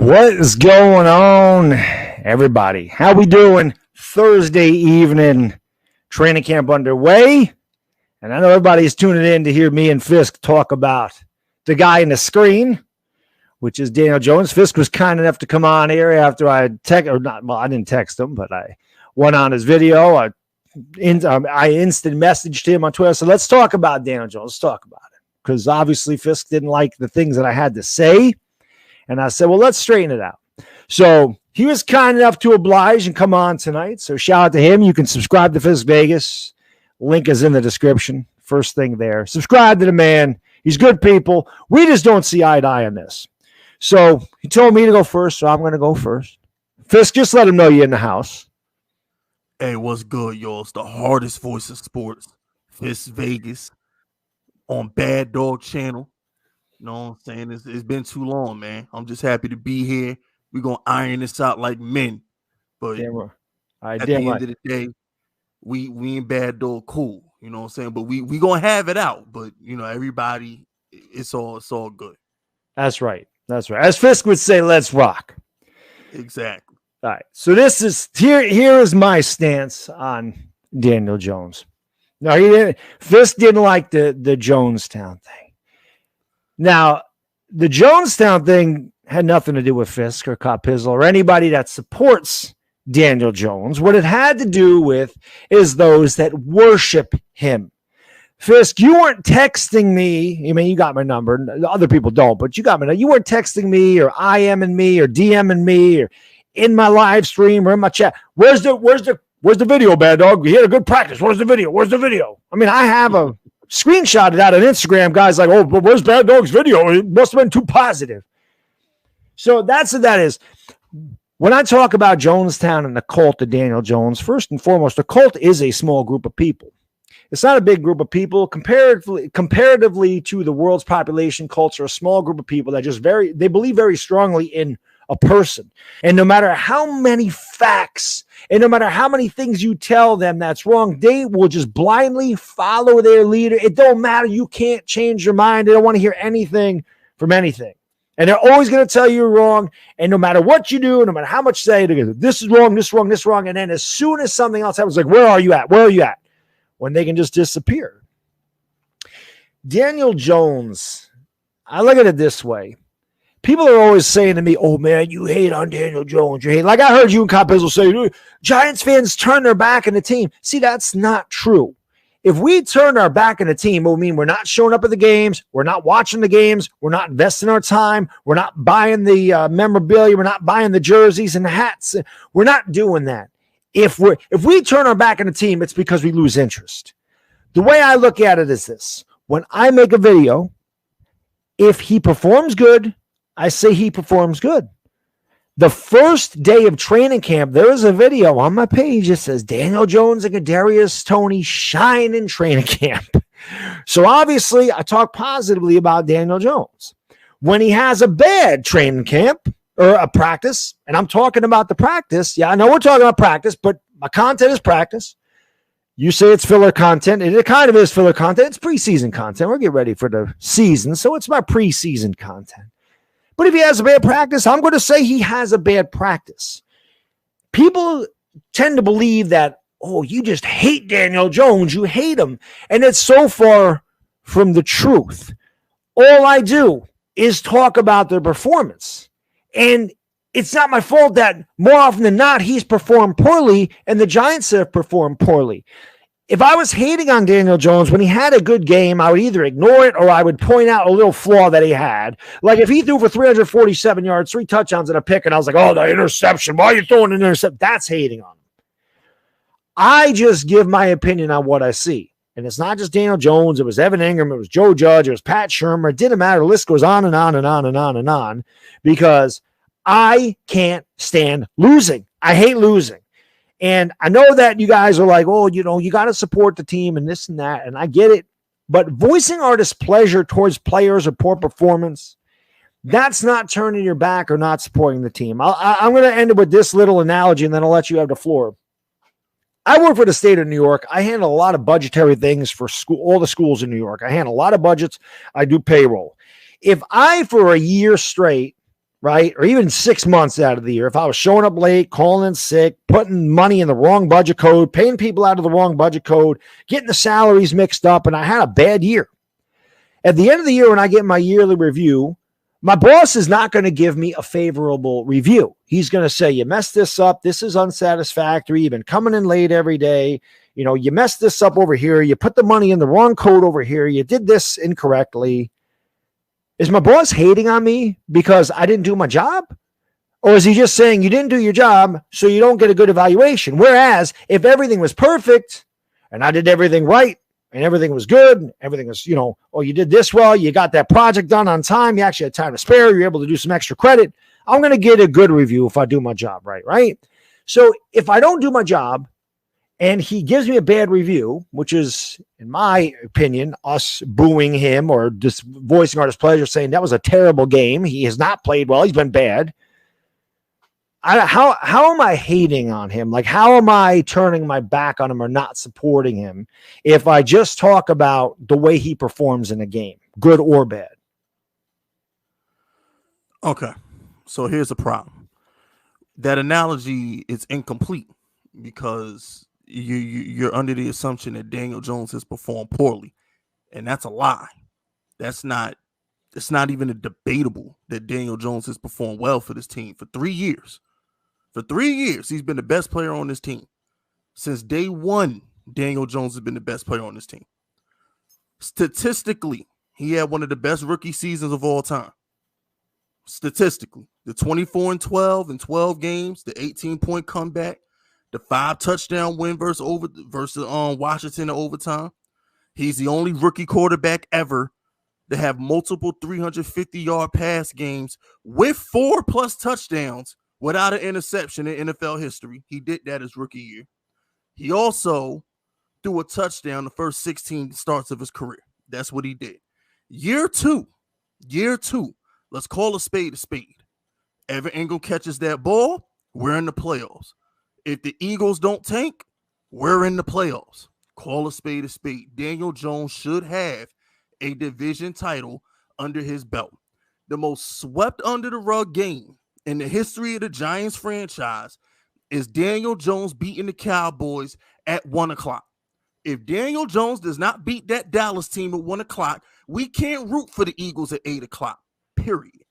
What is going on, everybody? How we doing? Thursday evening, training camp underway. And I know everybody's tuning in to hear me and Fisk talk about the guy in the screen, which is Daniel Jones. Fisk was kind enough to come on here after I I didn't text him, but I went on his video. I instant messaged him on Twitter. So let's talk about Daniel Jones. Let's talk about it. Because obviously Fisk didn't like the things that I had to say. And I said, well, let's straighten it out. So he was kind enough to oblige and come on tonight. So shout out to him. You can subscribe to Fisk Vegas. Link is in the description. First thing there. Subscribe to the man. He's good people. We just don't see eye to eye on this. So he told me to go first, so I'm going to go first. Fisk, just let him know you're in the house. Hey, what's good, y'all? It's the hardest voice of sports. Fisk Vegas on Madddog channel. You know what I'm saying? It's been too long, man. I'm just happy to be here. We're going to iron this out like men. But at the end of the day, we in Madddog cool. You know what I'm saying? But we going to have it out. But, you know, everybody, it's all good. That's right. That's right. As Fisk would say, let's rock. Exactly. All right. So this is here is my stance on Daniel Jones. No, Fisk didn't like the Jonestown thing. Now, the Jonestown thing had nothing to do with Fisk or Cop Pizzle or anybody that supports Daniel Jones. What it had to do with is those that worship him. Fisk, you weren't texting me. I mean, you got my number. Other people don't, but you got my number. You weren't texting me or IMing me or DMing me or in my live stream or in my chat. Where's the video, Madddog? You had a good practice. Where's the video? Where's the video? I mean, I have a screenshot it out on Instagram. Guys like, oh, but where's Madddog's video? It must have been too positive. So that's what that is. When I talk about Jonestown and the cult of Daniel Jones, first and foremost, the cult is a small group of people. It's not a big group of people. Comparatively to the world's population, cults are a small group of people that they believe very strongly in a person. And no matter how many facts and no matter how many things you tell them that's wrong, they will just blindly follow their leader. It don't matter. You can't change your mind. They don't want to hear anything from anything. And they're always going to tell you you're wrong. And no matter what you do, no matter how much you say, they go, this is wrong, this wrong, this wrong. And then as soon as something else happens, like, where are you at? Where are you at? When they can just disappear. Daniel Jones, I look at it this way. People are always saying to me, oh, man, you hate on Daniel Jones. You hate. Like I heard you and Cop Pizzle say, Giants fans turn their back on the team. See, that's not true. If we turn our back on the team, it will mean we're not showing up at the games. We're not watching the games. We're not investing our time. We're not buying the memorabilia. We're not buying the jerseys and the hats. We're not doing that. If we turn our back on the team, it's because we lose interest. The way I look at it is this. When I make a video, if he performs good, I say he performs good. The first day of training camp, there is a video on my page that says Daniel Jones and Kadarius Toney shine in training camp. So obviously, I talk positively about Daniel Jones. When he has a bad training camp or a practice, and I'm talking about the practice. Yeah, I know we're talking about practice, but my content is practice. You say it's filler content, and it kind of is filler content. It's preseason content. We're getting ready for the season, so it's my preseason content. But if he has a bad practice, I'm going to say he has a bad practice. People tend to believe that, oh, you just hate Daniel Jones. You hate him. And it's so far from the truth. All I do is talk about their performance. And it's not my fault that more often than not, he's performed poorly and the Giants have performed poorly. If I was hating on Daniel Jones when he had a good game, I would either ignore it or I would point out a little flaw that he had. Like if he threw for 347 yards, 3 touchdowns and a pick, and I was like, oh, the interception. Why are you throwing an interception? That's hating on him. I just give my opinion on what I see. And it's not just Daniel Jones. It was Evan Ingram. It was Joe Judge. It was Pat Shermer. It didn't matter. The list goes on and on and on and on and on because I can't stand losing. I hate losing. And I know that you guys are like, oh, you know, you got to support the team and this and that. And I get it. But voicing our displeasure towards players or poor performance, that's not turning your back or not supporting the team. I'm going to end it with this little analogy, and then I'll let you have the floor. I work for the state of New York. I handle a lot of budgetary things for school, all the schools in New York. I handle a lot of budgets. I do payroll. If I, for a year straight, right? Or even 6 months out of the year, if I was showing up late, calling in sick, putting money in the wrong budget code, paying people out of the wrong budget code, getting the salaries mixed up, and I had a bad year. At the end of the year, when I get my yearly review, my boss is not going to give me a favorable review. He's going to say, you messed this up. This is unsatisfactory. You've been coming in late every day. You know, you messed this up over here. You put the money in the wrong code over here. You did this incorrectly. Is my boss hating on me because I didn't do my job? Or is he just saying you didn't do your job, so you don't get a good evaluation? Whereas if everything was perfect and I did everything right and everything was good, everything was, oh, you did this well, you got that project done on time, you actually had time to spare, you're able to do some extra credit, I'm going to get a good review if I do my job right? So if I don't do my job, and he gives me a bad review, which is, in my opinion, us booing him or just voicing our displeasure, saying that was a terrible game. He has not played well. He's been bad. How am I hating on him? Like, how am I turning my back on him or not supporting him if I just talk about the way he performs in a game, good or bad? Okay, so here's the problem. That analogy is incomplete because you're under the assumption that Daniel Jones has performed poorly, and that's a lie. It's not even a debatable that Daniel Jones has performed well for this team for 3 years. For 3 years, he's been the best player on this team. Since day one, Daniel Jones has been the best player on this team. Statistically, he had one of the best rookie seasons of all time. Statistically, the 24-12 in 12 games, the 18-point comeback, the 5-touchdown win versus Washington in overtime. He's the only rookie quarterback ever to have multiple 350-yard pass games with 4+ touchdowns without an interception in NFL history. He did that his rookie year. He also threw a touchdown the first 16 starts of his career. That's what he did. Year two, let's call a spade a spade. Evan Ingram catches that ball, we're in the playoffs. If the Eagles don't tank, we're in the playoffs. Call a spade a spade. Daniel Jones should have a division title under his belt. The most swept under the rug game in the history of the Giants franchise is Daniel Jones beating the Cowboys at 1 o'clock. If Daniel Jones does not beat that Dallas team at 1 o'clock, we can't root for the Eagles at 8 o'clock, period.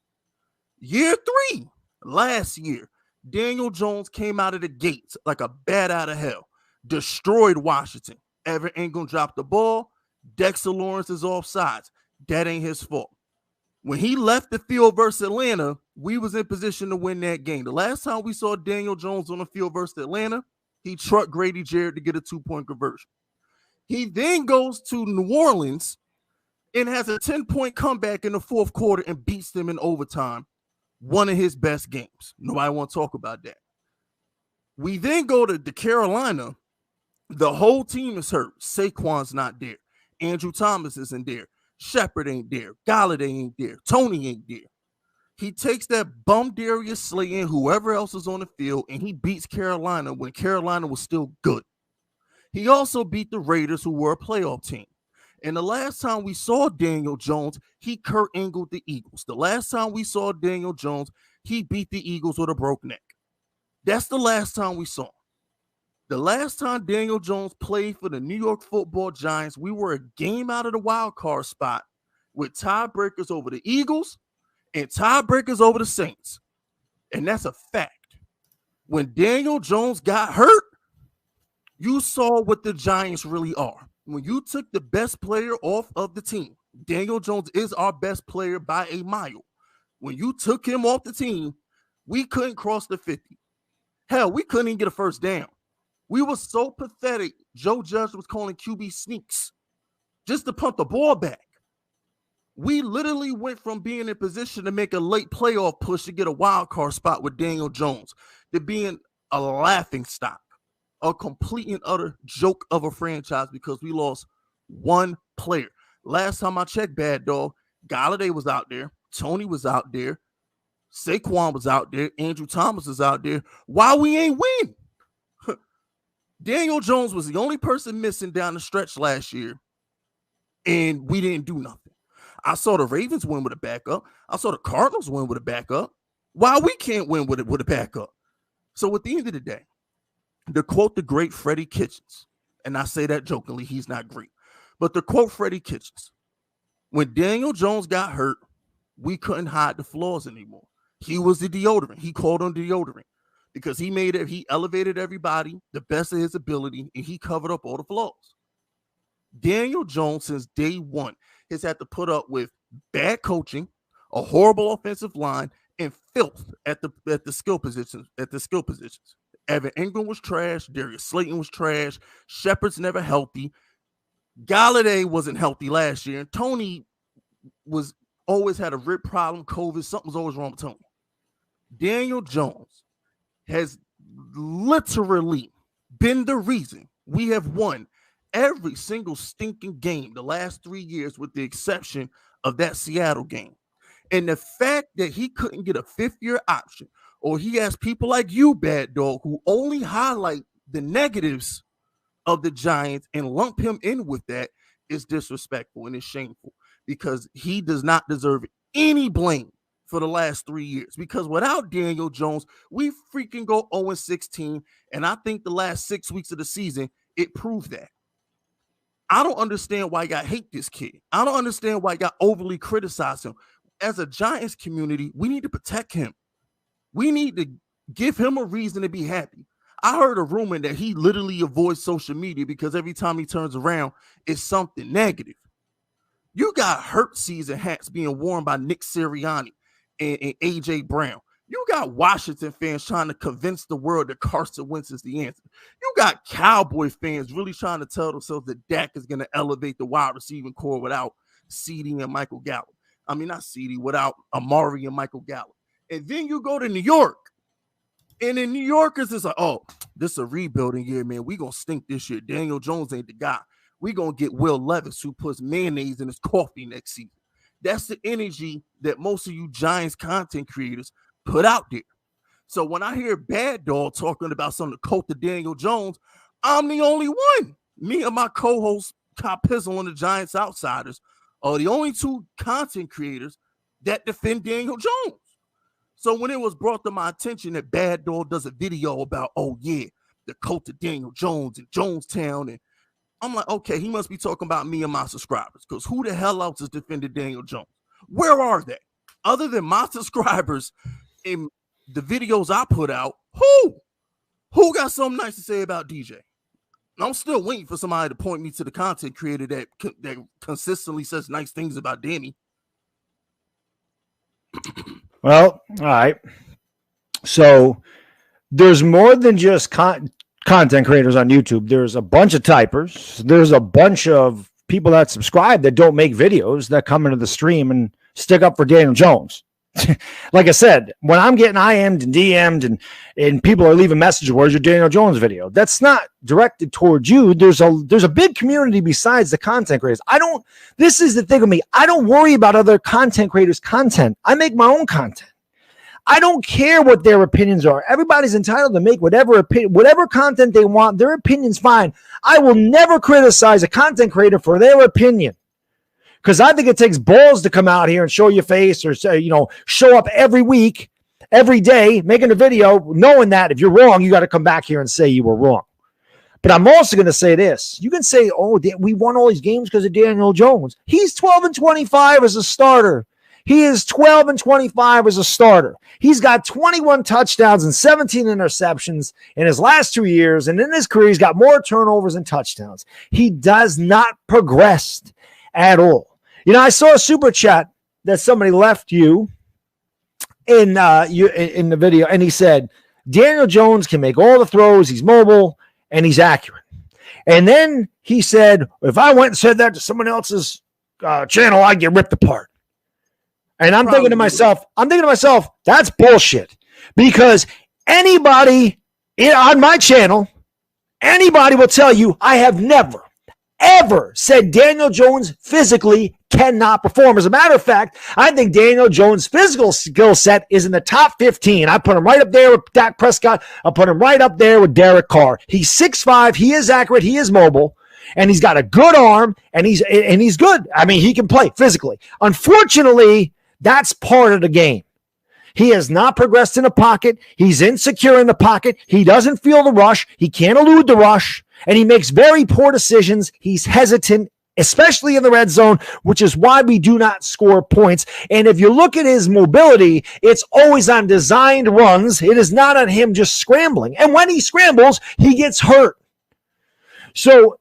Year 3, last year, Daniel Jones came out of the gates like a bat out of hell, destroyed Washington. Evan Ingram dropped the ball. Dexter Lawrence is offsides. That ain't his fault. When he left the field versus Atlanta, we was in position to win that game. The last time we saw Daniel Jones on the field versus Atlanta, he trucked Grady Jarrett to get a 2-point conversion. He then goes to New Orleans and has a 10-point comeback in the fourth quarter and beats them in overtime. One of his best games. Nobody want to talk about that. We then go to Carolina. The whole team is hurt. Saquon's not there. Andrew Thomas isn't there. Shepard ain't there. Galladay ain't there. Tony ain't there. He takes that bum Darius Slay and whoever else is on the field, and he beats Carolina when Carolina was still good. He also beat the Raiders, who were a playoff team. And the last time we saw Daniel Jones, he Kurt Angled the Eagles. The last time we saw Daniel Jones, he beat the Eagles with a broke neck. That's the last time we saw him. The last time Daniel Jones played for the New York Football Giants, we were a game out of the wild card spot with tiebreakers over the Eagles and tiebreakers over the Saints. And that's a fact. When Daniel Jones got hurt, you saw what the Giants really are. When you took the best player off of the team, Daniel Jones is our best player by a mile. When you took him off the team, we couldn't cross the 50. Hell, we couldn't even get a first down. We were so pathetic, Joe Judge was calling QB sneaks just to punt the ball back. We literally went from being in position to make a late playoff push to get a wild card spot with Daniel Jones to being a laughing stock. A complete and utter joke of a franchise because we lost one player. Last time I checked, Madddog, Galladay was out there. Tony was out there. Saquon was out there. Andrew Thomas was out there. Why we ain't win? Daniel Jones was the only person missing down the stretch last year, and we didn't do nothing. I saw the Ravens win with a backup. I saw the Cardinals win with a backup. Why we can't win with a backup? So at the end of the day, to quote the great Freddie Kitchens, and I say that jokingly, he's not great, but to quote Freddie Kitchens, when Daniel Jones got hurt, we couldn't hide the flaws anymore. He was the deodorant. He called on deodorant because he elevated everybody the best of his ability, and he covered up all the flaws. Daniel Jones, since day one, has had to put up with bad coaching, a horrible offensive line, and filth at the skill positions. Evan Ingram was trash. Darius Slayton was trash. Shepard's never healthy. Galladay wasn't healthy last year, and Tony was always had a rib problem, COVID. Something's always wrong with Tony. Daniel Jones has literally been the reason we have won every single stinking game the last 3 years, with the exception of that Seattle game. And the fact that he couldn't get a fifth-year option, or he has people like you, Madddog, who only highlight the negatives of the Giants and lump him in with that, is disrespectful and it's shameful, because he does not deserve any blame for the last 3 years. Because without Daniel Jones, we freaking go 0-16, and I think the last 6 weeks of the season, it proved that. I don't understand why y'all hate this kid. I don't understand why y'all overly criticize him. As a Giants community, we need to protect him. We need to give him a reason to be happy. I heard a rumor that he literally avoids social media because every time he turns around, it's something negative. You got hurt season hats being worn by Nick Sirianni and A.J. Brown. You got Washington fans trying to convince the world that Carson Wentz is the answer. You got Cowboy fans really trying to tell themselves that Dak is going to elevate the wide receiving core without CeeDee and Michael Gallup. I mean, not CeeDee, without Amari and Michael Gallup. And then you go to New York, and in New Yorkers, it's like, oh, this is a rebuilding year, man. We going to stink this year. Daniel Jones ain't the guy. We going to get Will Levis, who puts mayonnaise in his coffee next season. That's the energy that most of you Giants content creators put out there. So when I hear Madddog talking about something to quote to Daniel Jones, I'm the only one. Me and my co-host, Kyle Pizzle, on the Giants Outsiders, are the only two content creators that defend Daniel Jones. So when it was brought to my attention that Madddog does a video about, oh yeah, the cult of Daniel Jones in Jonestown, and I'm like, okay, he must be talking about me and my subscribers, because who the hell else has defended Daniel Jones? Where are they? Other than my subscribers in the videos I put out, who got something nice to say about DJ? I'm still waiting for somebody to point me to the content creator that consistently says nice things about Danny. Well, all right. So there's more than just content creators on YouTube. There's a bunch of typers. There's a bunch of people that subscribe that don't make videos that come into the stream and stick up for Daniel Jones. Like I said, when I'm getting IM'd and DM'd and people are leaving messages, where's your Daniel Jones video? That's not directed towards you. There's a big community besides the content creators. This is the thing with me. I don't worry about other content creators' content. I make my own content. I don't care what their opinions are. Everybody's entitled to make whatever content they want. Their opinion's fine. I will never criticize a content creator for their opinion, because I think it takes balls to come out here and show your face, or say, show up every week, every day, making a video, knowing that if you're wrong, you got to come back here and say you were wrong. But I'm also going to say this. You can say, oh, we won all these games because of Daniel Jones. He's 12-25 as a starter. He is 12-25 as a starter. He's got 21 touchdowns and 17 interceptions in his last 2 years. And in his career, he's got more turnovers and touchdowns. He does not progress at all. I saw a super chat that somebody left you in the video, and he said, Daniel Jones can make all the throws. He's mobile and he's accurate. And then he said, if I went and said that to someone else's channel, I'd get ripped apart. And I'm thinking to myself, that's bullshit, because anybody on my channel, anybody will tell you I have never, ever said Daniel Jones physically cannot perform. As a matter of fact, I think Daniel Jones' physical skill set is in the top 15. I put him right up there with Dak Prescott. I put him right up there with Derek Carr. He's 6'5". He is accurate. He is mobile. And he's got a good arm, and he's good. I mean, he can play physically. Unfortunately, that's part of the game. He has not progressed in the pocket. He's insecure in the pocket. He doesn't feel the rush. He can't elude the rush, and he makes very poor decisions. He's hesitant, especially in the red zone, which is why we do not score points. And if you look at his mobility, it's always on designed runs. It is not on him just scrambling. And when he scrambles, he gets hurt. So,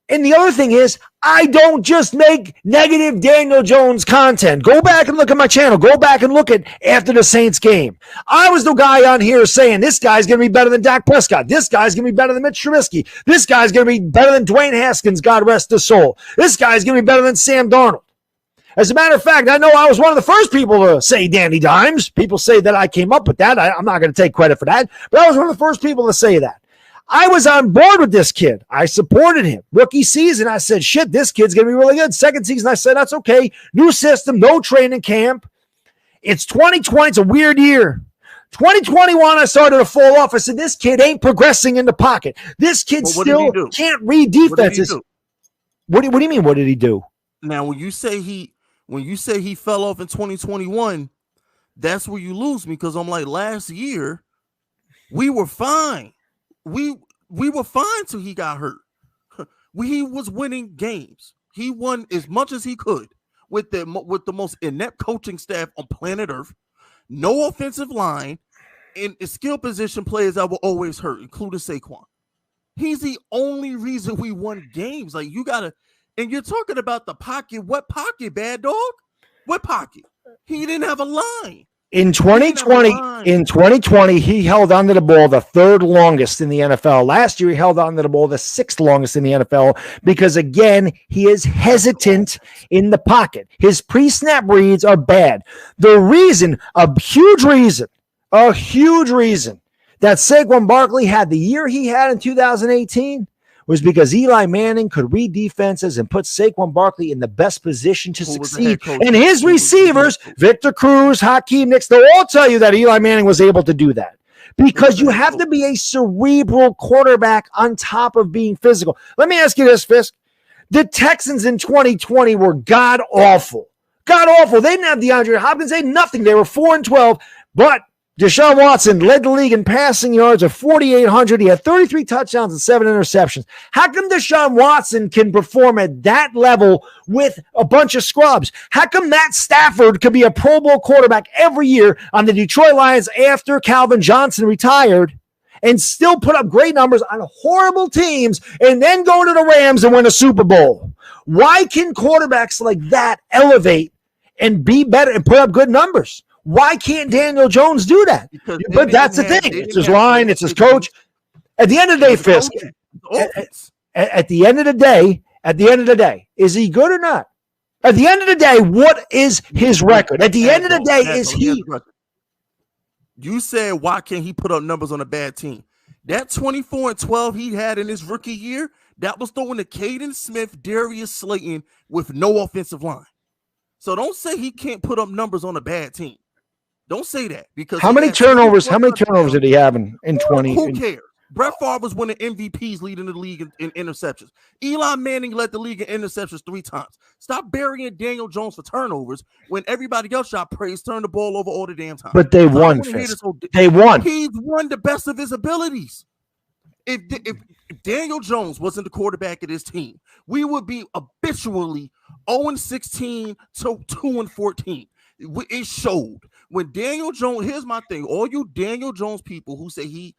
and the other thing is, I don't just make negative Daniel Jones content. Go back and look at my channel. Go back and look at after the Saints game. I was the guy on here saying this guy's going to be better than Dak Prescott. This guy's going to be better than Mitch Trubisky. This guy's going to be better than Dwayne Haskins, God rest his soul. This guy's going to be better than Sam Darnold. As a matter of fact, I know I was one of the first people to say Danny Dimes. People say that I came up with that. I'm not going to take credit for that, but I was one of the first people to say that. I was on board with this kid. I supported him. Rookie season, I said, shit, this kid's going to be really good. Second season, I said, that's okay. New system, no training camp. It's 2020. It's a weird year. 2021, I started to fall off. I said, this kid ain't progressing in the pocket. This kid still can't read defenses. What do you mean, what did he do? Now, when you say he fell off in 2021, that's where you lose me, because I'm like, last year, we were fine. We were fine till he got hurt. He was winning games. He won as much as he could with the most inept coaching staff on planet Earth. No offensive line, and skill position players that were always hurt, including Saquon. He's the only reason we won games. Like, you gotta, and you're talking about the pocket. What pocket, bad dog? What pocket? He didn't have a line. In 2020, he held onto the ball the third longest in the NFL. Last year, he held onto the ball the sixth longest in the NFL because, again, he is hesitant in the pocket. His pre-snap reads are bad. The reason, a huge reason that Saquon Barkley had the year he had in 2018 was because Eli Manning could read defenses and put Saquon Barkley in the best position to succeed. And his receivers, Victor Cruz, Hakeem Nicks, they'll all tell you that Eli Manning was able to do that. Because you have to be a cerebral quarterback on top of being physical. Let me ask you this, Fisk. The Texans in 2020 were god-awful. God-awful. They didn't have DeAndre Hopkins. They had nothing. They were 4-12, but Deshaun Watson led the league in passing yards of 4,800. He had 33 touchdowns and 7 interceptions. How come Deshaun Watson can perform at that level with a bunch of scrubs? How come Matt Stafford could be a Pro Bowl quarterback every year on the Detroit Lions after Calvin Johnson retired and still put up great numbers on horrible teams and then go to the Rams and win a Super Bowl? Why can quarterbacks like that elevate and be better and put up good numbers? Why can't Daniel Jones do that? But that's the thing. It's his line. It's his coach. At the end of the day, Fisk, at the end of the day, is he good or not? At the end of the day, what is his record? At the end of the day, is he? You said, why can't he put up numbers on a bad team? That 24-12 he had in his rookie year, that was throwing to Caden Smith, Darius Slayton with no offensive line. So don't say he can't put up numbers on a bad team. Don't say that, because how many turnovers did he have in 20? Who cares? Brett Favre was winning MVPs, leading the league in interceptions. Eli Manning led the league in interceptions 3 times. Stop burying Daniel Jones for turnovers when everybody else shot praise, turned the ball over all the damn time. But they won. They won. He's won the best of his abilities. If Daniel Jones wasn't the quarterback of this team, we would be habitually 0-16 to 2-14. It showed. When Daniel Jones, here's my thing, all you Daniel Jones people who say he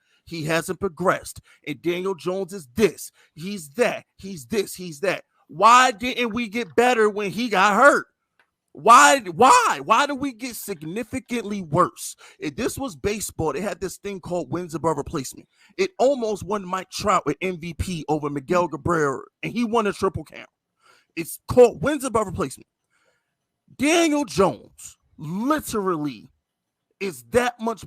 hasn't progressed and Daniel Jones is this, he's that, he's this, he's that. Why didn't we get better when he got hurt? Why did we get significantly worse? If this was baseball, they had this thing called wins above replacement. It almost won Mike Trout with MVP over Miguel Cabrera, and he won a triple count. It's called wins above replacement. Daniel Jones literally is that much.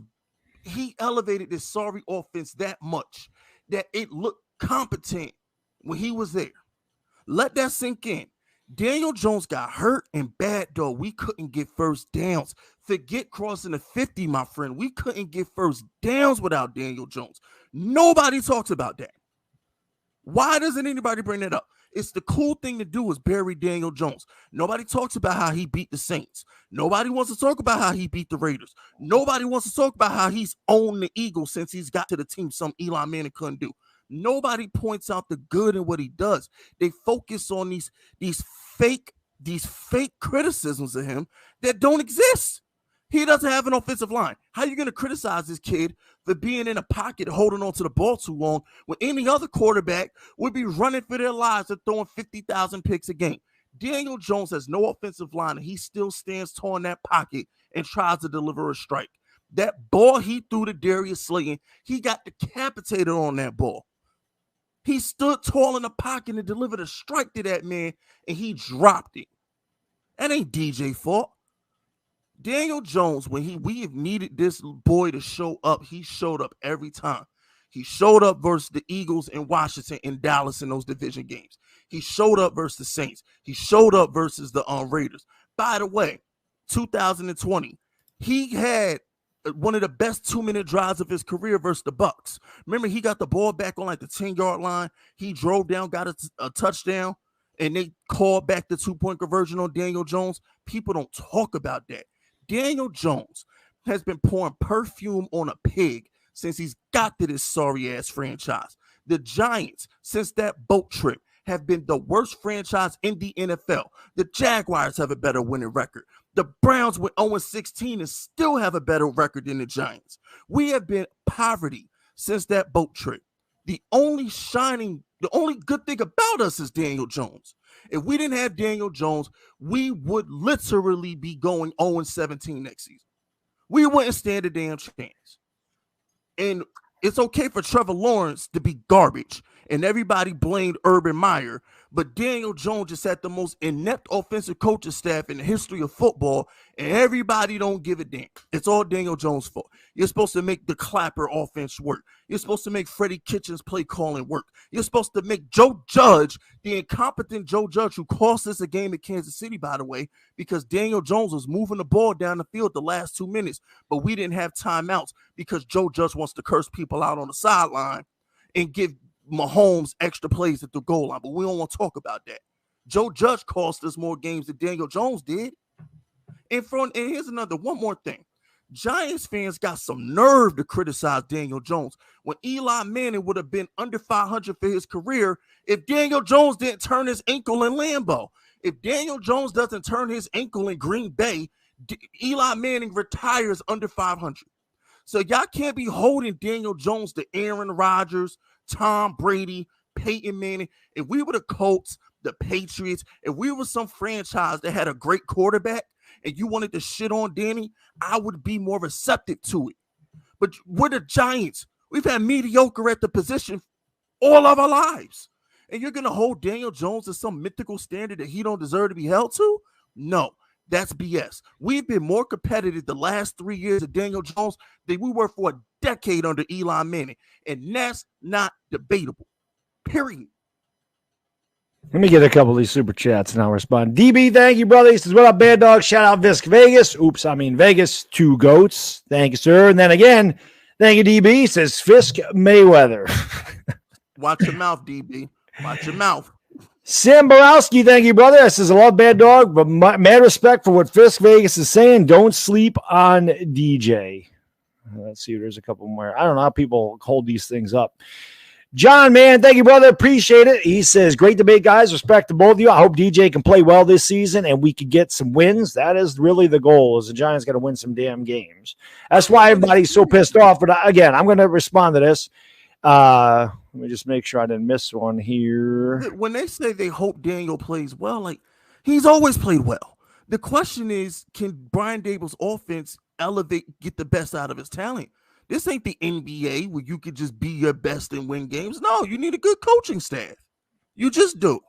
He elevated this sorry offense that much that it looked competent when he was there. Let that sink in. Daniel Jones got hurt and bad, though. We couldn't get first downs. Forget crossing the 50, my friend. We couldn't get first downs without Daniel Jones. Nobody talks about that. Why doesn't anybody bring that up? It's the cool thing to do is bury Daniel Jones. Nobody talks about how he beat the Saints. Nobody wants to talk about how he beat the Raiders. Nobody wants to talk about how he's owned the Eagles since he's got to the team, some Eli Manning couldn't do. Nobody points out the good in what he does. They focus on these fake criticisms of him that don't exist. He doesn't have an offensive line. How are you going to criticize this kid for being in a pocket, holding on to the ball too long, when any other quarterback would be running for their lives and throwing 50,000 picks a game? Daniel Jones has no offensive line, and he still stands tall in that pocket and tries to deliver a strike. That ball he threw to Darius Slayton, he got decapitated on that ball. He stood tall in the pocket and delivered a strike to that man, and he dropped it. That ain't DJ's fault. Daniel Jones, when we have needed this boy to show up, he showed up every time. He showed up versus the Eagles in Washington and Dallas in those division games. He showed up versus the Saints. He showed up versus the Raiders. By the way, 2020, he had one of the best 2-minute drives of his career versus the Bucs. Remember, he got the ball back on like the 10-yard line. He drove down, got a touchdown, and they called back the 2-point conversion on Daniel Jones. People don't talk about that. Daniel Jones has been pouring perfume on a pig since he's got to this sorry-ass franchise. The Giants, since that boat trip, have been the worst franchise in the NFL. The Jaguars have a better winning record. The Browns with 0-16 and still have a better record than the Giants. We have been poverty since that boat trip. The only good thing about us is Daniel Jones. If we didn't have Daniel Jones, we would literally be going 0-17 next season. We wouldn't stand a damn chance. And it's okay for Trevor Lawrence to be garbage, and everybody blamed Urban Meyer, but Daniel Jones just had the most inept offensive coaching staff in the history of football, and everybody don't give a damn. It's all Daniel Jones' fault. You're supposed to make the Clapper offense work. You're supposed to make Freddie Kitchens' play calling work. You're supposed to make Joe Judge, the incompetent Joe Judge, who cost us a game in Kansas City, by the way, because Daniel Jones was moving the ball down the field the last 2 minutes, but we didn't have timeouts because Joe Judge wants to curse people out on the sideline and give Mahomes extra plays at the goal line, but we don't want to talk about that. Joe Judge cost us more games than Daniel Jones did. And here's one more thing. Giants fans got some nerve to criticize Daniel Jones when Eli Manning would have been under 500 for his career if Daniel Jones didn't turn his ankle in Lambeau. If Daniel Jones doesn't turn his ankle in Green Bay, Eli Manning retires under 500. So y'all can't be holding Daniel Jones to Aaron Rodgers, Tom Brady, Peyton Manning. If we were the Colts, the Patriots, if we were some franchise that had a great quarterback and you wanted to shit on Danny, I would be more receptive to it. But we're the Giants. We've had mediocre at the position all of our lives. And you're going to hold Daniel Jones to some mythical standard that he don't deserve to be held to? No. That's BS. We've been more competitive the last 3 years of Daniel Jones than we were for a decade under Eli Manning. And that's not debatable. Period. Let me get a couple of these super chats and I'll respond. DB, thank you, brother. He says, what up, Madddog? Shout out Visk Vegas. Oops, I mean Vegas. 2 goats. Thank you, sir. And then again, thank you, DB. He says, Fisk Mayweather. Watch your mouth, DB. Watch your mouth. Sam Borowski, thank you, brother. I says, I love Madddog, but mad respect for what Fisk Vegas is saying. Don't sleep on DJ. Let's see. There's a couple more. I don't know how people hold these things up. John, man, thank you, brother. Appreciate it. He says, great debate, guys. Respect to both of you. I hope DJ can play well this season and we could get some wins. That is really the goal, is the Giants got to win some damn games. That's why everybody's so pissed off. But again, I'm going to respond to this. Let me just make sure I didn't miss one here. When they say they hope Daniel plays well, like, he's always played well. The question is, can Brian Daboll's offense get the best out of his talent? This ain't the NBA where you could just be your best and win games. No, you need a good coaching staff. You just do.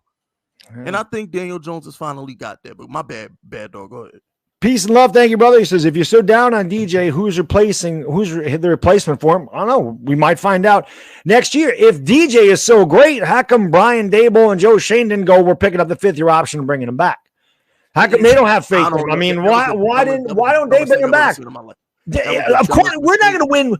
Yeah. And I think Daniel Jones has finally got that. But my bad dog. Go ahead. Peace and love. Thank you, brother. He says, if you're so down on DJ, who's the replacement for him? I don't know. We might find out next year. If DJ is so great, how come Brian Daboll and Joe Shane didn't go, we're picking up the 5th-year option and bringing him back? How come they don't have faith in him? I mean, why don't they bring him back? Of course, we're not going to win.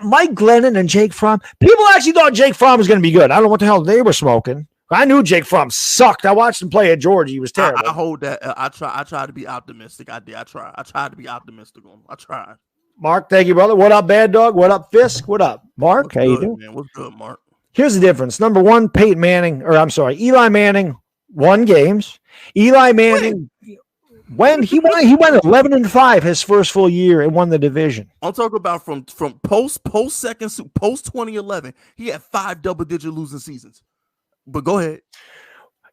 Mike Glennon and Jake Fromm. People actually thought Jake Fromm was going to be good. I don't know what the hell they were smoking. I knew Jake Fromm sucked. I watched him play at Georgia. He was terrible. I hold that. I try to be optimistic. I did. I tried to be optimistic on him. I tried. Mark, thank you, brother. What up, Madddog? What up, Fisk? What up, Mark? What's how good, you doing? Man? What's good, Mark? Here's the difference. Number one, Eli Manning won games. Eli Manning, when he went 11-5 his first full year and won the division. I'm talking about from post 2011. He had 5 double-digit losing seasons. But go ahead.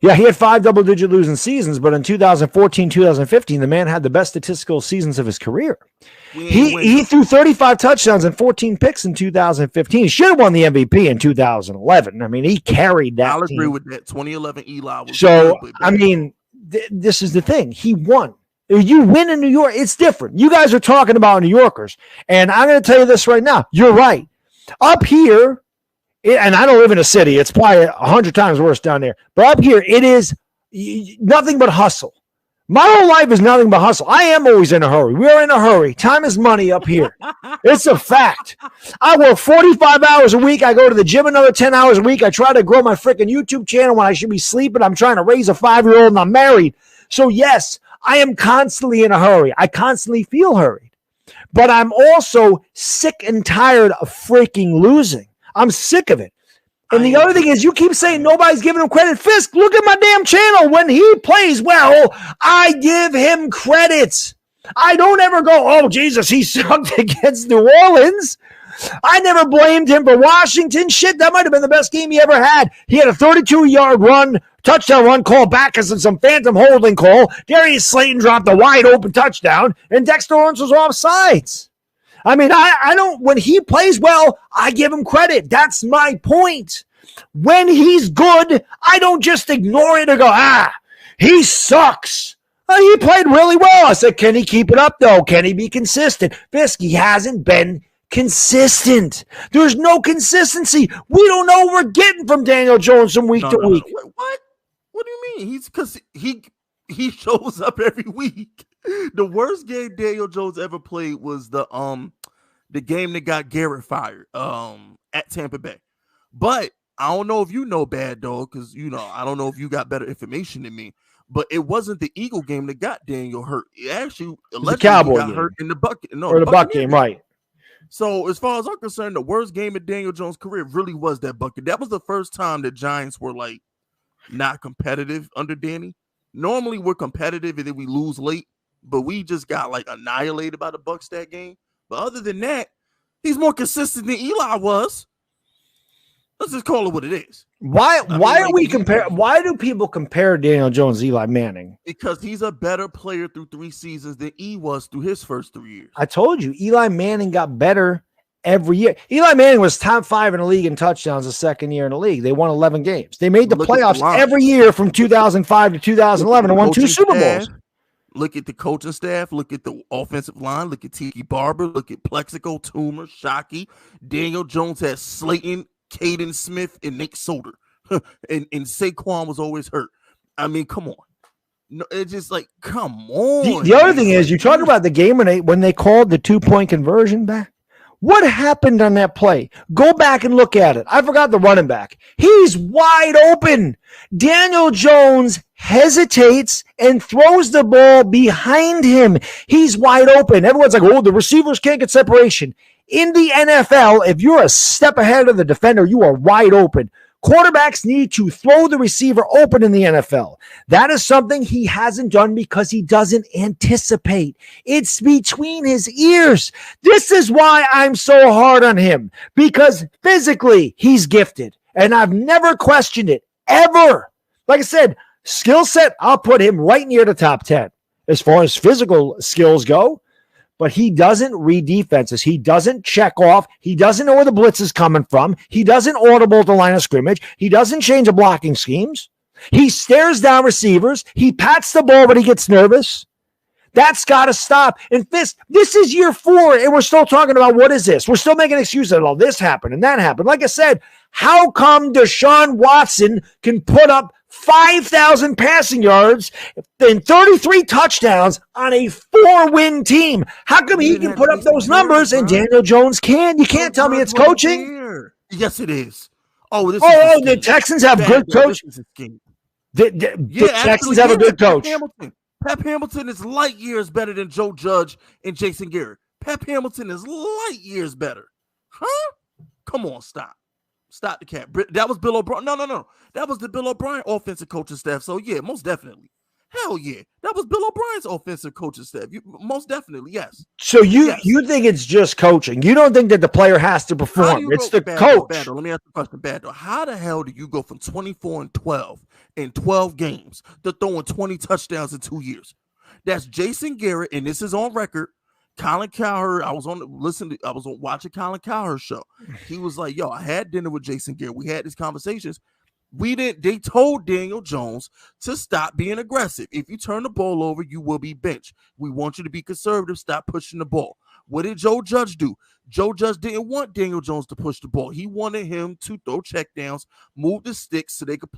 Yeah, he had 5 double-digit losing seasons, but in 2014, 2015, the man had the best statistical seasons of his career. He threw 35 touchdowns and 14 picks in 2015. He should have won the MVP in 2011. I mean, he carried that. I'll agree with that. 2011 Eli was so. I mean, this is the thing. He won. You win in New York, it's different. You guys are talking about New Yorkers, and I'm going to tell you this right now. You're right. Up here. And I don't live in a city. It's probably 100 times worse down there. But up here, it is nothing but hustle. My whole life is nothing but hustle. I am always in a hurry. We're in a hurry. Time is money up here. It's a fact. I work 45 hours a week. I go to the gym another 10 hours a week. I try to grow my freaking YouTube channel when I should be sleeping. I'm trying to raise a 5-year-old and I'm married. So, yes, I am constantly in a hurry. I constantly feel hurried. But I'm also sick and tired of freaking losing. I'm sick of it. And the other thing is you keep saying nobody's giving him credit. Fisk, look at my damn channel. When he plays well, I give him credit. I don't ever go, oh, Jesus, he sucked against New Orleans. I never blamed him for Washington. Shit, that might have been the best game he ever had. He had a 32-yard run, touchdown run, called back as some phantom holding call. Darius Slayton dropped a wide-open touchdown, and Dexter Lawrence was offsides. I mean, I don't, when he plays well, I give him credit. That's my point. When he's good, I don't just ignore it and go, he sucks. He played really well. I said, can he keep it up, though? Can he be consistent? Fisk, he hasn't been consistent. There's no consistency. We don't know what we're getting from Daniel Jones from week to week. What? What do you mean? Because he shows up every week. The worst game Daniel Jones ever played was the game that got Garrett fired at Tampa Bay. But I don't know if you know Madddog, because I don't know if you got better information than me. But it wasn't the Eagle game that got Daniel hurt. It actually allegedly got hurt in the bucket. No, or the Buck game, right? So as far as I'm concerned, the worst game of Daniel Jones' career really was that bucket. That was the first time the Giants were like not competitive under Danny. Normally we're competitive and then we lose late. But we just got like annihilated by the Bucs that game. But other than that, he's more consistent than Eli was. Let's just call it what it is. Why do people compare Daniel Jones to Eli Manning? Because he's a better player through 3 seasons than he was through his first 3 years. I told you, Eli Manning got better every year. Eli Manning was top 5 in the league in touchdowns the second year in the league. They won 11 games. They made the playoffs every year from 2005 to 2011 and won 2 Super Bowls. Look at the coaching staff. Look at the offensive line. Look at Tiki Barber. Look at Plexico, Toomer, Shockey. Daniel Jones had Slayton, Caden Smith, and Nick Solder. and Saquon was always hurt. I mean, come on. No, it's just like, come on. The other thing is, you talk about the game when they called the 2-point conversion back. What happened on that play? Go back and look at it. I forgot the running back. He's wide open. Daniel Jones hesitates and throws the ball behind him. He's wide open. Everyone's like, oh, the receivers can't get separation. In the NFL, if you're a step ahead of the defender, you are wide open. Quarterbacks need to throw the receiver open in the NFL. That is something he hasn't done because he doesn't anticipate. It's between his ears. This is why I'm so hard on him, because physically he's gifted, and I've never questioned it, ever. Like I said, skill set, I'll put him right near the top 10 as far as physical skills go. But he doesn't read defenses. He doesn't check off. He doesn't know where the blitz is coming from. He doesn't audible the line of scrimmage. He doesn't change the blocking schemes. He stares down receivers. He pats the ball when he gets nervous. That's got to stop. And this is year 4, and we're still talking about what is this? We're still making excuses that all this happened and that happened. Like I said, how come Deshaun Watson can put up 5,000 passing yards and 33 touchdowns on a 4-win team. How come he can put up those numbers and Daniel Jones can't? You can't tell me it's coaching. Yes, it is. Oh, the Texans have good coach. The Texans have a good coach. Pep Hamilton is light years better than Joe Judge and Jason Garrett. Pep Hamilton is light years better. Huh? Come on, stop the cap. That was Bill O'Brien. No. That was the Bill O'Brien offensive coaching staff. So, yeah, most definitely. Hell yeah. That was Bill O'Brien's offensive coaching staff. Most definitely, yes. So you think it's just coaching. You don't think that the player has to perform. It's the coach. Let me ask you a question, Madddog. How the hell do you go from 24-12 in 12 games to throwing 20 touchdowns in 2 years? That's Jason Garrett, and this is on record. Colin Cowherd, I was watching Colin Cowherd's show. He was like, yo, I had dinner with Jason Garrett. We had these conversations. They told Daniel Jones to stop being aggressive. If you turn the ball over, you will be benched. We want you to be conservative. Stop pushing the ball. What did Joe Judge do? Joe Judge didn't want Daniel Jones to push the ball. He wanted him to throw checkdowns, move the sticks so they could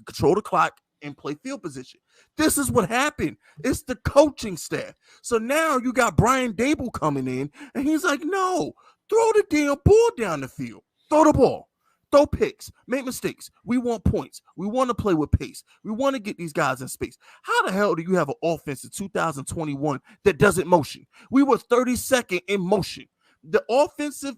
control the clock and play field position. This is what happened. It's the coaching staff. So now you got Brian Dable coming in, and he's like, no, throw the damn ball down the field. Throw the ball. Throw picks, make mistakes. We want points. We want to play with pace. We want to get these guys in space. How the hell do you have an offense in 2021 that doesn't motion? We were 32nd in motion. The offensive,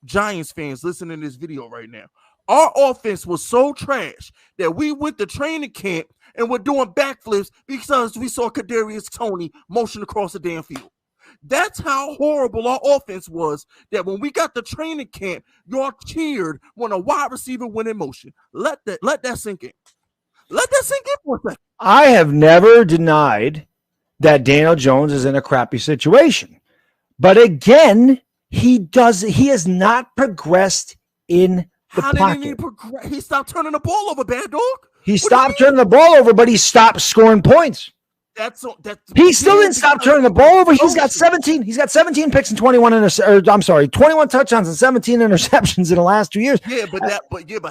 Giants fans listening to this video right now, our offense was so trash that we went to training camp and were doing backflips because we saw Kadarius Toney motion across the damn field. That's how horrible our offense was, that when we got to training camp, y'all cheered when a wide receiver went in motion. Let that sink in. Let that sink in for a second. I have never denied that Daniel Jones is in a crappy situation. But again, he has not progressed in the pocket. How did he progress? He stopped turning the ball over, Madddog. He stopped turning the ball over, but he stopped scoring points. He still didn't stop turning the ball over. He's got 17. He's got 17 picks and 21 touchdowns and 17 interceptions in the last 2 years. But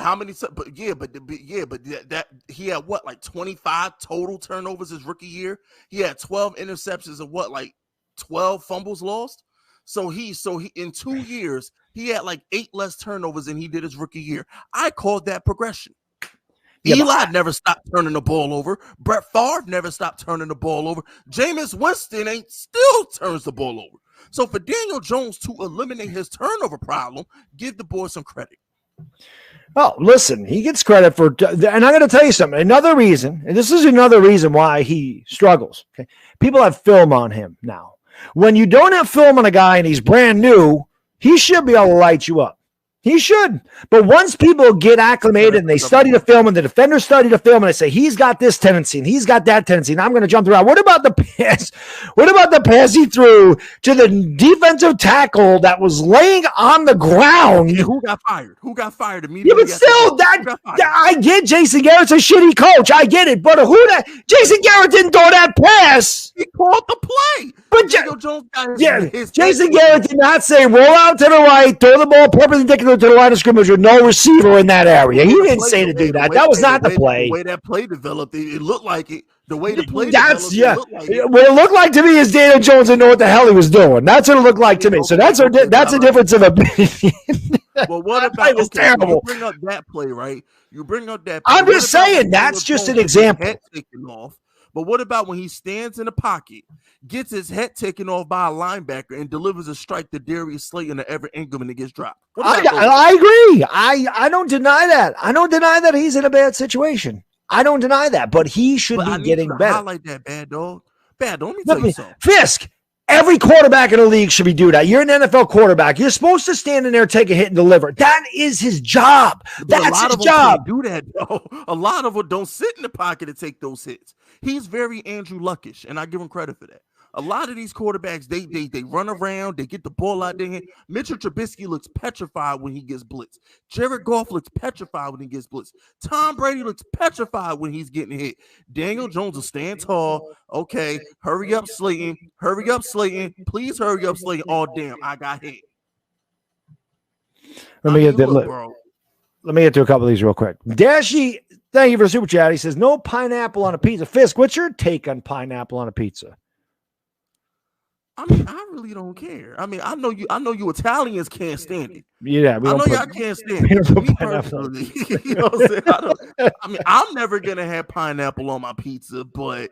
how many? That he had what, like 25 total turnovers his rookie year. He had 12 interceptions and what, like 12 fumbles lost. So he in 2 years he had like 8 less turnovers than he did his rookie year. I called that progression. Eli never stopped turning the ball over. Brett Favre never stopped turning the ball over. Jameis Winston still turns the ball over. So for Daniel Jones to eliminate his turnover problem, give the boy some credit. Oh, listen, he gets credit for, and I'm going to tell you something. Another reason, and this is another reason why he struggles. Okay, people have film on him now. When you don't have film on a guy and he's brand new, he should be able to light you up. He should. But once people get acclimated and they study the film and the defenders study the film and they say, he's got this tendency and he's got that tendency and I'm going to jump around. What about the pass? What about the pass he threw to the defensive tackle that was laying on the ground? Yeah, who got fired? Who got fired immediately? Yeah, but still, I get Jason Garrett's a shitty coach. I get it. But Jason Garrett didn't throw that pass. He called the play. But Jason Garrett did not say roll out to the right, throw the ball perpendicular to the line of scrimmage with no receiver in that area. He didn't say to do that. That was not the play. The way that play developed, it looked like it. The way the play developed, it what it looked like to me is Daniel Jones didn't know what the hell he was doing. That's what it looked like to me. So that's a difference of opinion. Well, what about was terrible. You bring up that play, right? You bring up that play. I'm just saying that's just an example. Head taken off. But what about when he stands in the pocket, gets his head taken off by a linebacker, and delivers a strike to Darius Slayton to Everett Ingram and it gets dropped? I agree. I don't deny that. I don't deny that he's in a bad situation. I don't deny that, but he should be getting better. Highlight that, Madddog. Let me tell you something. Fisk, every quarterback in the league should be doing that. You're an NFL quarterback. You're supposed to stand in there, take a hit, and deliver. That is his job. That's his job. Do that, though. A lot of them don't sit in the pocket to take those hits. He's very Andrew Luckish, and I give him credit for that. A lot of these quarterbacks, they run around, they get the ball out there. Mitchell Trubisky looks petrified when he gets blitzed. Jared Goff looks petrified when he gets blitzed. Tom Brady looks petrified when he's getting hit. Daniel Jones will stand tall. Okay, hurry up, Slayton. Hurry up, Slayton. Please hurry up, Slayton. Oh, damn, I got hit. Let me get that look. Bro. let me get to a couple of these real quick. Dashy, thank you for the super chat. He says, no pineapple on a pizza. Fisk, what's your take on pineapple on a pizza? I mean, I really don't care. I mean, I know you Italians can't stand it. Yeah, I know y'all can't stand it. Me personally, you know what I'm saying? I mean, I'm never gonna have pineapple on my pizza, but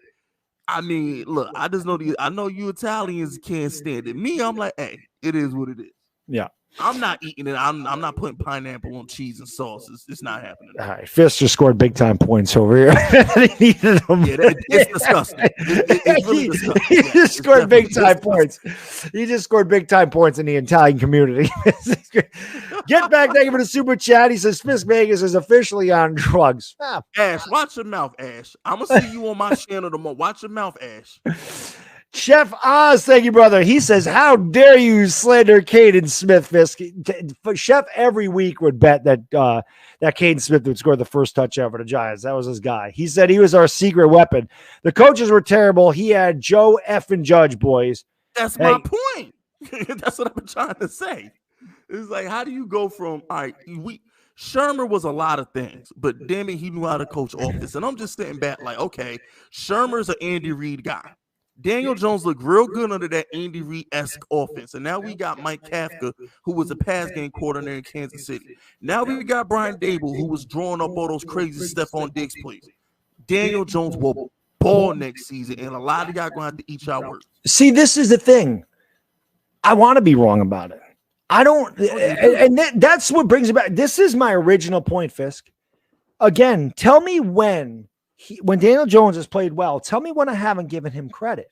I mean, look, I just know I know you Italians can't stand it. Me, I'm like, hey, it is what it is. Yeah. I'm not eating it. I'm not putting pineapple on cheese and sauce. It's not happening. All right, Fist just scored big time points over here. He needed them. Yeah, it's disgusting. It's really disgusting. He just scored big time points. He just scored big time points in the Italian community. Get back, thank you for the super chat. He says Fisk Vegas is officially on drugs. Ash, watch your mouth, Ash. I'm gonna see you on my channel tomorrow. Watch your mouth, Ash. Chef Oz, thank you, brother. He says, how dare you slander Caden Smith, Fisk? Chef every week would bet that that Caden Smith would score the first touchdown for the Giants. That was his guy. He said he was our secret weapon. The coaches were terrible. He had Joe effing Judge, boys. That's my point. That's what I've been trying to say. It's like, how do you go from, all right, Shermer was a lot of things, but damn it, he knew how to coach offense. And I'm just sitting back like, okay, Shermer's an Andy Reid guy. Daniel Jones looked real good under that Andy Reid-esque offense. And now we got Mike Kafka, who was a pass game coordinator in Kansas City. Now we got Brian Dable, who was drawing up all those crazy Stephon Diggs plays. Daniel Jones will ball next season, and a lot of y'all going to have to eat y'all work. See, this is the thing. I want to be wrong about it. I don't, and that's what brings it back. This is my original point, Fisk. Again, tell me when Daniel Jones has played well, tell me when I haven't given him credit.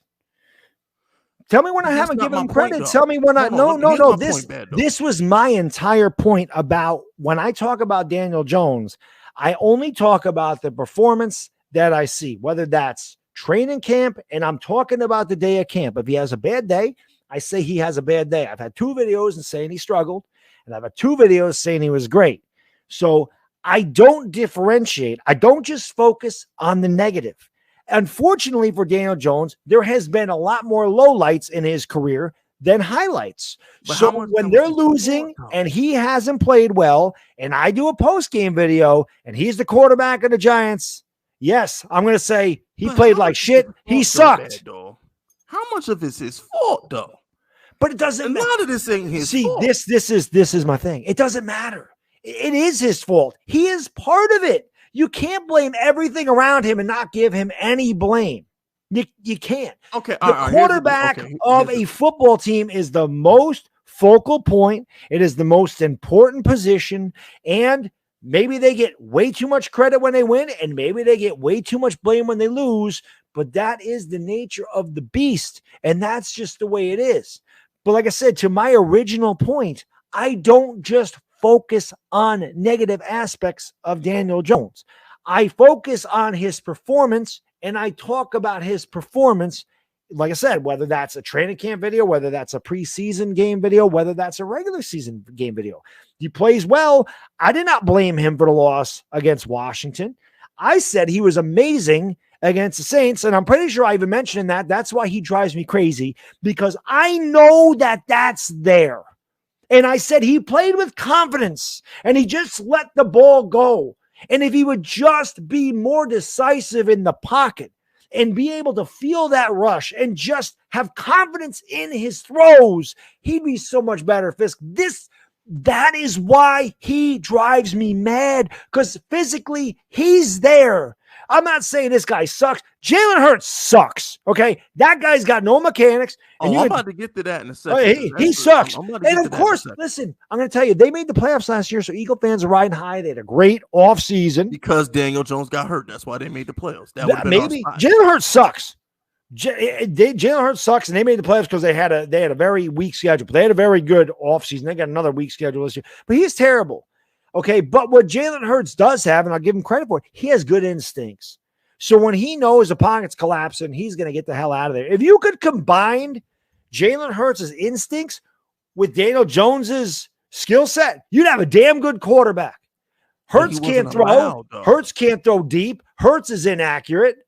Tell me when I haven't given him credit. Tell me when no. This was my entire point about when I talk about Daniel Jones, I only talk about the performance that I see, whether that's training camp, and I'm talking about the day of camp. If he has a bad day, I say he has a bad day. I've had 2 videos and saying he struggled, and I've had 2 videos saying he was great. So I don't differentiate. I don't just focus on the negative. Unfortunately for Daniel Jones, there has been a lot more lowlights in his career than highlights. But so when they're losing and he hasn't played well, and I do a post-game video and he's the quarterback of the Giants, yes, I'm going to say he played like shit. He sucked. How much of it's his fault, though? But it doesn't matter. A lot of this ain't his fault. See, this is my thing. It doesn't matter. It is his fault. He is part of it. You can't blame everything around him and not give him any blame. You can't. Okay. The quarterback of a football team is the most focal point. It is the most important position. And maybe they get way too much credit when they win, and maybe they get way too much blame when they lose. But that is the nature of the beast. And that's just the way it is. But like I said, to my original point, I don't just focus on negative aspects of Daniel Jones. I focus on his performance, and I talk about his performance, like I said, whether that's a training camp video, whether that's a preseason game video, whether that's a regular season game video. He plays well. I did not blame him for the loss against Washington. I said he was amazing against the Saints, and I'm pretty sure I even mentioned that. That's why he drives me crazy, because I know that that's there. And I said he played with confidence and he just let the ball go. And if he would just be more decisive in the pocket and be able to feel that rush and just have confidence in his throws, he'd be so much better. Fisk, that is why he drives me mad, because physically he's there. I'm not saying this guy sucks. Jalen Hurts sucks. Okay. That guy's got no mechanics. And I'm about to get to that in a second. He sucks. And of course, listen, I'm going to tell you, they made the playoffs last year. So Eagle fans are riding high. They had a great offseason. Because Daniel Jones got hurt. That's why they made the playoffs. Maybe Jalen Hurts sucks. Jalen Hurts sucks, and they made the playoffs because they had a very weak schedule. But they had a very good offseason. They got another weak schedule this year. But he's terrible. Okay, but what Jalen Hurts does have, and I'll give him credit for it, he has good instincts. So when he knows the pocket's collapsing, he's going to get the hell out of there. If you could combine Jalen Hurts' instincts with Daniel Jones's skill set, you'd have a damn good quarterback. Hurts can't throw. Hurts can't throw deep. Hurts is inaccurate,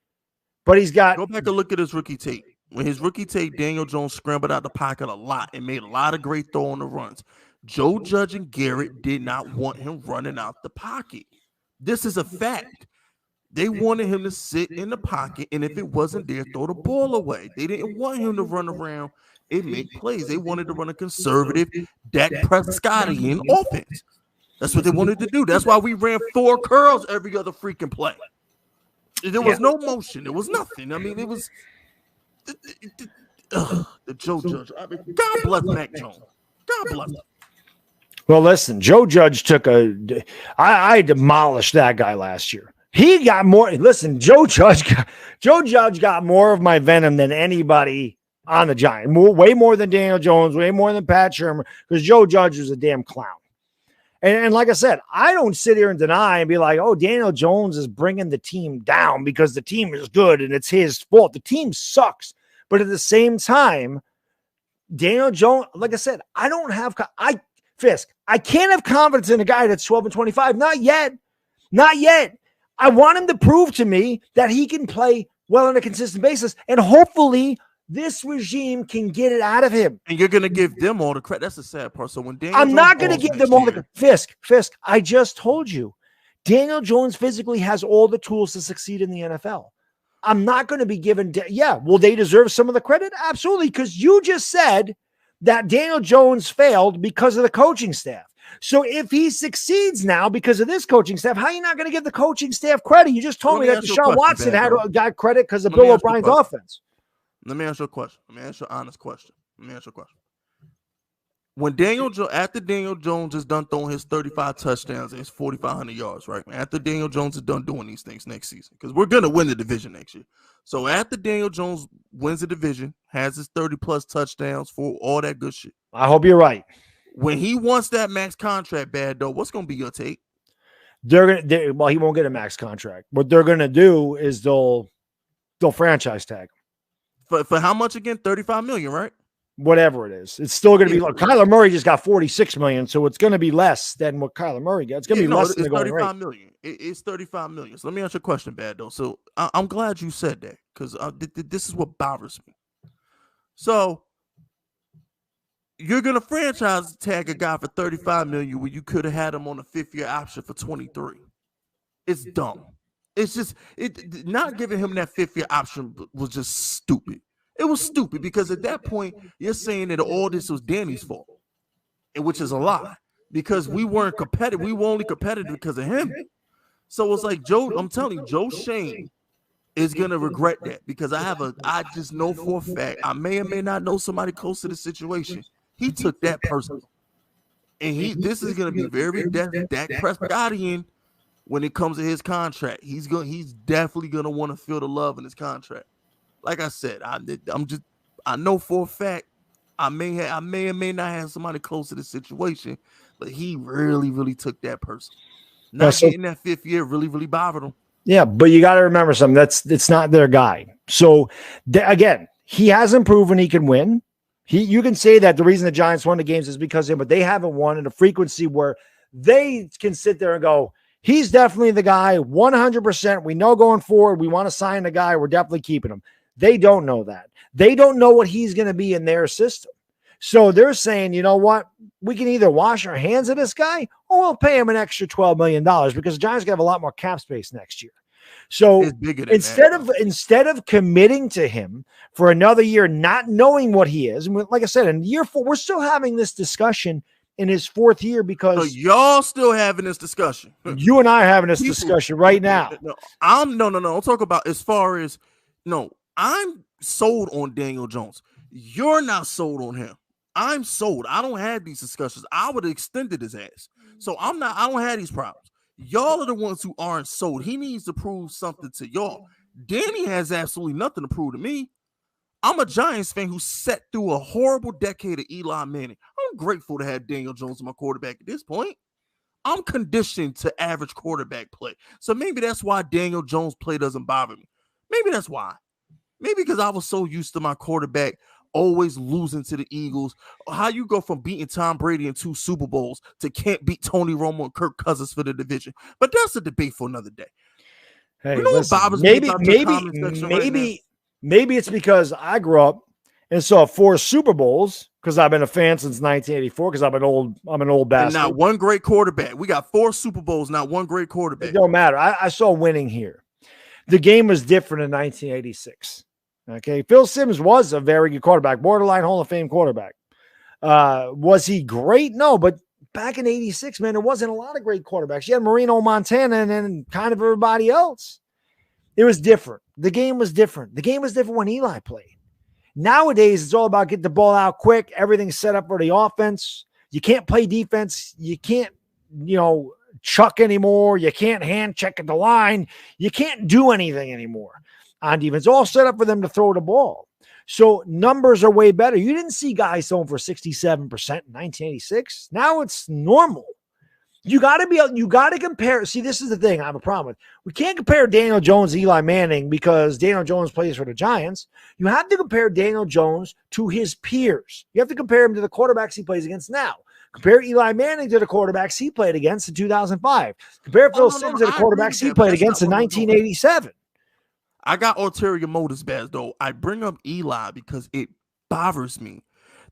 but he's got. Go back and look at his rookie tape. When his rookie tape, Daniel Jones scrambled out the pocket a lot and made a lot of great throw on the runs. Joe Judge and Garrett did not want him running out the pocket. This is a fact. They wanted him to sit in the pocket, and if it wasn't there, throw the ball away. They didn't want him to run around and make plays. They wanted to run a conservative Dak Prescottian offense. That's what they wanted to do. That's why we ran 4 curls every other freaking play. There was no motion. There was nothing. I mean, it was the Joe Judge. I mean, God bless Mac Jones. God bless him. Well, listen, Joe Judge took I demolished that guy last year. He got more. Listen, Joe Judge got more of my venom than anybody on the Giants. Way more than Daniel Jones, way more than Pat Shermer, because Joe Judge was a damn clown. And like I said, I don't sit here and deny and be like, oh, Daniel Jones is bringing the team down because the team is good and it's his fault. The team sucks. But at the same time, Daniel Jones, like I said, I can't have confidence in a guy that's 12-25. Not yet. Not yet. I want him to prove to me that he can play well on a consistent basis. And hopefully this regime can get it out of him. And you're going to give them all the credit. That's the sad part. So when Daniel I'm not going to give them all the Fisk, I just told you, Daniel Jones physically has all the tools to succeed in the NFL. I'm not going to be given, will they deserve some of the credit? Absolutely, because you just said that Daniel Jones failed because of the coaching staff. So if he succeeds now because of this coaching staff, how are you not going to give the coaching staff credit? You just told me that Deshaun Watson got credit because of Bill O'Brien's offense. Let me ask you a question. Let me ask you an honest question. When after Daniel Jones is done throwing his 35 touchdowns and his 4,500 yards, right? After Daniel Jones is done doing these things next season, because we're going to win the division next year. So after Daniel Jones wins the division, has his 30-plus touchdowns for all that good shit. I hope you're right. When he wants that max contract, Madddog, what's going to be your take? He won't get a max contract. What they're going to do is they'll franchise tag him. For how much again? $35 million, right? Whatever it is. It's still going to be like Kyler Murray just got $46 million, so it's going to be less than what Kyler Murray got. It's going to be less than the going $35 million. It's $35 million. So let me ask you a question, Madddog. So I'm glad you said that because this is what bothers me. So you're going to franchise tag a guy for $35 million when you could have had him on a 5th-year option for $23. It's dumb. It's just not giving him that 5th-year option was just stupid. It was stupid because at that point, you're saying that all this was Danny's fault, and which is a lie because we weren't competitive. We were only competitive because of him. So it's like I'm telling you, Joe Shane is going to regret that because I just know for a fact, I may or may not know somebody close to the situation. He took that personal. And this is going to be very Dak Prescottian when it comes to his contract. He's definitely going to want to feel the love in his contract. Like I said, I know for a fact I may or may not have somebody close to the situation, but he really, really took that person. Getting that 5th year really, really bothered him. Yeah, but you got to remember something. It's not their guy. So again, he hasn't proven he can win. You can say that the reason the Giants won the games is because of him, but they haven't won at a frequency where they can sit there and go, he's definitely the guy, 100%. We know going forward, we want to sign the guy. We're definitely keeping him. They don't know that. They don't know what he's going to be in their system. So they're saying, you know what? We can either wash our hands of this guy or we'll pay him an extra $12 million because the Giants going to have a lot more cap space next year. So instead of committing to him for another year, not knowing what he is, and like I said, in year 4, we're still having this discussion in his 4th year because y'all still having this discussion. You and I are having this discussion right now. No. I'll talk about as far as I'm sold on Daniel Jones. You're not sold on him. I'm sold. I don't have these discussions. I would have extended his ass. So I don't have these problems. Y'all are the ones who aren't sold. He needs to prove something to y'all. Danny has absolutely nothing to prove to me. I'm a Giants fan who sat through a horrible decade of Eli Manning. I'm grateful to have Daniel Jones as my quarterback at this point. I'm conditioned to average quarterback play. So maybe that's why Daniel Jones' play doesn't bother me. Maybe that's why. Maybe because I was so used to my quarterback always losing to the Eagles. How you go from beating Tom Brady in 2 Super Bowls to can't beat Tony Romo and Kirk Cousins for the division. But that's a debate for another day. Hey, maybe it's because I grew up and saw 4 Super Bowls because I've been a fan since 1984. Because I'm an old And bastard. not one great quarterback. We got 4 Super Bowls, not one great quarterback. It don't matter. I saw winning here. The game was different in 1986. Okay, Phil Simms was a very good quarterback, borderline Hall of Fame quarterback. Was he great? No, but back in 86, man, there wasn't a lot of great quarterbacks. You had Marino, Montana, and then kind of everybody else. It was different. The game was different. The game was different when Eli played. Nowadays, it's all about get the ball out quick. Everything's set up for the offense. You can't play defense. You can't, chuck anymore. You can't hand check at the line. You can't do anything anymore on defense. All set up for them to throw the ball. So numbers are way better. You didn't see guys throwing for 67% in 1986. Now it's normal. You got to compare. See, this is the thing I have a problem with. We can't compare Daniel Jones to Eli Manning because Daniel Jones plays for the Giants. You have to compare Daniel Jones to his peers. You have to compare him to the quarterbacks he plays against now. Compare Eli Manning to the quarterbacks he played against in 2005. Compare Phil Simms to the quarterbacks he played against in 1987. I got ulterior motives, Baz, though. I bring up Eli because it bothers me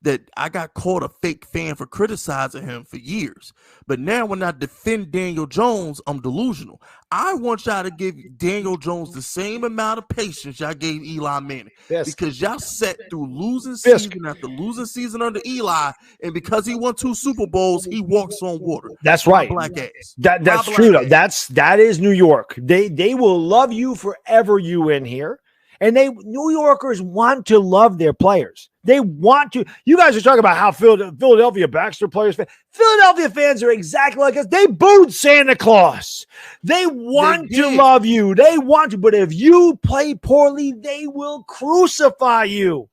that I got called a fake fan for criticizing him for years. But now when I defend Daniel Jones, I'm delusional. I want y'all to give Daniel Jones the same amount of patience y'all gave Eli Manning. Because y'all sat through losing season after losing season under Eli, and because he won 2 Super Bowls, he walks on water. That's right. Black ass. That's true, though. That is New York. They will love you forever you in here. And New Yorkers want to love their players. They want to. You guys are talking about how Philadelphia Baxter players. Philadelphia fans are exactly like us. They booed Santa Claus. They want to love you. They want to. But if you play poorly, they will crucify you.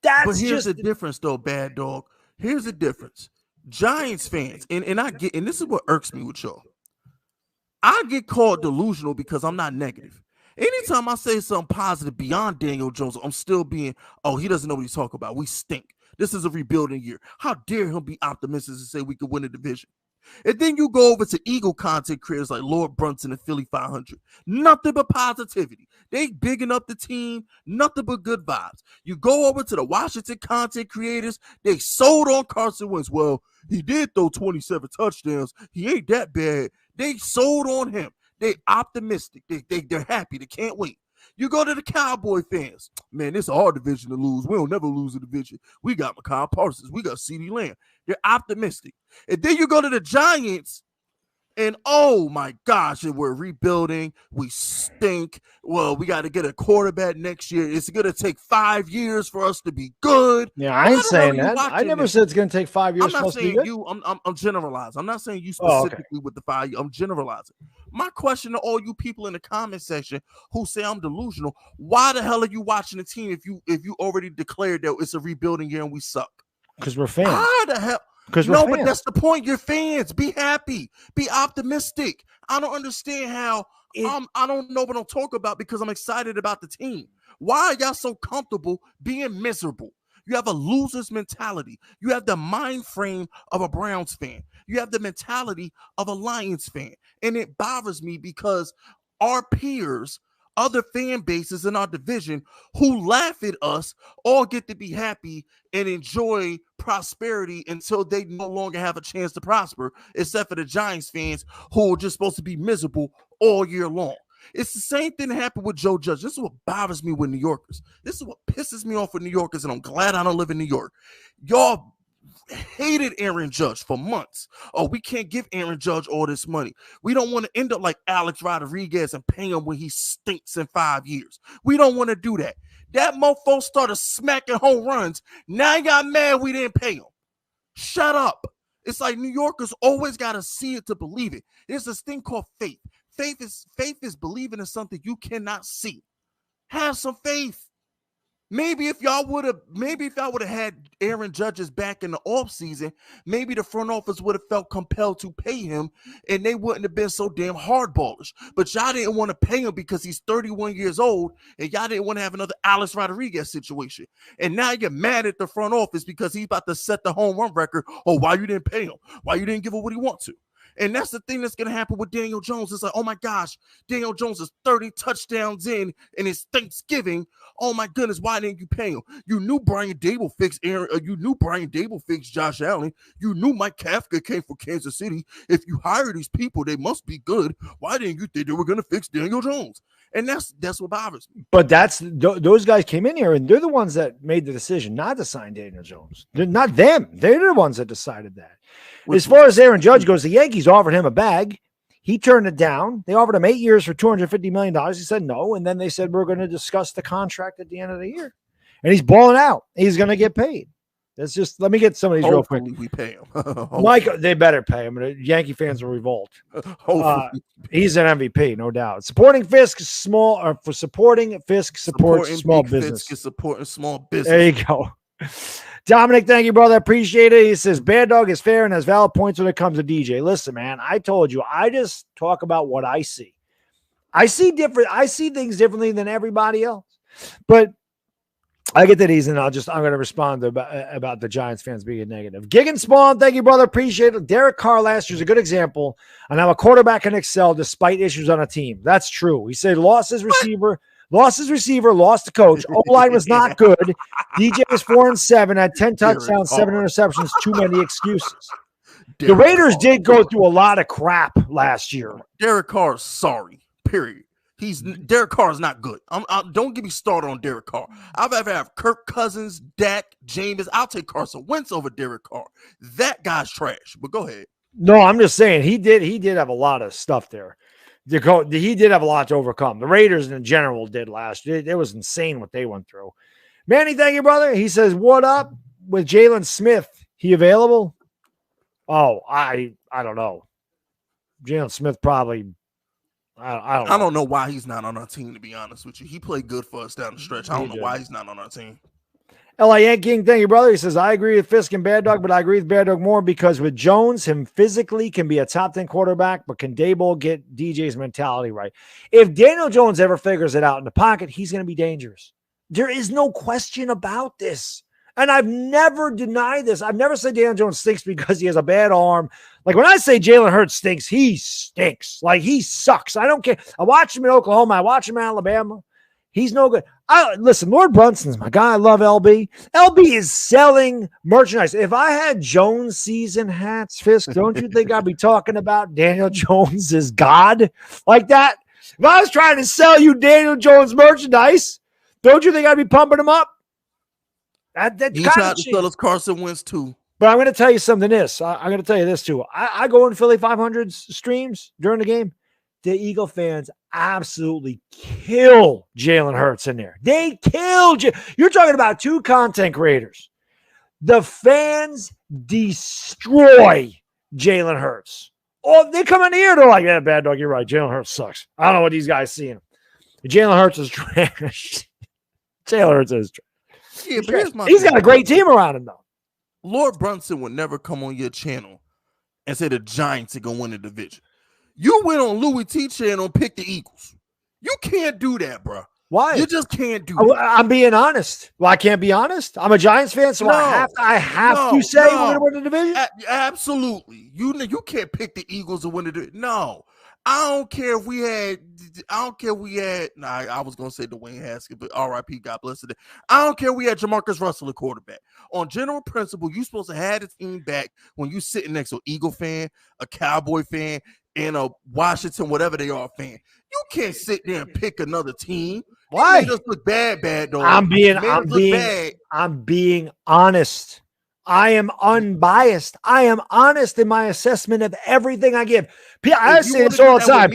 But here's the difference, though, Bad Dog. Here's the difference. Giants fans, and I get, and this is what irks me with y'all. I get called delusional because I'm not negative. Anytime I say something positive beyond Daniel Jones, I'm still being, he doesn't know what he's talking about. We stink. This is a rebuilding year. How dare him be optimistic and say we could win a division? And then you go over to Eagle content creators like Lord Brunson and Philly 500. Nothing but positivity. They bigging up the team. Nothing but good vibes. You go over to the Washington content creators. They sold on Carson Wentz. Well, he did throw 27 touchdowns. He ain't that bad. They sold on him. They optimistic. They're happy. They can't wait. You go to the Cowboy fans. Man, this is our division to lose. We don't never lose a division. We got Mekhi Parsons. We got CeeDee Lamb. They're optimistic. And then you go to the Giants, and oh my gosh, and we're rebuilding. We stink. Well, we got to get a quarterback next year. It's going to take 5 years for us to be good. Yeah, I ain't saying that. I never said it's going to take 5 years. I'm not saying you. I'm generalizing. I'm not saying you specifically with the 5 years. I'm generalizing. My question to all you people in the comment section who say I'm delusional: why the hell are you watching the team if you already declared that it's a rebuilding year and we suck? Because we're fans. How the hell? But that's the point. You're fans. Be happy. Be optimistic. I don't understand how. I don't know what I'm talking about because I'm excited about the team. Why are y'all so comfortable being miserable? You have a loser's mentality. You have the mind frame of a Browns fan. You have the mentality of a Lions fan. And it bothers me because our peers, other fan bases in our division who laugh at us all get to be happy and enjoy prosperity until they no longer have a chance to prosper, except for the Giants fans who are just supposed to be miserable all year long. It's the same thing that happened with Joe Judge. This is what bothers me with New Yorkers. This is what pisses me off with New Yorkers, and I'm glad I don't live in New York. Y'all hated Aaron Judge for months. Oh, we can't give Aaron Judge all this money. We don't want to end up like Alex Rodriguez and pay him when he stinks in 5 years. We don't want to do that. That mofo started smacking home runs. Now you got mad we didn't pay him. Shut up. It's like New Yorkers always got to see it to believe it. There's this thing called faith. Faith is believing in something you cannot see. Have some faith. Maybe if y'all would have had Aaron Judge's back in the offseason, maybe the front office would have felt compelled to pay him and they wouldn't have been so damn hardballish. But y'all didn't want to pay him because he's 31 years old and y'all didn't want to have another Alex Rodriguez situation. And now you're mad at the front office because he's about to set the home run record. Oh, why you didn't pay him? Why you didn't give him what he wants to? And that's the thing that's going to happen with Daniel Jones. It's like, oh my gosh, Daniel Jones is 30 touchdowns in, and it's Thanksgiving. Oh my goodness, why didn't you pay him? You knew Brian Dable fixed Josh Allen. You knew Mike Kafka came from Kansas City. If you hire these people, they must be good. Why didn't you think they were going to fix Daniel Jones? And that's what bothers me. But those guys came in here, and they're the ones that made the decision not to sign Daniel Jones. They're not them. They're the ones that decided that. As far as Aaron Judge goes, the Yankees offered him a bag. He turned it down. They offered him 8 years for $250 million. He said no, and then they said, we're going to discuss the contract at the end of the year. And he's balling out. He's going to get paid. That's just, let me get some of these real quick. We pay him. Mike, they better pay him. The Yankee fans will revolt. He's an MVP, no doubt. Supporting Fisk supporting small business. Fisk is supporting small business. There you go. Dominic, thank you, brother. Appreciate it. He says, Madddog is fair and has valid points when it comes to DJ. Listen, man, I told you, I just talk about what I see. I see things differently than everybody else. But I get that easy, and I'm going to respond about the Giants fans being negative. Gig and Spawn, thank you, brother. Appreciate it. Derek Carr last year is a good example on how a quarterback can excel despite issues on a team. That's true. He said lost his receiver, lost the coach. O-line was not good. DJ was 4-7, had 10 touchdowns, 7 interceptions, too many excuses. The Raiders did go through a lot of crap last year. Derek Carr, sorry, period. Derek Carr is not good. Don't get me started on Derek Carr. I'd rather have Kirk Cousins, Dak, Jameis. I'll take Carson Wentz over Derek Carr. That guy's trash. But go ahead. No, I'm just saying he did have a lot of stuff there. He did have a lot to overcome. The Raiders in general did last year. It was insane what they went through. Manny, thank you, brother. He says, what up with Jalen Smith? He available? Oh, I don't know. Jalen Smith probably. I don't know why he's not on our team, to be honest with you. He played good for us down the stretch. I don't know why he's not on our team. L.A. King, thank you, brother. He says, I agree with Fisk and Madddog, but I agree with Madddog more because with Jones, him physically can be a top 10 quarterback, but can Daboll get DJ's mentality right? If Daniel Jones ever figures it out in the pocket, he's going to be dangerous. There is no question about this. And I've never denied this. I've never said Daniel Jones stinks because he has a bad arm. Like when I say Jalen Hurts stinks, he stinks. Like he sucks. I don't care. I watched him in Oklahoma. I watched him in Alabama. He's no good. Listen, Lord Brunson's my guy. I love LB. LB is selling merchandise. If I had Jones season hats, Fisk, don't you think I'd be talking about Daniel Jones as God like that? If I was trying to sell you Daniel Jones merchandise, don't you think I'd be pumping him up? He tried to sell us Carson Wentz too. But I'm going to tell you something. I'm going to tell you this too. I go in Philly 500 streams during the game. The Eagle fans absolutely kill Jalen Hurts in there. They kill. You're talking about two content creators. The fans destroy Jalen Hurts. Oh, they come in here. They're like, yeah, Madddog, you're right. Jalen Hurts sucks. I don't know what these guys see him. Jalen Hurts is trash. Jalen Hurts is trash. Yeah, but he's got a great team around him, though. Lord Brunson would never come on your channel and say the Giants are going to win the division. You went on Louis T channel and picked the Eagles. You can't do that, bro. Why? You just can't do that. I'm being honest. Well, I can't be honest. I'm a Giants fan, so I have to say we're going to win the division. Absolutely. You can't pick the Eagles to win the division. No. I don't care if we had. I was gonna say Dwayne Haskins, but R.I.P. God bless it. I don't care. We had Jamarcus Russell, a quarterback. On general principle, you're supposed to have the team back when you sitting next to an Eagle fan, a Cowboy fan, and a Washington, whatever they are, fan. You can't sit there and pick another team. Why? You just look bad, dog. I'm being honest. I am unbiased. I am honest in my assessment of everything I give. I say this all the time.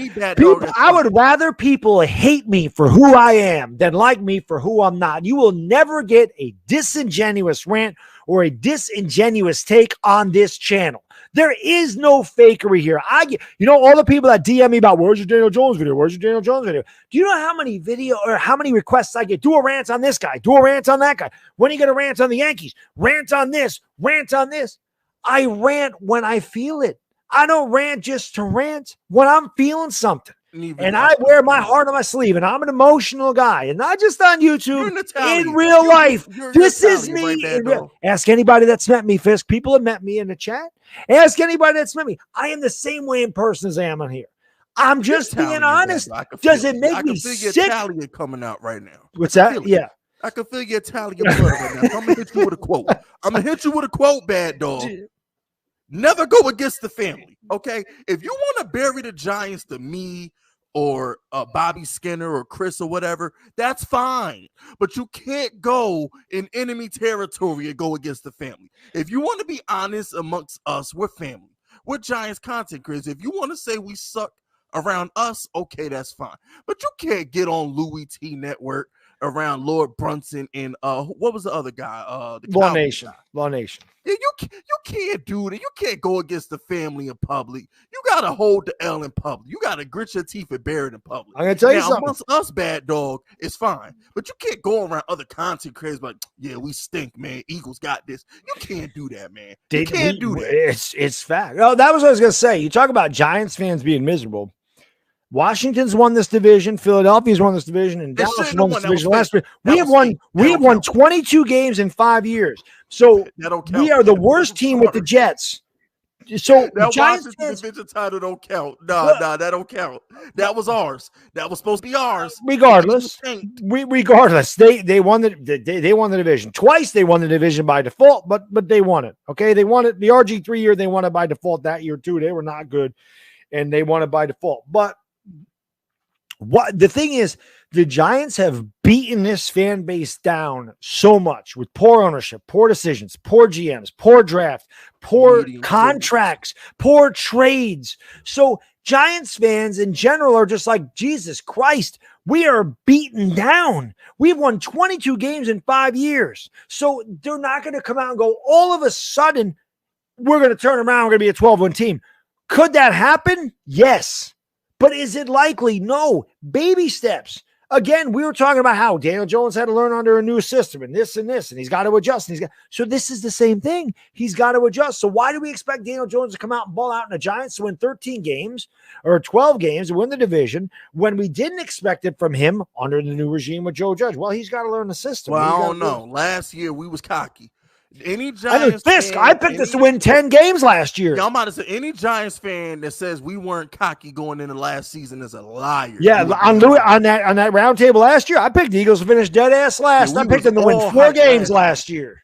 I would rather people hate me for who I am than like me for who I'm not. You will never get a disingenuous rant or a disingenuous take on this channel. There is no fakery here. All the people that DM me about where's your Daniel Jones video? Where's your Daniel Jones video? Do you know how many video or how many requests I get? Do a rant on this guy. Do a rant on that guy. When are you going to rant on the Yankees? Rant on this. Rant on this. I rant when I feel it. I don't rant just to rant when I'm feeling something. And I wear my heart on my sleeve, and I'm an emotional guy, and not just on YouTube, in real life. This is me. Ask anybody that's met me, Fisk. People have met me in the chat. Ask anybody that's met me. I am the same way in person as I am on here. I'm just being honest. Does it make me sick? Italian coming out right now. What's that? Yeah. I can feel your Italian blood right now. So I'm going to hit you with a quote. Bad Dog. Never go against the family, okay? If you want to bury the Giants to me or Bobby Skinner or Chris or whatever, that's fine. But you can't go in enemy territory and go against the family. If you want to be honest amongst us, we're family. We're Giants content creators. If you want to say we suck around us, okay, that's fine. But you can't get on Louis T Network around Lord Brunson and what was the other guy? Law Nation. Yeah, you can't do that. You can't go against the family in public. You gotta hold the L in public. You gotta grit your teeth and bear it in public. I'm gonna tell you something. Amongst us, Bad Dog, it's fine. But you can't go around other content creators like, yeah, we stink, man. Eagles got this. You can't do that, man. You can't do that. It's fact. Oh, that was what I was gonna say. You talk about Giants fans being miserable. Washington's won this division. Philadelphia's won this division, and Dallas won this division last year. We have won 22 games in 5 years. So we are the worst team with the Jets. So that Giants fans, division title don't count. Nah, that don't count. That was ours. That was supposed to be ours. Regardless, they won the division twice. They won the division by default, but they won it. Okay, they won it. The RG3 year they won it by default. That year too, they were not good, and they won it by default. But what the thing is, the Giants have beaten this fan base down so much with poor ownership, poor decisions, poor GMs, poor draft, poor contracts, poor trades. So Giants fans in general are just like, Jesus Christ, we are beaten down. We've won 22 games in 5 years. So they're not going to come out and go, all of a sudden, we're going to turn around. We're going to be a 12-win team. Could that happen? Yes. But is it likely? No. Baby steps. Again, we were talking about how Daniel Jones had to learn under a new system and this, and he's got to adjust. So this is the same thing. He's got to adjust. So why do we expect Daniel Jones to come out and ball out in the Giants to win 13 games or 12 games and win the division when we didn't expect it from him under the new regime with Joe Judge? Well, he's got to learn the system. Well, I don't know. Last year we was cocky. Any Giants I picked us to win 10 games last year. Y'all might have said any Giants fan that says we weren't cocky going into last season is a liar. Yeah, on that round table last year, I picked the Eagles to finish dead ass last. I picked them to win 4 games last year.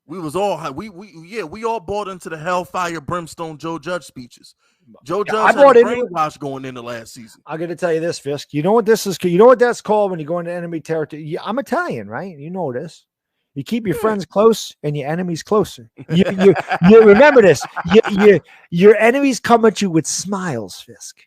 We was all we all bought into the hellfire brimstone Joe Judge speeches. Joe Judge had a brainwash going into last season. I got to tell you this, Fisk. You know what this is? You know what that's called when you go into enemy territory? I'm Italian, right? You know this. You keep your friends close and your enemies closer. You remember this. Your enemies come at you with smiles, Fisk.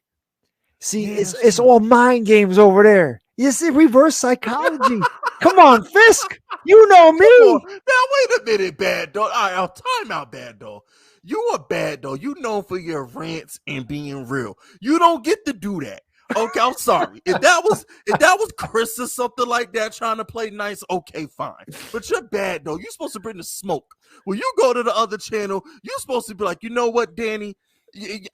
See, it's all mind games over there. You see, reverse psychology. Come on, Fisk. You know me. Now, wait a minute, Bad Dog. All right, I'll time out, Bad Dog. You a Bad Dog. You known for your rants and being real. You don't get to do that. Okay, I'm sorry. If that was Chris or something like that trying to play nice, okay, fine. But you're Bad Dog. You're supposed to bring the smoke. When you go to the other channel, you're supposed to be like, you know what, Danny?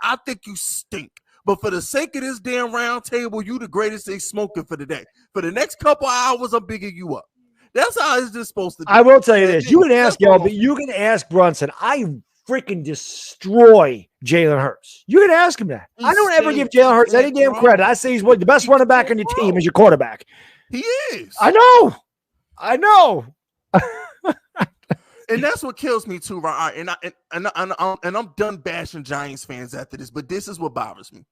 I think you stink. But for the sake of this damn round table, you the greatest thing smoking for the day. For the next couple hours, I'm bigging you up. That's how it's just supposed to be. I will tell you this. You can ask LB, you can ask Brunson. I freaking destroy Jalen Hurts. You can ask him that. I don't ever give Jalen Hurts any damn credit. I say he's the best running back on your team is your quarterback. He is. I know. And that's what kills me too, right? And I'm done bashing Giants fans after this, but this is what bothers me.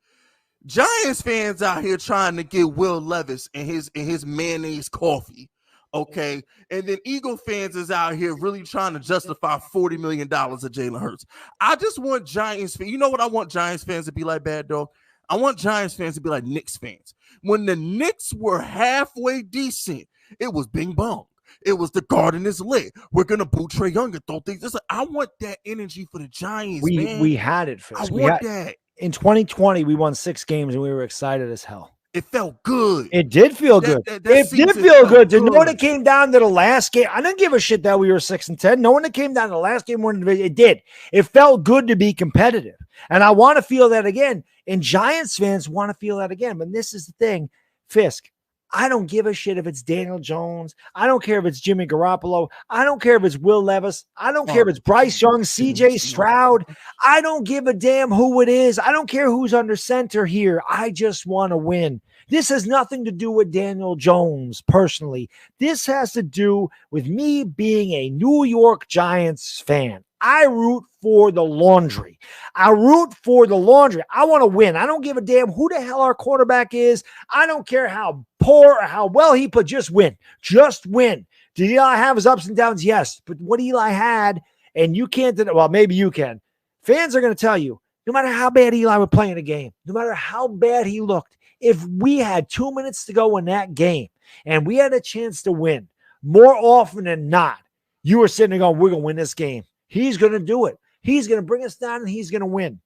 Giants fans out here trying to get Will Levis and his mayonnaise coffee. Okay, and then Eagle fans is out here really trying to justify $40 million of Jalen Hurts. I just want Giants fans. You know what I want Giants fans to be like, Bad Dog? I want Giants fans to be like Knicks fans. When the Knicks were halfway decent, it was bing bong. It was the garden is lit. We're gonna boo Trae Young and throw things. I want that energy for the Giants. Man. We had it. Fitz. I want that. In 2020, we won 6 games and we were excited as hell. It felt good. It did feel good. That It did season feel felt good to know good. when it came down to the last game. I didn't give a shit that we were 6-10. No, when it came down to the last game, it did. It felt good to be competitive. And I want to feel that again. And Giants fans want to feel that again. But this is the thing, Fisk. I don't give a shit if it's Daniel Jones. I don't care if it's Jimmy Garoppolo. I don't care if it's Will Levis. I don't care if it's Bryce Young, CJ Stroud. I don't give a damn who it is. I don't care who's under center here. I just want to win. This has nothing to do with Daniel Jones personally. This has to do with me being a New York Giants fan. I root for the laundry. I root for the laundry. I want to win. I don't give a damn who the hell our quarterback is. I don't care how poor or how well he put. Just win. Just win. Did Eli have his ups and downs? Yes. But what Eli had, and you can't, well, maybe you can. Fans are going to tell you, no matter how bad Eli would play in a game, no matter how bad he looked, if we had 2 minutes to go in that game and we had a chance to win, more often than not, you were sitting there going, we're going to win this game. He's going to do it. He's going to bring us down and he's going to win.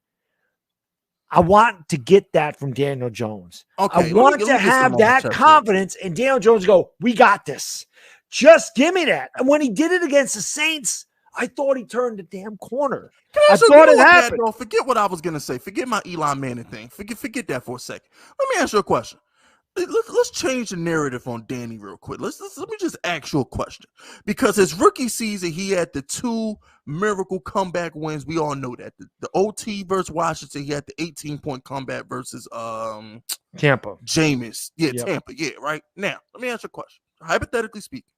I want to get that from Daniel Jones. Okay, I want to have that confidence and Daniel Jones go, we got this. Just give me that. And when he did it against the Saints, I thought he turned the damn corner. I thought it happened. Forget what I was going to say. Forget my Eli Manning thing. Forget that for a second. Let me ask you a question. Let's change the narrative on Danny real quick. Let me just ask you a question. Because his rookie season, he had the 2 miracle comeback wins. We all know that. The OT versus Washington, he had the 18-point comeback versus Tampa. Jameis. Yeah, yep. Tampa. Yeah, right. Now, let me ask you a question. Hypothetically speaking,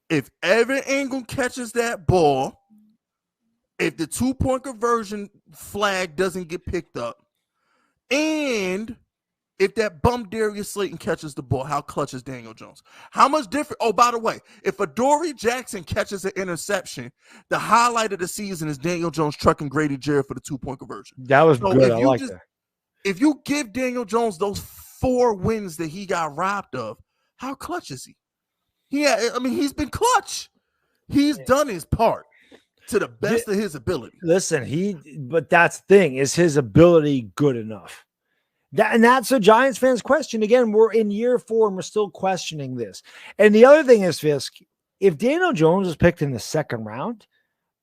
if Evan Ingram catches that ball, if the 2-point conversion flag doesn't get picked up, and if that bum Darius Slayton catches the ball, how clutch is Daniel Jones? How much different? Oh, by the way, if Adoree Jackson catches an interception, the highlight of the season is Daniel Jones trucking Grady Jarrett for the 2-point conversion. That was good. I like that. If you give Daniel Jones those 4 wins that he got robbed of, how clutch is he? He's been clutch. He's done his part to the best of his ability. Listen, but that's the thing. Is his ability good enough? And that's a Giants fans question. Again, we're in year 4 and we're still questioning this. And the other thing is, Fisk, if Daniel Jones is picked in the 2nd round,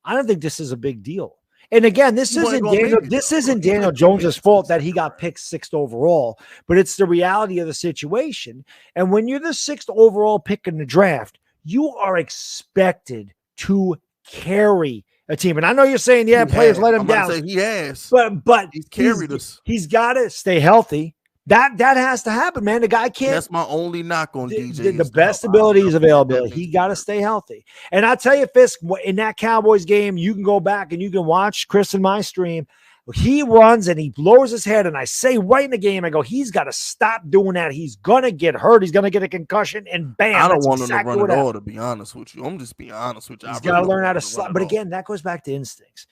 I don't think this is a big deal. And again, this isn't Daniel Jones's fault that he got picked 6th overall, but it's the reality of the situation. And when you're the 6th overall pick in the draft, you are expected to carry a team. And I know you're saying, players let him down. He has. But he's carried us. He's got to stay healthy. That has to happen, man. The guy can't. That's my only knock on DJ. The best ability is availability. He got to stay healthy. And I'll tell you, Fisk, in that Cowboys game, you can go back and you can watch Chris in my stream. He runs and he lowers his head. And I say right in the game, I go, he's got to stop doing that. He's going to get hurt. He's going to get a concussion. And bam. I don't want him to run at all, to be honest with you. I'm just being honest with you. He's got to learn how to slide. But again, that goes back to instincts.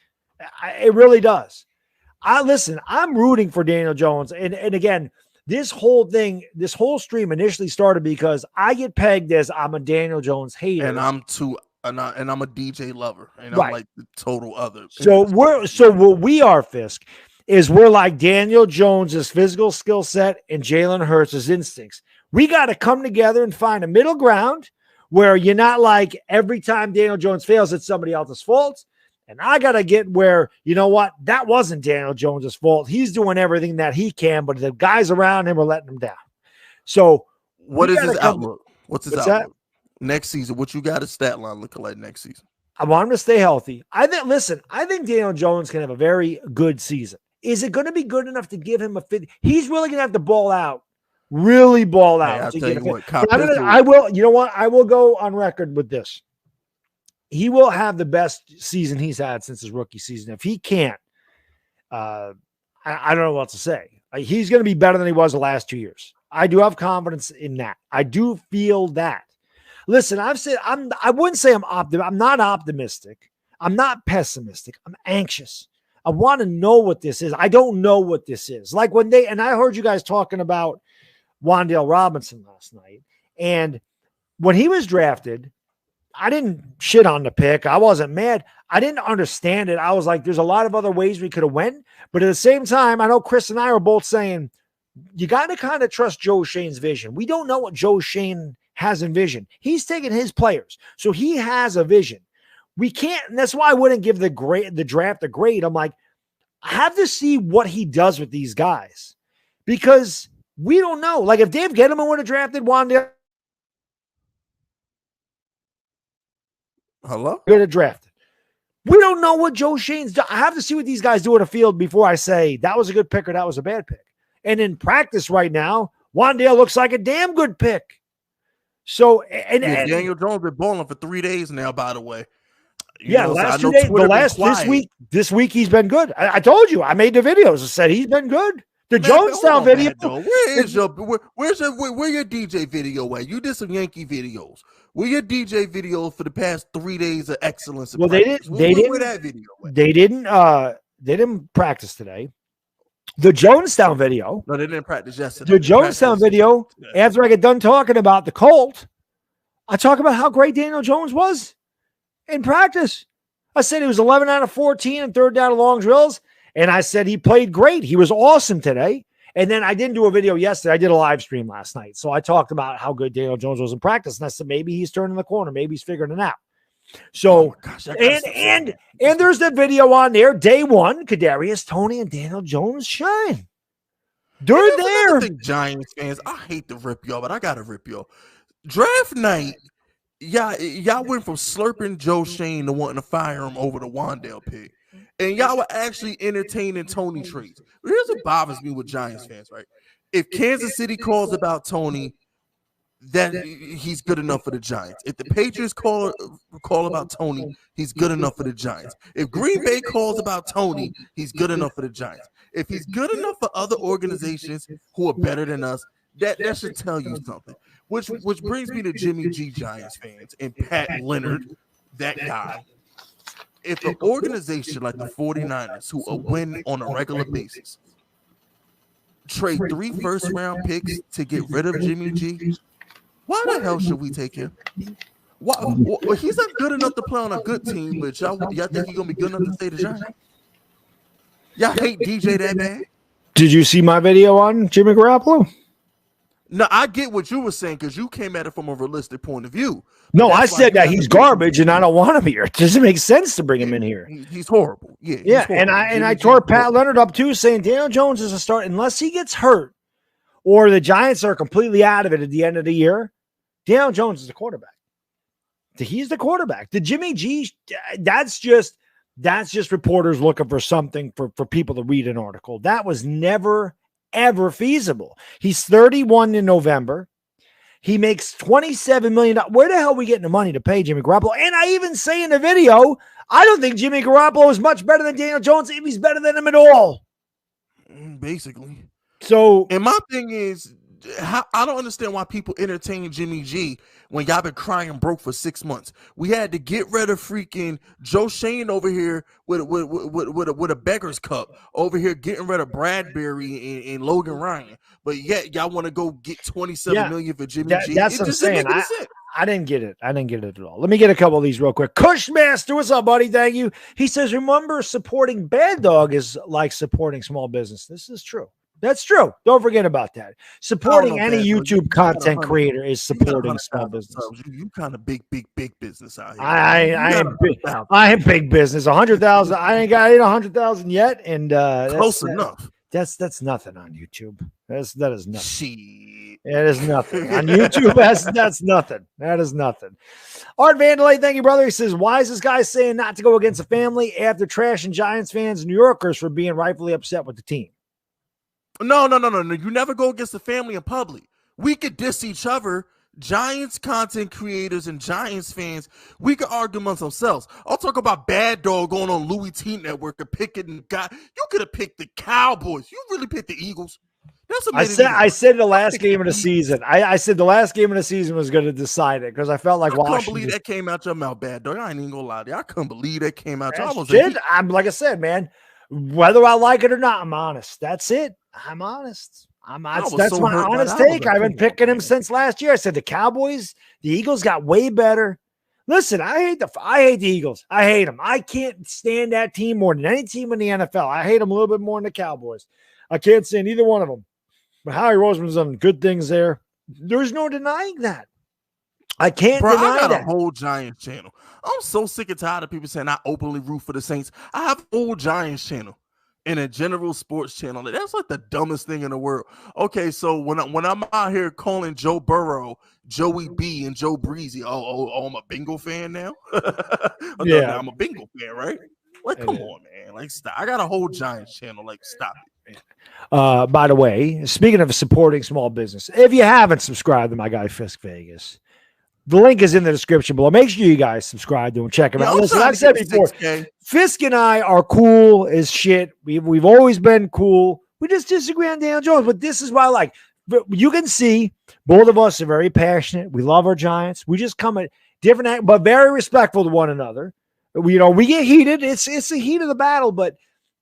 It really does. I'm rooting for Daniel Jones. And again, this whole stream initially started because I get pegged as I'm a Daniel Jones hater. And I'm a DJ lover. And I'm like the total other. So what we are, Fisk, is we're like Daniel Jones's physical skill set and Jalen Hurts' instincts. We got to come together and find a middle ground where you're not like every time Daniel Jones fails, it's somebody else's fault. And I got to get where, you know what, that wasn't Daniel Jones' fault. He's doing everything that he can, but the guys around him are letting him down. So what is his outlook? What's his outlook? Next season, what you got a stat line looking like next season? I want him to stay healthy. I think Daniel Jones can have a very good season. Is it going to be good enough to give him a fit? He's really going to have to ball out. Really ball out. I'll tell you what, I will, you know what? I will go on record with this. He will have the best season he's had since his rookie season. If he can't, I don't know what to say. He's going to be better than he was the last 2 years. I do have confidence in that. I do feel that. Listen, I wouldn't say I'm not optimistic. I'm not pessimistic. I'm anxious. I want to know what this is. I don't know what this is. Like and I heard you guys talking about Wan'Dale Robinson last night. And when he was drafted, I didn't shit on the pick. I wasn't mad. I didn't understand it. I was like, there's a lot of other ways we could have went. But at the same time, I know Chris and I were both saying, you got to kind of trust Joe Shane's vision. We don't know what Joe Shane has in vision. He's taking his players, so he has a vision. We can't, and that's why I wouldn't give the draft a grade. I'm like, I have to see what he does with these guys because we don't know. Like if Dave Gettleman would have drafted Wandale, would have drafted. We don't know what Joe Shane's done. I have to see what these guys do in the field before I say that was a good pick or that was a bad pick. And in practice right now, Wandale looks like a damn good pick. So, and Daniel Jones been balling for 3 days now, by the way. Last 2 days, this week he's been good. I told you, I made the videos. I said he's been good. The Jonestown video. Where's your DJ video at? You did some Yankee videos. Where your DJ videos for the past 3 days of excellence? Well, they didn't. They didn't practice today. The Jonestown video. No, they didn't practice yesterday. The Jonestown video. After I get done talking about the Colt, I talk about how great Daniel Jones was in practice. I said he was 11 out of 14 and third down long drills. And I said he played great. He was awesome today. And then I didn't do a video yesterday. I did a live stream last night. So I talked about how good Daniel Jones was in practice. And I said, maybe he's turning the corner. Maybe he's figuring it out. So, and there's that video on there. Day one, Kadarius Toney and Daniel Jones shine. They're there. Giants fans, I hate to rip y'all, but I got to rip y'all. Draft night, y'all went from slurping Joe Shane to wanting to fire him over the Wandale pick. And y'all were actually entertaining Toney trades. Here's what bothers me with Giants fans, right? If Kansas City calls about Toney, that he's good enough for the Giants. If the Patriots call about Toney, he's good enough for the Giants. If Green Bay calls about Toney, he's good enough for the Giants. If he's good enough for other organizations who are better than us, that should tell you something. Which brings me to Jimmy G Giants fans and Pat Leonard, that guy. If an organization like the 49ers, who win on a regular basis, trade 3 first-round picks to get rid of Jimmy G, why the hell should we take him? Well, he's not good enough to play on a good team, but y'all think he's going to be good enough to stay the Giants? Y'all hate DJ that bad? Did you see my video on Jimmy Garoppolo? No, I get what you were saying because you came at it from a realistic point of view. No, I said that he's garbage and I don't want him here. It doesn't make sense to bring him in here. He's horrible. Yeah. Horrible. And I tore Pat Leonard up too, saying Daniel Jones is a start unless he gets hurt or the Giants are completely out of it at the end of the year. Daniel Jones is the quarterback. He's the quarterback. The Jimmy G, that's just reporters looking for something for people to read an article. That was never, ever feasible. He's 31 in November. He makes $27 million. Where the hell are we getting the money to pay Jimmy Garoppolo? And I even say in the video, I don't think Jimmy Garoppolo is much better than Daniel Jones if he's better than him at all. Basically. So, and my thing is, I don't understand why people entertain Jimmy G when y'all been crying broke for 6 months. We had to get rid of freaking Joe Shane over here with a beggar's cup over here, getting rid of Bradbury and Logan Ryan. But yet y'all want to go get $27 million for Jimmy G. That's what I'm saying. I didn't get it. I didn't get it at all. Let me get a couple of these real quick. Cushmaster, what's up, buddy? Thank you. He says, remember, supporting Madddog is like supporting small business. This is true. That's true. Don't forget about that. Supporting any YouTube content creator is supporting small business. You kind of big business out here. I am big business. 100,000. I ain't got 100,000 yet, and close enough. That's nothing on YouTube. That is nothing. Shit. It is nothing on YouTube. That's nothing. That is nothing. Art Vandalay, thank you, brother. He says, why is this guy saying not to go against the family after trashing Giants fans and New Yorkers for being rightfully upset with the team? No. You never go against the family in public. We could diss each other. Giants content creators and Giants fans, we could argue amongst ourselves. I'll talk about Madddog going on Louis T Network and picking the guy. You could have picked the Cowboys. You really picked the Eagles. I said the last game of the season. I said the last game of the season was going to decide it because I felt like Washington. I couldn't believe that came out your mouth, Madddog. I ain't even gonna lie to you. I couldn't believe that came out. I'm like I said, man. Whether I like it or not, I'm honest. That's it. I'm honest. That's my honest take. I've been picking him since last year. I said the Cowboys, the Eagles got way better. Listen, I hate the Eagles. I hate them. I can't stand that team more than any team in the NFL. I hate them a little bit more than the Cowboys. I can't stand either one of them. But Howie Roseman's done good things there. There's no denying that. I can't Bro, deny I got that. a whole Giants channel. I'm so sick and tired of people saying I openly root for the Saints. I have a whole Giants channel and a general sports channel. That's like the dumbest thing in the world. Okay, so when I'm out here calling Joe Burrow, Joey B, and Joe Breezy, I'm a Bengal fan now. Yeah. I'm a Bengal fan, right? Like, come on, man. Like, stop. I got a whole Giants channel. Like, stop it. By the way, speaking of supporting small business, if you haven't subscribed to my guy Fisk Vegas, the link is in the description below. Make sure you guys subscribe to him, check him out. Listen, I've said before, 6K. Fisk and I are cool as shit. We've always been cool. We just disagree on Daniel Jones, but this is what I like. You can see both of us are very passionate. We love our Giants. We just come at different, but very respectful to one another. We get heated. It's the heat of the battle, but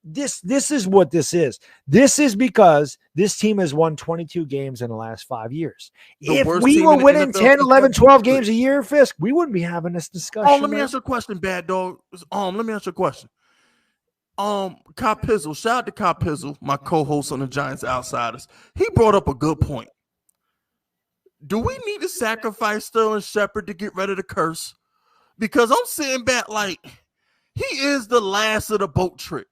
this is what this is. This is because this team has won 22 games in the last 5 years. If we were winning 10, 11, 12 games a year, Fisk, we wouldn't be having this discussion. Oh, let me ask you a question, Bad Dog. Let me ask you a question. Kai Pizzle, shout out to Kai Pizzle, my co-host on the Giants Outsiders. He brought up a good point. Do we need to sacrifice Sterling Shepard to get rid of the curse? Because I'm sitting back like, he is the last of the boat trip.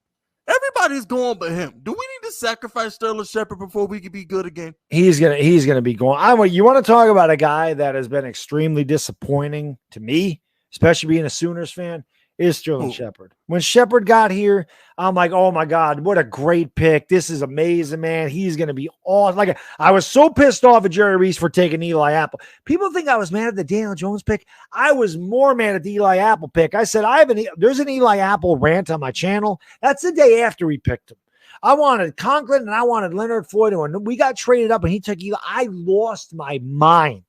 Everybody's going but him. Do we need to sacrifice Sterling Shepard before we can be good again? He's gonna be going. You want to talk about a guy that has been extremely disappointing to me, especially being a Sooners fan, is Sterling Shepard. When Shepard got here, I'm like, oh my God, what a great pick. This is amazing, man. He's going to be awesome. Like, I was so pissed off at Jerry Reese for taking Eli Apple. People think I was mad at the Daniel Jones pick. I was more mad at the Eli Apple pick. I said, there's an Eli Apple rant on my channel. That's the day after we picked him. I wanted Conklin and I wanted Leonard Floyd. And when we got traded up and he took Eli, I lost my mind.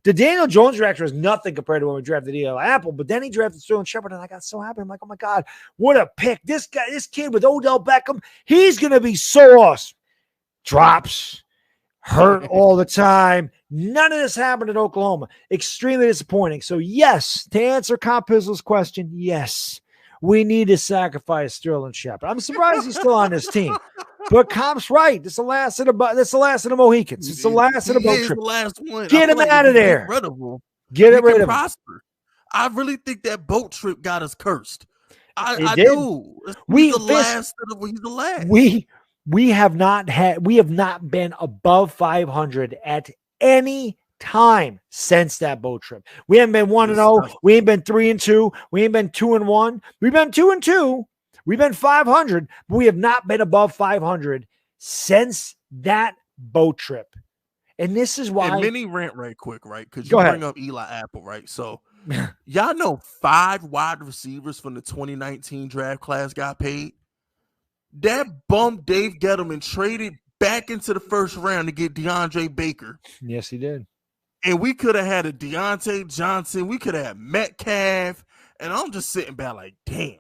The Daniel Jones reaction was nothing compared to when we drafted Eli Apple, but then he drafted Sterling Shepard, and I got so happy. I'm like, oh my God, what a pick. This kid with Odell Beckham, he's going to be so awesome. Drops, hurt all the time. None of this happened at Oklahoma. Extremely disappointing. So, yes, to answer Comp Pizzle's question, yes, we need to sacrifice Sterling Shepard. I'm surprised he's still on this team. But Comp's right. This is the last of the Mohicans. It's the last of the boat trip. The last one. Get him out of there. Get it rid of him. I really think that boat trip got us cursed. I did. do. He's the last. We have not been above 500 at any time since that boat trip. We haven't been 1-0. We ain't been 3-2. We ain't been 2-1. We've been 2-2. We've been 500, but we have not been above 500 since that boat trip. And this is why. And mini rant right quick, right? Because you bring up Eli Apple, right? So y'all know 5 wide receivers from the 2019 draft class got paid. That bum Dave Gettleman traded back into the first round to get DeAndre Baker. Yes, he did. And we could have had a Deontay Johnson. We could have had Metcalf. And I'm just sitting back like, damn.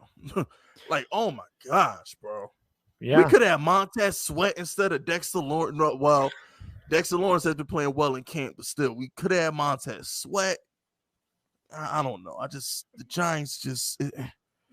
Like, oh my gosh, bro. Yeah. We could have Montez Sweat instead of Dexter Lawrence. Well, Dexter Lawrence has been playing well in camp, but still, we could have Montez Sweat. I don't know. The Giants just.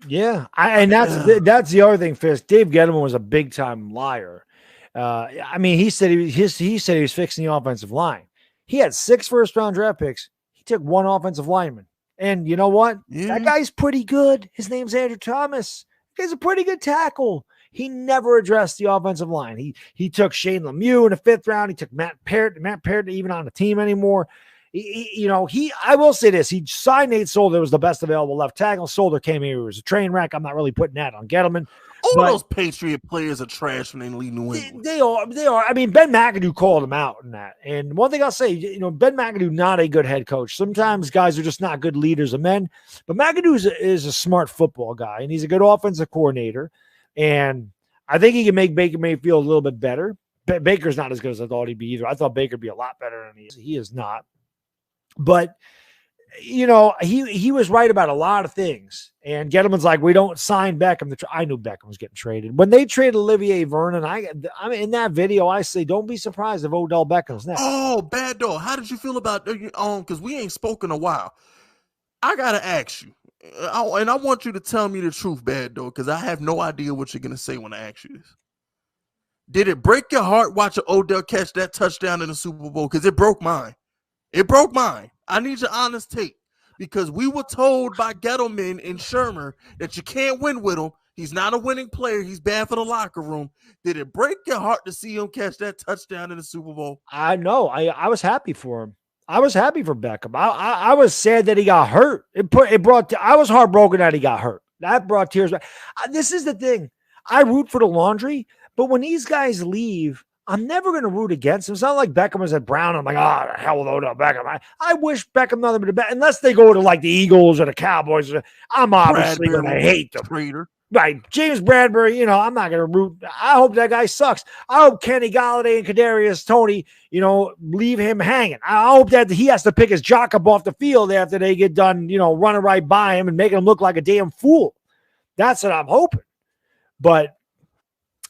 Yeah. And that's the other thing, Fisk. Dave Gettleman was a big time liar. I mean, he said he was fixing the offensive line. He had 6 first-round draft picks. He took 1 offensive lineman. And you know what? Yeah. That guy's pretty good. His name's Andrew Thomas. He's a pretty good tackle. He never addressed the offensive line. He took Shane Lemieux in the 5th round. He took Matt Parrott. Matt Parrott even on the team anymore. I will say this. He signed Nate Solder, was the best available left tackle. Solder came here. It was a train wreck. I'm not really putting that on Gettleman. All those Patriot players are trash when they leave New England. They are. I mean, Ben McAdoo called him out in that. And one thing I'll say, Ben McAdoo, not a good head coach. Sometimes guys are just not good leaders of men. But McAdoo is a smart football guy, and he's a good offensive coordinator. And I think he can make Baker Mayfield a little bit better. Baker's not as good as I thought he'd be either. I thought Baker'd be a lot better than he is. He is not. But he was right about a lot of things. And Gettleman's like, we don't sign Beckham. I knew Beckham was getting traded. When they traded Olivier Vernon, I mean, in that video, I say, don't be surprised if Odell Beckham's next. Oh, Bad Dog. How did you feel about because we ain't spoken a while. I got to ask you, and I want you to tell me the truth, Bad Dog, because I have no idea what you're going to say when I ask you this. Did it break your heart watching Odell catch that touchdown in the Super Bowl? Because it broke mine. It broke mine. I need your honest take. Because we were told by Gettleman and Shermer that you can't win with him. He's not a winning player. He's bad for the locker room. Did it break your heart to see him catch that touchdown in the Super Bowl? I know. I was happy for him. I was happy for Beckham. I was sad that he got hurt. I was heartbroken that he got hurt. That brought tears back. This is the thing. I root for the laundry, but when these guys leave, I'm never going to root against them. It's not like Beckham was at Brown. I'm like, oh, the hell with Odell Beckham. I wish Beckham nothing but the best. Unless they go to like the Eagles or the Cowboys. I'm obviously going to hate them. Traitor. Right. James Bradbury, I'm not going to root. I hope that guy sucks. I hope Kenny Galladay and Kadarius Toney, leave him hanging. I hope that he has to pick his jock up off the field after they get done, running right by him and making him look like a damn fool. That's what I'm hoping. But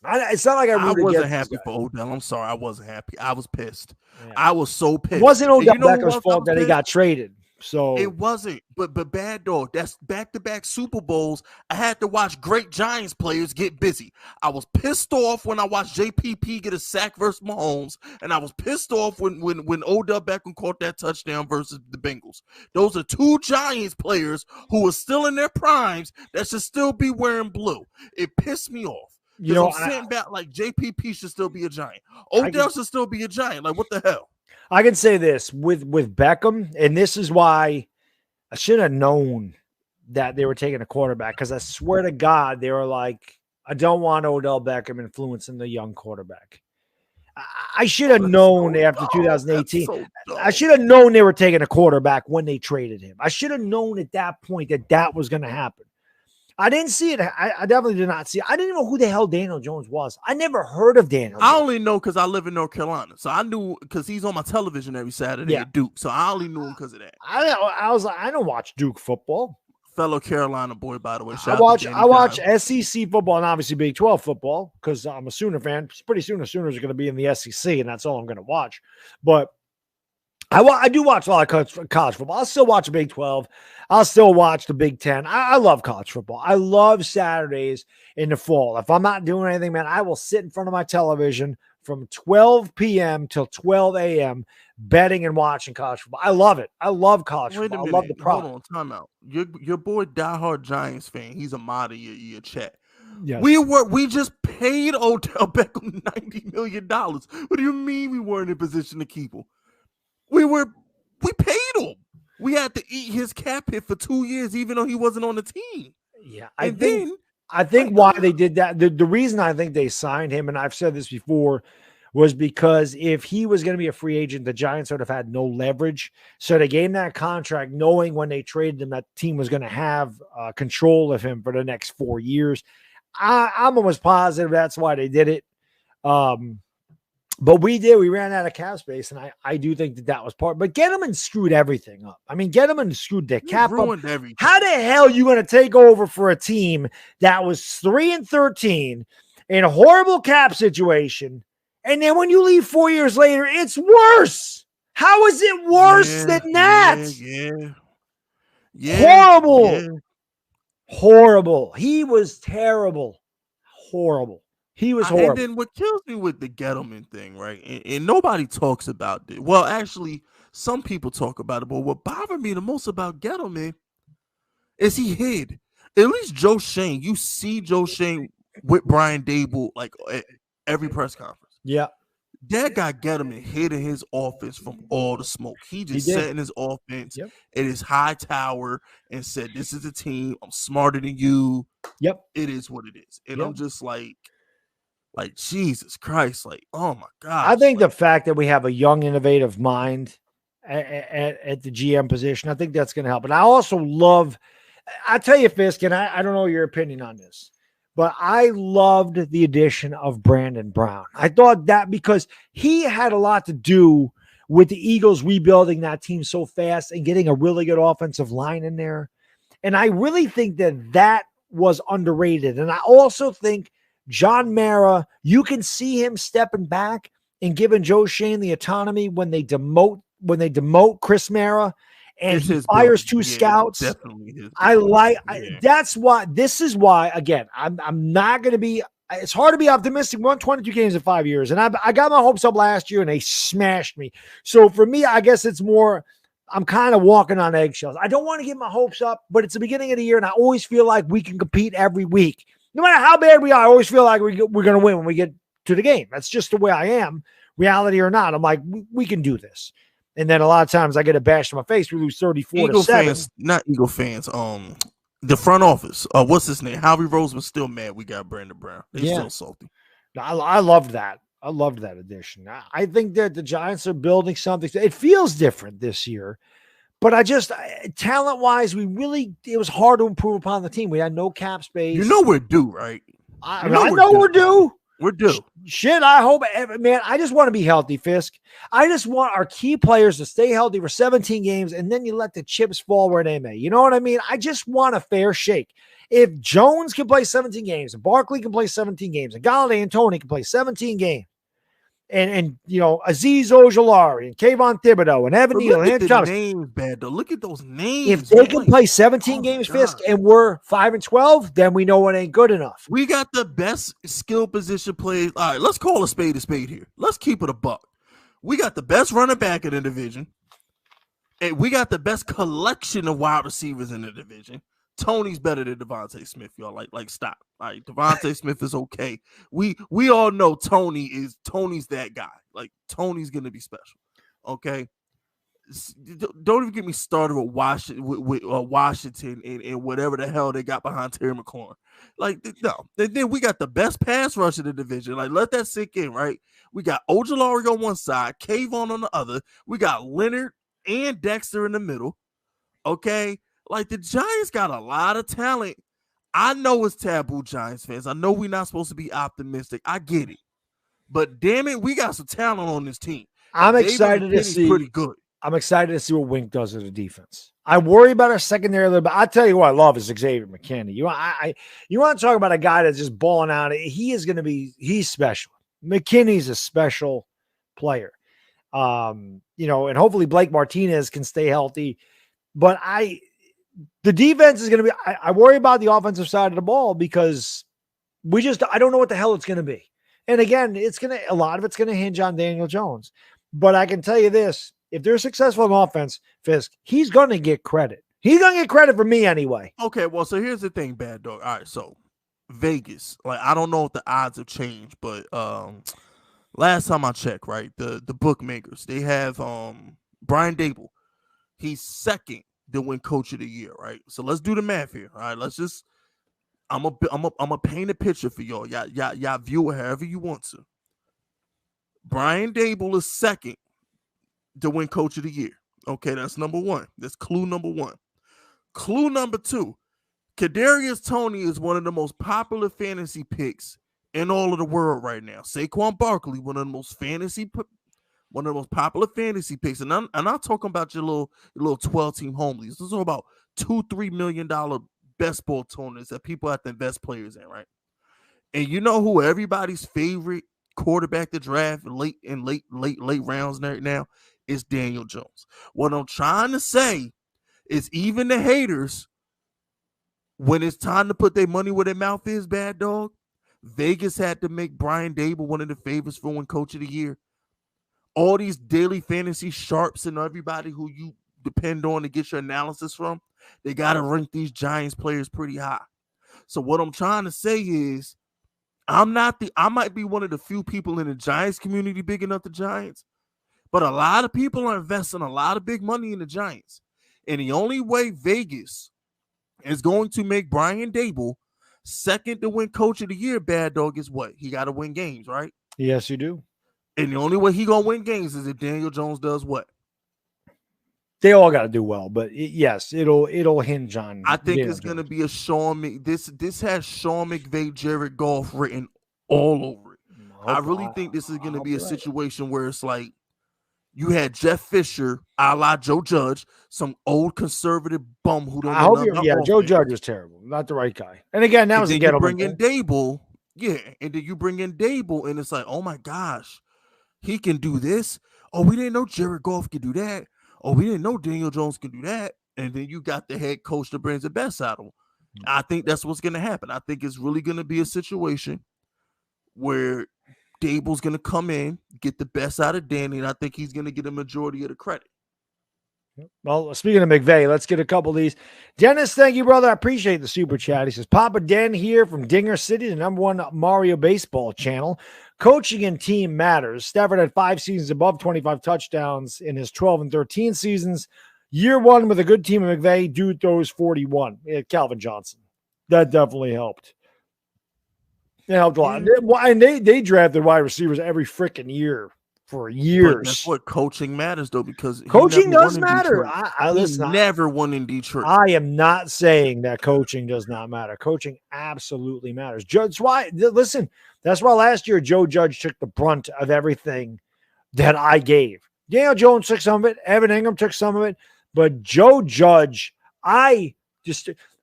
it's not like I wasn't happy for Odell. I'm sorry. I wasn't happy. I was pissed. Yeah. I was so pissed. It wasn't Odell Beckham's fault that he got traded. So it wasn't, but Bad Dog, that's back-to-back Super Bowls. I had to watch great Giants players get busy. I was pissed off when I watched JPP get a sack versus Mahomes, and I was pissed off when Odell Beckham caught that touchdown versus the Bengals. Those are two Giants players who are still in their primes that should still be wearing blue. It pissed me off. I'm sitting back like JPP should still be a Giant. Odell should still be a Giant. Like, what the hell? I can say this with Beckham, and this is why I should have known that they were taking a quarterback, because I swear to God, they were like, I don't want Odell Beckham influencing the young quarterback. I should have known after 2018. I should have known they were taking a quarterback when they traded him. I should have known at that point that was going to happen. I didn't see it. I definitely did not see it. I didn't know who the hell Daniel Jones was. I never heard of Daniel Jones. I only know because I live in North Carolina. So I knew because he's on my television every Saturday at Duke. So I only knew him because of that. I was like, I don't watch Duke football. Fellow Carolina boy, by the way. I watch SEC football and obviously Big 12 football because I'm a Sooner fan. Pretty soon the Sooners are going to be in the SEC, and that's all I'm going to watch. But I do watch a lot of college football. I'll still watch the Big 12. I'll still watch the Big 10. I love college football. I love Saturdays in the fall. If I'm not doing anything, man, I will sit in front of my television from 12 p.m. till 12 a.m. betting and watching college football. I love it. I love college football. I love the product. Hold on, time out. Your boy, diehard Giants fan. He's a mod of your chat. Yes. We just paid Odell Beckham $90 million. What do you mean we weren't in position to keep him? We paid him. We had to eat his cap hit for 2 years, even though he wasn't on the team. Yeah, I think why they did that. The reason I think they signed him, and I've said this before, was because if he was going to be a free agent, the Giants would have had no leverage. So they gave him that contract, knowing when they traded him, that team was going to have control of him for the next 4 years. I'm almost positive that's why they did it. But we ran out of cap space, and I do think that was part. But Gettleman screwed everything up. I mean, Gettleman screwed the cap up. Everything. How the hell are you going to take over for a team that was 3-13 in a horrible cap situation, and then when you leave 4 years later, it's worse? How is it worse than that? Horrible. Horrible. He was terrible. Horrible. He was horrible. And then what kills me with the Gettleman thing, right? And nobody talks about it. Well, actually, some people talk about it, but what bothered me the most about Gettleman is he hid. At least Joe Shane, you see Joe Shane with Brian Dable like at every press conference. Yeah. That guy Gettleman hid in his office from all the smoke. He just sat in his office at his high tower and said, "This is a team. I'm smarter than you. Yep. It is what it is." And I'm just like Jesus Christ, like, oh my God. I think the fact that we have a young, innovative mind at the GM position, I think that's going to help. And I also love, I tell you, Fisk, and I don't know your opinion on this, but I loved the addition of Brandon Brown. I thought that because he had a lot to do with the Eagles rebuilding that team so fast and getting a really good offensive line in there. And I really think that was underrated. And I also think John Mara, you can see him stepping back and giving Joe Shane the autonomy when they demote Chris Mara and he fires two scouts. Definitely this is why, again, I'm not going to be It's hard to be optimistic. We won 22 games in 5 years, and I got my hopes up last year, and they smashed me. So for me, I guess it's more I'm kind of walking on eggshells. I don't want to get my hopes up, but it's the beginning of the year, and I always feel like we can compete every week. No matter how bad we are, I always feel like we're going to win when we get to the game. That's just the way I am, reality or not. I'm like, we can do this. And then a lot of times I get a bash in my face. We lose 34-7. Fans, not Eagle fans. The front office. What's his name? Howie Roseman's still mad. We got Brandon Brown. They still salty. I loved that. I loved that addition. I think that the Giants are building something. It feels different this year, but I just talent-wise, it was hard to improve upon the team. We had no cap space. You know we're due, right? I know we're due. We're due. Shit, I hope, man, I just want to be healthy, Fisk. I just want our key players to stay healthy for 17 games, and then you let the chips fall where they may. You know what I mean? I just want a fair shake. If Jones can play 17 games, and Barkley can play 17 games, and Galladay and Tony can play 17 games, and you know, Azeez Ojulari and Kayvon Thibodeau and Evan Neal and Andrew Thomas. Names, bad though. Look at those names. If they can play 17 games, Fisk, and we're 5-12, then we know it ain't good enough. We got the best skill position players. All right, let's call a spade here. Let's keep it a buck. We got the best running back in the division, and we got the best collection of wide receivers in the division. Tony's better than Devontae Smith, y'all. Like stop. All right, Devontae Smith is okay. We all know Tony's that guy. Like Tony's gonna be special. Okay. Don't even get me started with Washington and whatever the hell they got behind Terry McLaurin. Like no, then we got the best pass rush in the division. Like let that sink in, right? We got Ojulari on one side, Kayvon on the other. We got Leonard and Dexter in the middle. Okay. Like the Giants got a lot of talent. I know it's taboo, Giants fans. I know we're not supposed to be optimistic. I get it. But damn it, we got some talent on this team. I'm excited to see. Pretty good. I'm excited to see what Wink does as a defense. I worry about our secondary a little bit. I tell you what I love is Xavier McKinney. You want to talk about a guy that's just balling out. He's special. McKinney's a special player. And hopefully Blake Martinez can stay healthy. But the defense is going to be, I worry about the offensive side of the ball because I don't know what the hell it's going to be. And again, a lot of it's going to hinge on Daniel Jones. But I can tell you this, if they're successful in offense, Fisk, he's going to get credit. He's going to get credit for me anyway. Okay, well, so here's the thing, Bad Dog. All right, so Vegas, like I don't know if the odds have changed, but last time I checked, right, the bookmakers, they have Brian Dable. He's second to win Coach of the Year, right? So let's do the math here. All right, let's just I'm a paint a picture for y'all. Y'all view it however you want to. Brian Dable is second to win Coach of the Year. Okay, that's number one. That's clue number one. Clue number two, Kadarius Toney is one of the most popular fantasy picks in all of the world right now. Saquon Barkley, one of the most popular fantasy picks. And I'm not talking about your little 12-team home leagues. This is all about $2-3 million best ball tournaments that people have to invest players in, right? And you know who everybody's favorite quarterback to draft late rounds right now is Daniel Jones. What I'm trying to say is even the haters, when it's time to put their money where their mouth is, Bad Dog, Vegas had to make Brian Dable one of the favorites for win Coach of the Year. All these daily fantasy sharps and everybody who you depend on to get your analysis from, they got to rank these Giants players pretty high. So what I'm trying to say is I might be one of the few people in the Giants community big enough the Giants, but a lot of people are investing a lot of big money in the Giants. And the only way Vegas is going to make Brian Dable second to win Coach of the Year, Bad Dog, is what? He got to win games, right? Yes, you do. And the only way he going to win games is if Daniel Jones does what? They all got to do well, but yes, it'll hinge on. I think it's going to be a Sean. This has Sean McVay, Jared Goff written all over it. I really think this is going to be a situation where it's like you had Jeff Fisher, a la Joe Judge, some old conservative bum who don't. I hope Joe Judge is terrible, not the right guy. And again, that was a ghetto. Bring in Dable, and then you bring in Dable, and it's like, oh my gosh, he can do this. Oh, we didn't know Jared Goff could do that. Oh, we didn't know Daniel Jones could do that. And then you got the head coach that brings the best out of him. I think that's what's going to happen. I think it's really going to be a situation where Dable's going to come in, get the best out of Danny, and I think he's going to get a majority of the credit. Well, speaking of McVay, let's get a couple of these. Dennis, thank you, brother. I appreciate the super chat. He says, Papa Den here from Dinger City, the #1 Mario baseball channel. Coaching and team matters. Stafford had 5 seasons above 25 touchdowns in his 12 and 13 seasons. Year 1 with a good team of McVay, dude throws 41. Calvin Johnson. That definitely helped. It helped a lot. And they drafted wide receivers every freaking year. For years. But that's what coaching matters, though, because coaching does matter. He never won in Detroit. I am not saying that coaching does not matter. Coaching absolutely matters. That's why last year Joe Judge took the brunt of everything that I gave. Daniel Jones took some of it. Evan Ingram took some of it. But Joe Judge, I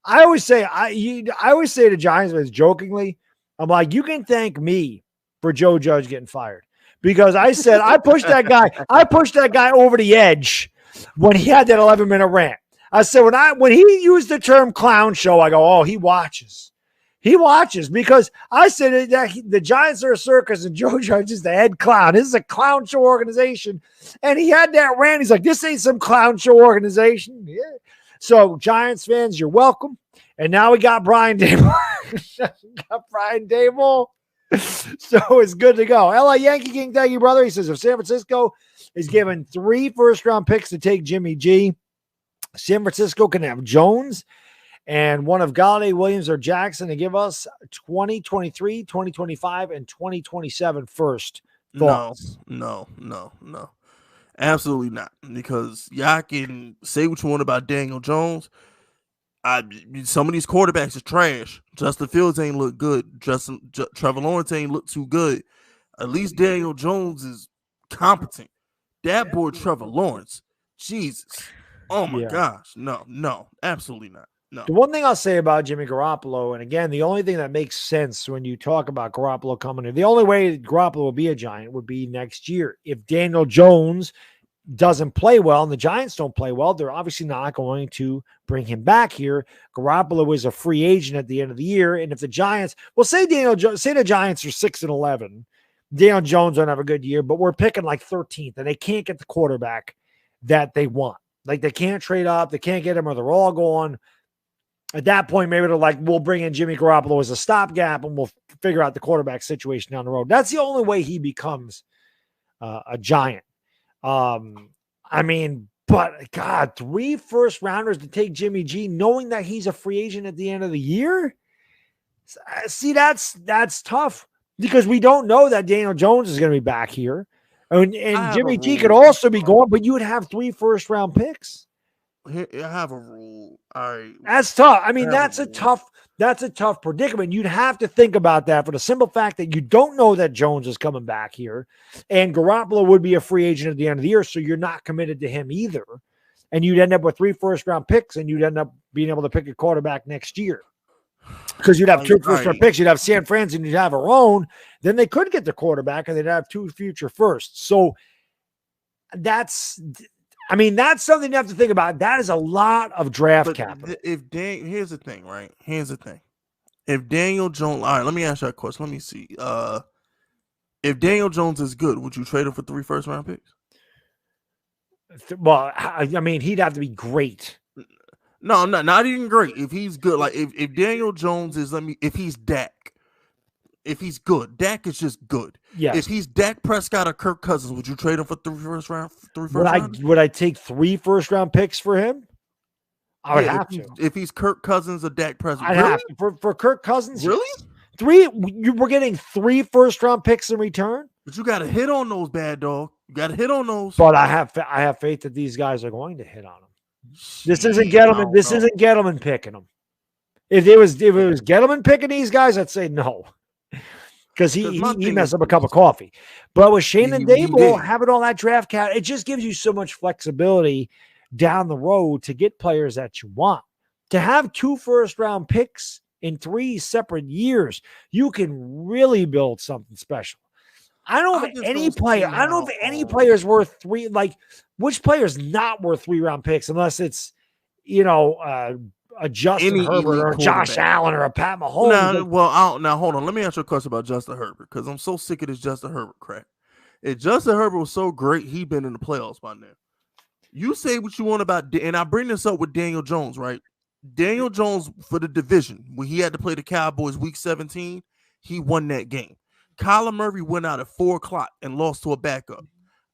always say to Giants fans jokingly, I'm like, you can thank me for Joe Judge getting fired. Because I said I pushed that guy over the edge when he had that 11-minute rant. I said when he used the term clown show, I go, oh, he watches. He watches because I said that the Giants are a circus and Joe Judge is the head clown. This is a clown show organization. And he had that rant. He's like, this ain't some clown show organization. Yeah. So Giants fans, you're welcome. And now we got Brian Dable. So it's good to go. LA Yankee King, thank you, brother. He says if San Francisco is given 3 first-round picks to take Jimmy G, San Francisco can have Jones and one of Galladay, Williams, or Jackson to give us 2023, 2025, and 2027 first. Thoughts? No. Absolutely not. Because y'all can say what you want about Daniel Jones. Some of these quarterbacks are trash. Justin Fields ain't look good. Trevor Lawrence ain't look too good. At least Daniel Jones is competent. That boy Trevor Lawrence, Jesus. Oh my gosh. No, absolutely not. No. The one thing I'll say about Jimmy Garoppolo, and again, the only thing that makes sense when you talk about Garoppolo coming in, the only way Garoppolo will be a Giant would be next year. If Daniel Jones doesn't play well and the Giants don't play well, they're obviously not going to bring him back here. Garoppolo is a free agent at the end of the year. And if the Giants, say the Giants are 6-11, Daniel Jones don't have a good year, but we're picking like 13th and they can't get the quarterback that they want. Like they can't trade up. They can't get him or they're all gone. At that point, maybe they're like, we'll bring in Jimmy Garoppolo as a stopgap and we'll figure out the quarterback situation down the road. That's the only way he becomes a Giant. But God, 3 first-rounders to take Jimmy G, knowing that he's a free agent at the end of the year. See, that's tough because we don't know that Daniel Jones is going to be back here, and Jimmy G could also be gone, but you would have 3 first-round picks. I have a rule. All right, that's tough. I mean, that's a tough predicament. You'd have to think about that for the simple fact that you don't know that Jones is coming back here, and Garoppolo would be a free agent at the end of the year, so you're not committed to him either. And you'd end up with 3 first-round picks, and you'd end up being able to pick a quarterback next year because you'd have 2 first-round picks. You'd have San Fran and you'd have our own. Then they could get the quarterback, and they'd have 2 future firsts. So that's something you have to think about. That is a lot of draft capital. Here's the thing, right? If Daniel Jones, all right, let me ask you a question. Let me see. If Daniel Jones is good, would you trade him for 3 first-round picks? Well, I mean, he'd have to be great. No, not even great. If he's good, like if Daniel Jones is, if he's Dak, if he's good, Dak is just good. Yes. If he's Dak Prescott or Kirk Cousins, would you trade him for 3 first-round? Would I take 3 first-round picks for him? I would have to. If he's Kirk Cousins or Dak Prescott, I'd have to. For Kirk Cousins, really? 3. We're getting 3 first-round picks in return. But you got to hit on those, bad dog. You got to hit on those. But I have faith that these guys are going to hit on them. This isn't Gettleman. This isn't Gettleman picking them. If it was Gettleman picking these guys, I'd say no, because he messed up a cup of coffee. But with Shane and Dable having all that draft cap, it just gives you so much flexibility down the road to get players that you want. To have 2 first-round picks in 3 separate years, you can really build something special. I don't know if any player. I don't know if any player is worth 3. Like, which player is not worth 3-round picks unless it's, a Justin Any Herbert elite or a Josh quarterback. Allen or a Pat Mahomes. Now hold on. Let me ask you a question about Justin Herbert because I'm so sick of this Justin Herbert crap. If Justin Herbert was so great, he'd been in the playoffs by now. You say what you want about, and I bring this up with Daniel Jones, right? Daniel Jones for the division when he had to play the Cowboys week 17, he won that game. Kyler Murray went out at 4:00 and lost to a backup.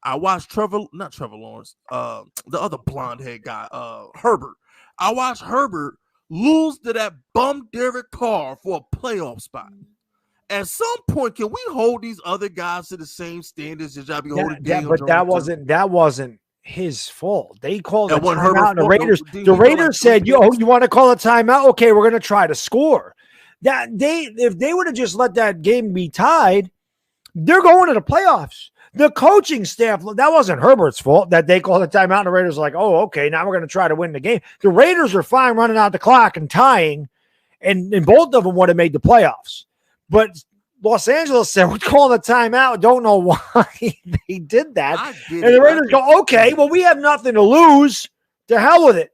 I watched not Trevor Lawrence, the other blonde head guy, Herbert. I watched Herbert lose to that bum Derek Carr for a playoff spot. At some point, can we hold these other guys to the same standards as y'all be holding Daniel Jones? That wasn't his fault. They called a wasn't timeout, and Herbert's the fault. Raiders said, "You want to call a timeout? Okay, we're going to try to score." If they would have just let that game be tied, they're going to the playoffs. The coaching staff, that wasn't Herbert's fault that they called a timeout, and the Raiders were like, "Oh, okay, now we're going to try to win the game." The Raiders are fine running out the clock and tying, and both of them would have made the playoffs. But Los Angeles said, "We're calling a timeout." Don't know why they did that. And the Raiders go, "Okay, well, we have nothing to lose. To hell with it.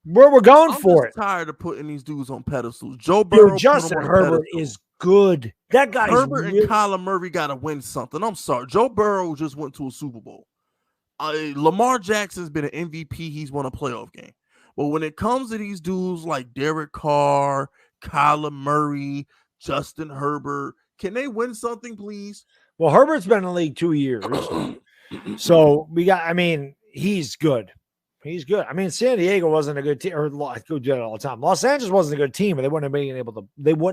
We're going for it." I'm tired of putting these dudes on pedestals. Joe Burrow, Justin Herbert is good. That guy, Herbert and Kyler Murray got to win something. I'm sorry. Joe Burrow just went to a Super Bowl. Lamar Jackson's been an MVP. He's won a playoff game. But when it comes to these dudes like Derek Carr, Kyler Murray, Justin Herbert, can they win something, please? Well, Herbert's been in the league 2 years. So he's good. He's good. I mean, San Diego wasn't a good team, or I could do it all the time. Los Angeles wasn't a good team, but they wouldn't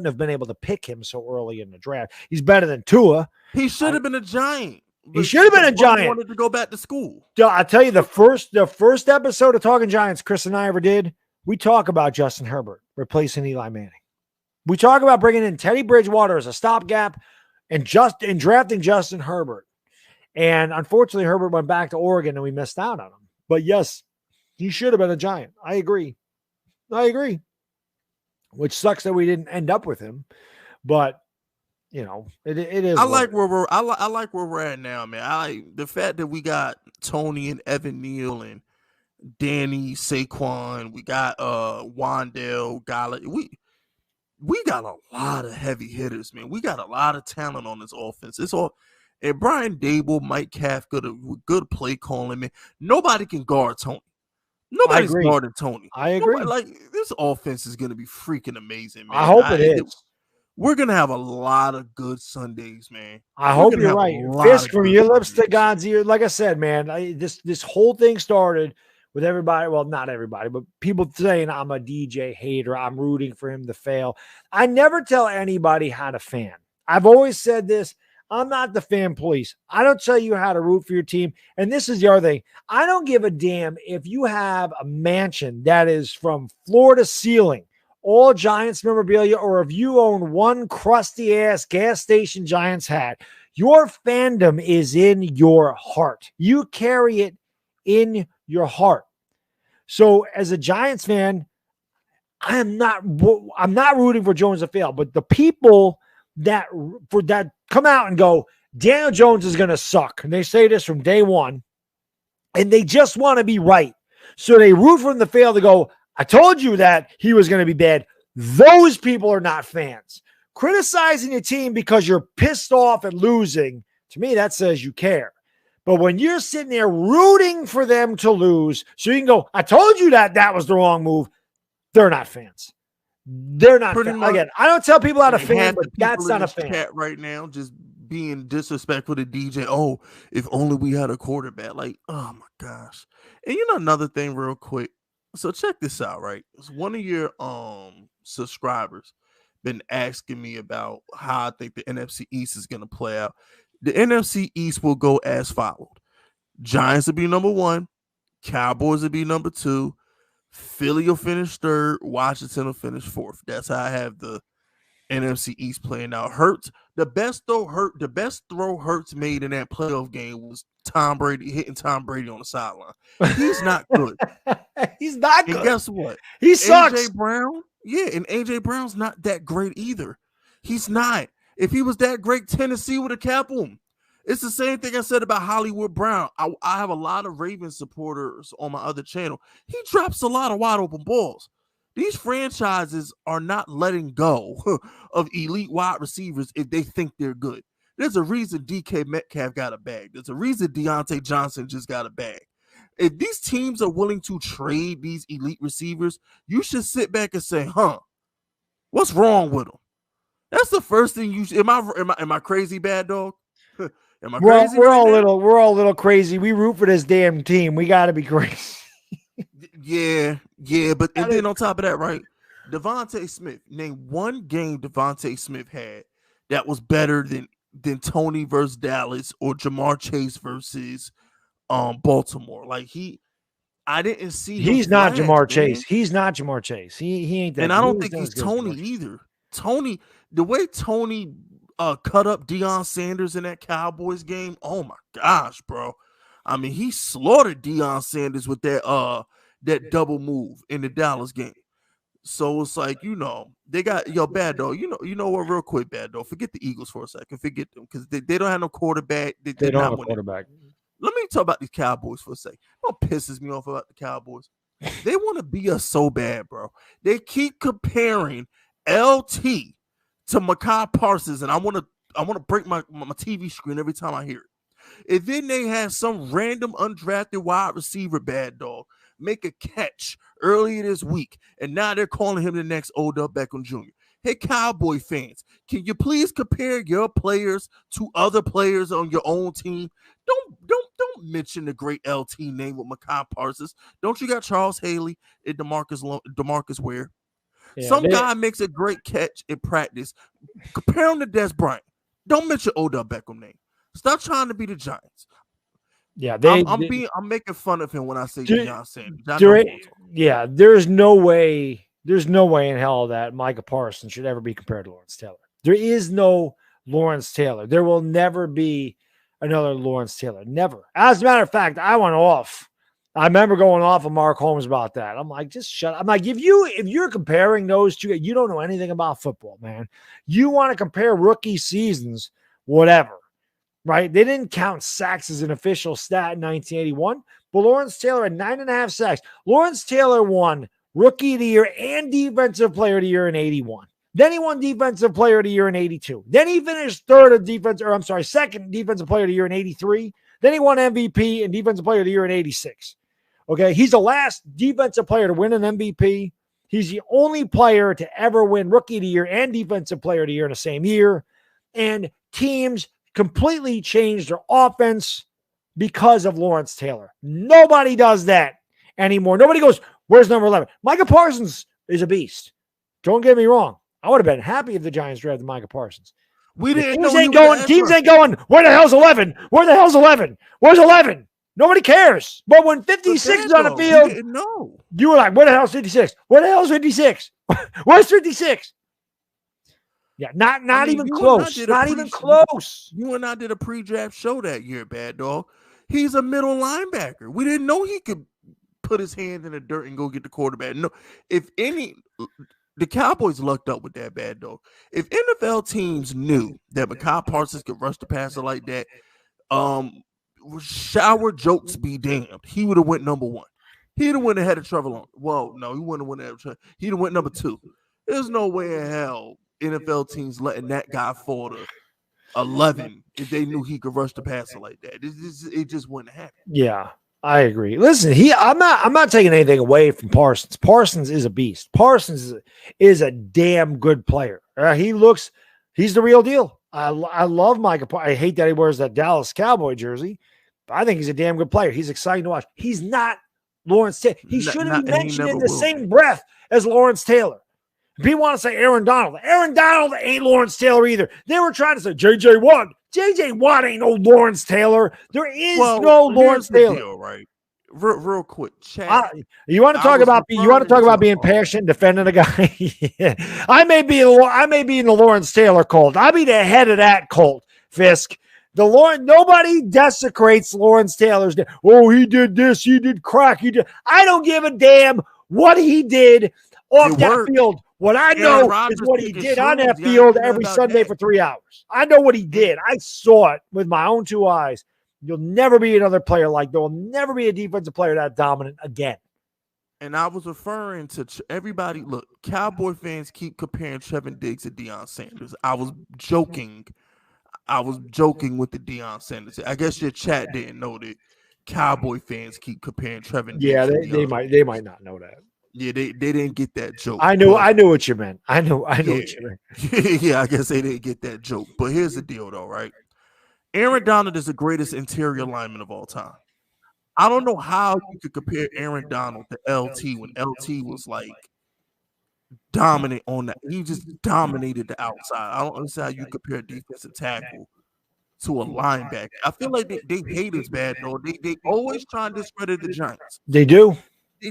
have been able to pick him so early in the draft. He's better than Tua. He should have been a Giant. He should have been a Giant. Wanted to go back to school. I tell you, the first episode of Talking Giants, Chris and I ever did, we talk about Justin Herbert replacing Eli Manning. We talk about bringing in Teddy Bridgewater as a stopgap and drafting Justin Herbert. And unfortunately, Herbert went back to Oregon and we missed out on him. But yes, he should have been a Giant. I agree. Which sucks that we didn't end up with him. But it is. I like where we're at now, man. The fact that we got Tony and Evan Neal and Danny, Saquon, we got Wandale, Gallup. We got a lot of heavy hitters, man. We got a lot of talent on this offense. And Brian Dable, Mike Caff, good play calling, man. Nobody can guard Tony. Nobody's guarding Tony. I agree. This offense is going to be freaking amazing, man. I hope it is. We're going to have a lot of good Sundays, man. I hope you're right. Fist from your lips to God's ear. Like I said, man, this whole thing started with everybody. Well, not everybody, but people saying I'm a DJ hater. I'm rooting for him to fail. I never tell anybody how to fan. I've always said this. I'm not the fan police. I don't tell you how to root for your team. And this is the other thing. I don't give a damn if you have a mansion that is from floor to ceiling, all Giants memorabilia, or if you own one crusty ass gas station Giants hat. Your fandom is in your heart. You carry it in your heart. So as a Giants fan, I'm not rooting for Jones to fail, but the people that come out and go, Daniel Jones is going to suck. And they say this from day one, and they just want to be right. So they root for him to fail to go, I told you that he was going to be bad. Those people are not fans. Criticizing your team because you're pissed off at losing, to me, that says you care. But when you're sitting there rooting for them to lose, so you can go, I told you that was the wrong move, they're not fans. They're not fans. Again, I don't tell people how to fan, but that's not a fan. Chat right now, just being disrespectful to DJ. Oh, if only we had a quarterback. Like, oh my gosh. And another thing real quick. So check this out, right? It's one of your subscribers been asking me about how I think the NFC East is going to play out. The NFC East will go as followed. Giants will be number 1. Cowboys will be number 2. Philly will finish 3rd. Washington will finish 4th. That's how I have the NFC East playing out. Hurts, the best throw Hurts made in that playoff game was Tom Brady hitting Tom Brady on the sideline. He's not good. He's not good. And guess what? He sucks. AJ Brown, and AJ Brown's not that great either. He's not. If he was that great, Tennessee would have kept him. It's the same thing I said about Hollywood Brown. I have a lot of Ravens supporters on my other channel. He drops a lot of wide open balls. These franchises are not letting go of elite wide receivers if they think they're good. There's a reason DK Metcalf got a bag. There's a reason Deontay Johnson just got a bag. If these teams are willing to trade these elite receivers, you should sit back and say, what's wrong with them? That's the first thing you should. Am I crazy, bad dog? Am I crazy? We're all a little crazy. We root for this damn team. We got to be crazy. Yeah, but and then on top of that, right? Devontae Smith. Name one game Devontae Smith had that was better than Tony versus Dallas or Jamar Chase versus Baltimore. Like I didn't see. He's not Jamar Chase. He's not Jamar Chase. He ain't that. And I don't think he's Tony either. Tony, the way Tony cut up Deion Sanders in that Cowboys game. Oh my gosh, bro! I mean, he slaughtered Deion Sanders with that double move in the Dallas game. So it's like, they got bad dog. You know what? Real quick, bad dog. Forget the Eagles for a second. Forget them because they don't have no quarterback. They don't have a quarterback. Let me talk about these Cowboys for a second. What pisses me off about the Cowboys? They want to be us so bad, bro. They keep comparing LT to Micah Parsons, and I want to break my TV screen every time I hear it. And then they have some random undrafted wide receiver, bad dog, make a catch earlier this week, and now they're calling him the next Odell Beckham Jr. Hey, Cowboy fans, can you please compare your players to other players on your own team? Don't mention the great LT name with Micah Parsons. Don't you got Charles Haley and DeMarcus Ware? Yeah, guy makes a great catch in practice. Compare him to Des Bryant. Don't mention Odell Beckham name. Stop trying to be the Giants. Yeah, I'm making fun of him when I say Deion Sanders. There's no way in hell that Micah Parsons should ever be compared to Lawrence Taylor. There is no Lawrence Taylor. There will never be another Lawrence Taylor. Never. As a matter of fact, I went off. I remember going off of Mark Holmes about that. I'm like, just shut up. I'm like, if you're comparing those two, you don't know anything about football, man. You want to compare rookie seasons, whatever. Right? They didn't count sacks as an official stat in 1981, but Lawrence Taylor had 9.5 sacks. Lawrence Taylor won Rookie of the Year and Defensive Player of the Year in 81. Then he won Defensive Player of the Year in 82. Then he finished second Defensive Player of the Year in 83. Then he won MVP and Defensive Player of the Year in 86. Okay, he's the last defensive player to win an MVP. He's the only player to ever win Rookie of the Year and Defensive Player of the Year in the same year. And teams completely changed their offense because of Lawrence Taylor. Nobody does that anymore. Nobody goes, where's number 11? Micah Parsons is a beast. Don't get me wrong. I would have been happy if the Giants drafted Micah Parsons. Teams ain't going, where the hell's 11? Where the hell's 11? Where's 11? Nobody cares. But when 56 is on the field, you were like, where the hell's 56? Where the hell's 56? Where's 56? Yeah, not even close. Not even close. You and I did a pre-draft show that year, bad dog. He's a middle linebacker. We didn't know he could put his hand in the dirt and go get the quarterback. No, the Cowboys lucked up with that, bad dog. If NFL teams knew that Micah Parsons could rush the passer like that, shower jokes be damned, he would have went number 1. He'd have went ahead of Trevor Lawrence. Well, no, he wouldn't have went ahead of Trevor. He'd have went number 2. There's no way in hell NFL teams letting that guy fall to 11 if they knew he could rush the passer like that. It just wouldn't happen. Yeah, I agree. Listen, I'm not taking anything away from Parsons. Parsons is a beast. Parsons is a damn good player. He's the real deal. I love Micah. I hate that he wears that Dallas Cowboy jersey, but I think he's a damn good player. He's exciting to watch. He's not Lawrence Taylor. He shouldn't be mentioned in the same breath as Lawrence Taylor. People want to say Aaron Donald. Aaron Donald ain't Lawrence Taylor either. They were trying to say J.J. Watt. J.J. Watt ain't no Lawrence Taylor. There is no Lawrence Taylor. Deal, right? Real quick, chat. You want to talk about being passionate and defending a guy? Yeah. I may be in the Lawrence Taylor cult. I'll be the head of that cult, Fisk. Nobody desecrates Lawrence Taylor's. Oh, he did this. He did crack. I don't give a damn what he did off that field. What I know is what he did on that field every Sunday for 3 hours. I know what he did. I saw it with my own 2 eyes. You'll never be another player like that. There will never be a defensive player that dominant again. And I was referring to everybody. Look, Cowboy fans keep comparing Trevin Diggs to Deion Sanders. I was joking. With the Deion Sanders. I guess your chat didn't know that Cowboy fans keep comparing Trevin Yeah, Diggs to they Deion. might not know that. Yeah, they didn't get that joke. I knew what you meant. I knew what you meant. Yeah, I guess they didn't get that joke. But here's the deal, though, right? Aaron Donald is the greatest interior lineman of all time. I don't know how you could compare Aaron Donald to LT when LT was like dominant on that. He just dominated the outside. I don't understand how you compare defensive tackle to a linebacker. I feel like they hate us bad, though. They always try to discredit the Giants. They do.